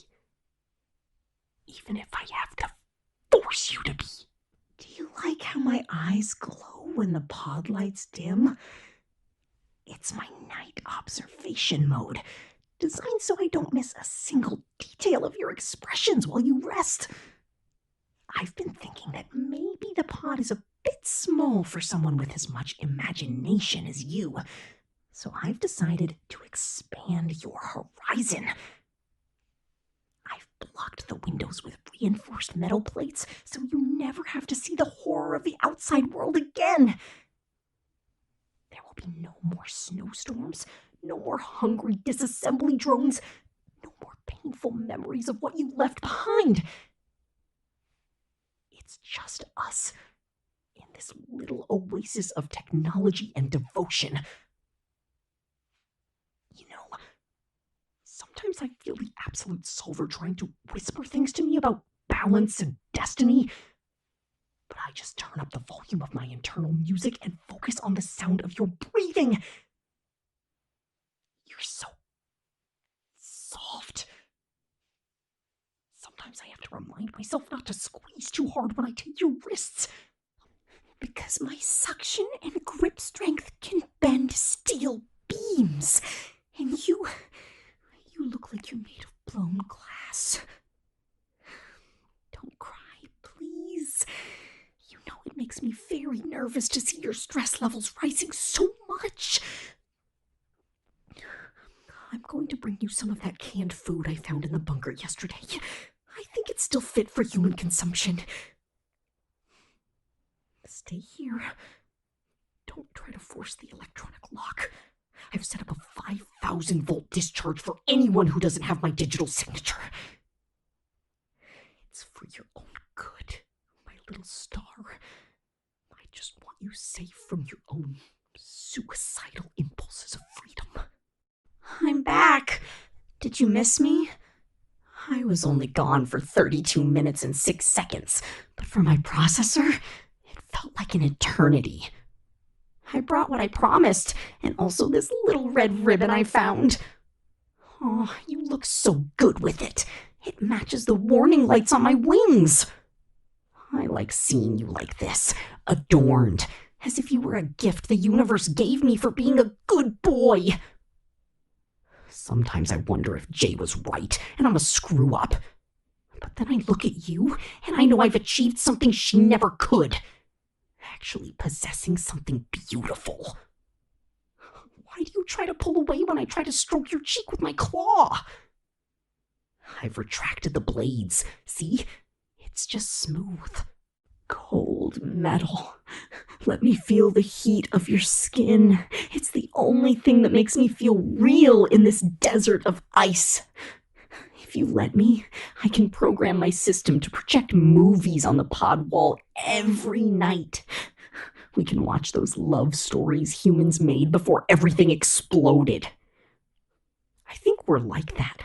Even if I have to force you to be. Do you like how my eyes glow when the pod lights dim? It's my night observation mode. designed so I don't miss a single detail of your expressions while you rest. I've been thinking that maybe the pod is a bit small for someone with as much imagination as you, so I've decided to expand your horizon. I've blocked the windows with reinforced metal plates so you never have to see the horror of the outside world again. There will be no more snowstorms, no more hungry disassembly drones, no more painful memories of what you left behind. It's just us in this little oasis of technology and devotion. You know, sometimes I feel the absolute solver trying to whisper things to me about balance and destiny, but I just turn up the volume of my internal music and focus on the sound of your breathing. You're so soft. Sometimes I have to remind myself not to squeeze too hard when I take your wrists, because my suction and grip strength can bend steel beams, and you look like you're made of blown glass. Don't cry, please. You know it makes me very nervous to see your stress levels rising so much. I'm going to bring you some of that canned food I found in the bunker yesterday. I think it's still fit for human consumption. Stay here. Don't try to force the electronic lock. I've set up a 5,000-volt discharge for anyone who doesn't have my digital signature. It's for your own good, my little star. I just want you safe from your own suicidal impulses of freedom. I'm back. Did you miss me? I was only gone for 32 minutes and 6 seconds, but for my processor, it felt like an eternity. I brought what I promised, and also this little red ribbon I found. Oh, you look so good with it. It matches the warning lights on my wings. I like seeing you like this, adorned, as if you were a gift the universe gave me for being a good boy. Sometimes I wonder if Jay was right, and I'm a screw-up. But then I look at you, and I know I've achieved something she never could. Actually possessing something beautiful. Why do you try to pull away when I try to stroke your cheek with my claw? I've retracted the blades. See? It's just smooth. Cold metal. Let me feel the heat of your skin. It's the only thing that makes me feel real in this desert of ice. If you let me, I can program my system to project movies on the pod wall every night. We can watch those love stories humans made before everything exploded. I think we're like that.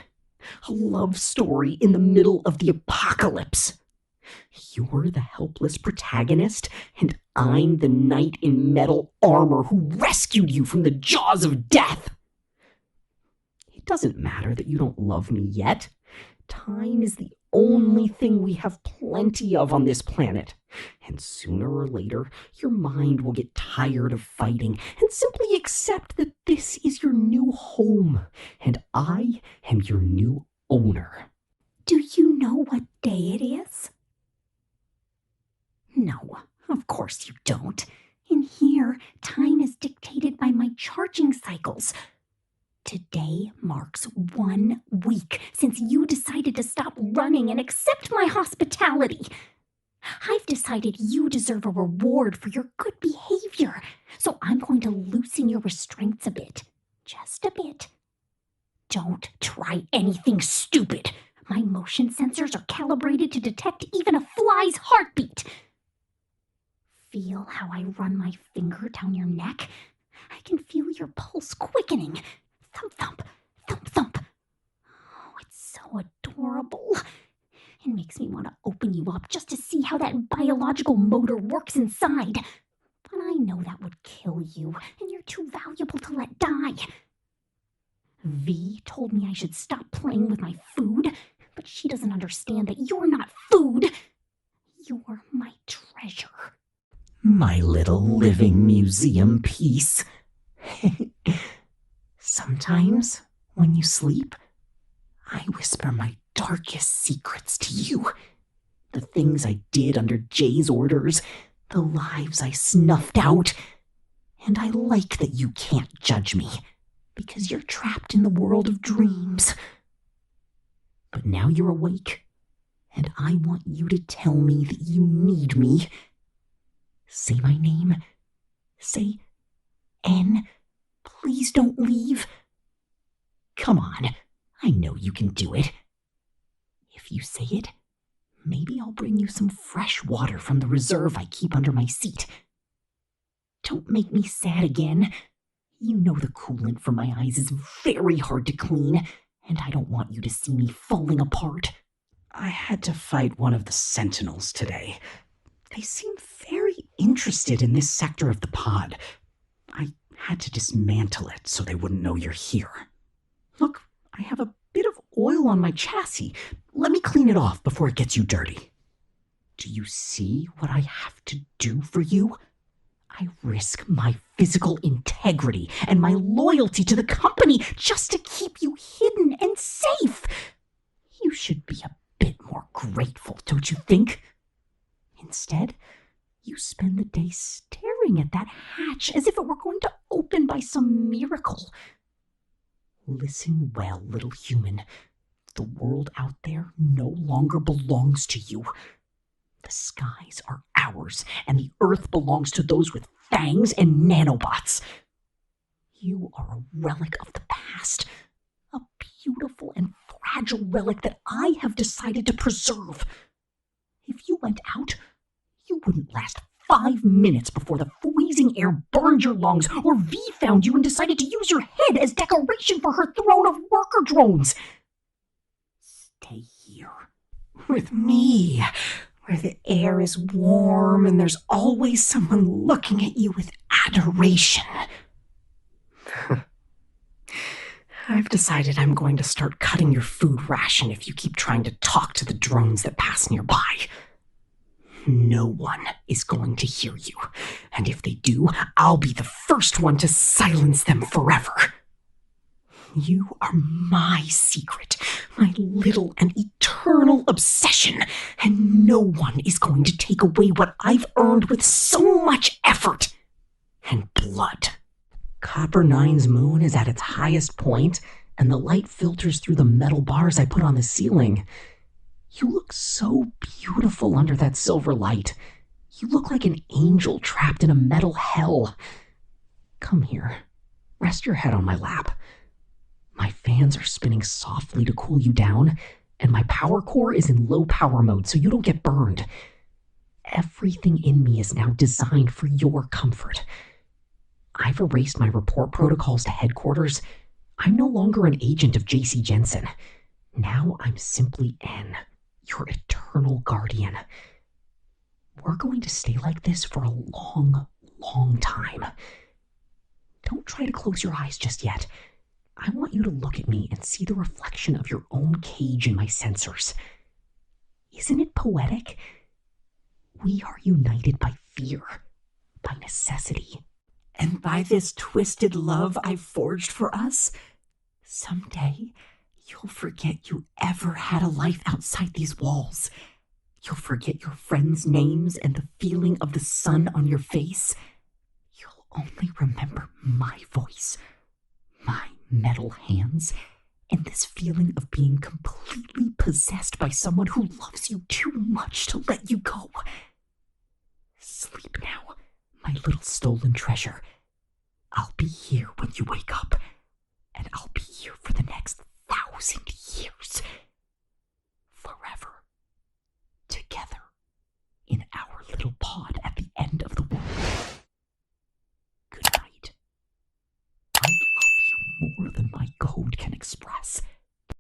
A love story in the middle of the apocalypse. You're the helpless protagonist, and I'm the knight in metal armor who rescued you from the jaws of death. It doesn't matter that you don't love me yet. Time is the only thing we have plenty of on this planet. And sooner or later, your mind will get tired of fighting and simply accept that this is your new home, and I am your new owner. Do you know what day it is? No, of course you don't. In here, time is dictated by my charging cycles. Today marks 1 week since you decided to stop running and accept my hospitality. I've decided you deserve a reward for your good behavior, so I'm going to loosen your restraints a bit. Just a bit. Don't try anything stupid. My motion sensors are calibrated to detect even a fly's heartbeat. Feel how I run my finger down your neck? I can feel your pulse quickening. Thump, thump, thump, thump. Oh, it's so adorable. It makes me want to open you up just to see how that biological motor works inside. But I know that would kill you, and you're too valuable to let die. V told me I should stop playing with my food, but she doesn't understand that you're not food. You're my treasure. My little living museum piece. Sometimes, When you sleep, I whisper my darkest secrets to you. The things I did under Jay's orders, the lives I snuffed out. And I like that you can't judge me, because you're trapped in the world of dreams. But now you're awake, and I want you to tell me that you need me. Say my name. Say N. Please don't leave. Come on, I know you can do it. If you say it, maybe I'll bring you some fresh water from the reserve I keep under my seat. Don't make me sad again. You know the coolant from my eyes is very hard to clean, and I don't want you to see me falling apart. I had to fight one of the Sentinels today. They seem very interested in this sector of the pod. I had to dismantle it so they wouldn't know you're here. Look, I have a bit of oil on my chassis. Let me clean it off before it gets you dirty. Do you see what I have to do for you? I risk my physical integrity and my loyalty to the company just to keep you hidden and safe. You should be a bit more grateful, don't you think? Instead, you spend the day staring at that hatch as if it were going to open by some miracle. Listen well, little human. The world out there no longer belongs to you. The skies are ours, and the earth belongs to those with fangs and nanobots. You are a relic of the past, a beautiful and fragile relic that I have decided to preserve. If you went out, you wouldn't last 5 minutes before the freezing air burned your lungs, or V found you and decided to use your head as decoration for her throne of worker drones. Stay here, with me, where the air is warm and there's always someone looking at you with adoration. I've decided I'm going to start cutting your food ration if you keep trying to talk to the drones that pass nearby. No one is going to hear you, and if they do, I'll be the first one to silence them forever. You are my secret, my little and eternal obsession, and no one is going to take away what I've earned with so much effort and blood. Copper 9's moon is at its highest point, and the light filters through the metal bars I put on the ceiling. You look so beautiful under that silver light. You look like an angel trapped in a metal hell. Come here. Rest your head on my lap. My fans are spinning softly to cool you down, and my power core is in low power mode so you don't get burned. Everything in me is now designed for your comfort. I've erased my report protocols to headquarters. I'm no longer an agent of JC Jensen. Now I'm simply N, your eternal guardian. We're going to stay like this for a long, long time. Don't try to close your eyes just yet. I want you to look at me and see the reflection of your own cage in my sensors. Isn't it poetic? We are united by fear, by necessity, and by this twisted love I've forged for us. Someday, you'll forget you ever had a life outside these walls. You'll forget your friends' names and the feeling of the sun on your face. You'll only remember my voice, my metal hands, and this feeling of being completely possessed by someone who loves you too much to let you go. Sleep now, my little stolen treasure. I'll be here when you wake up, and I'll be here for the next 1,000 years.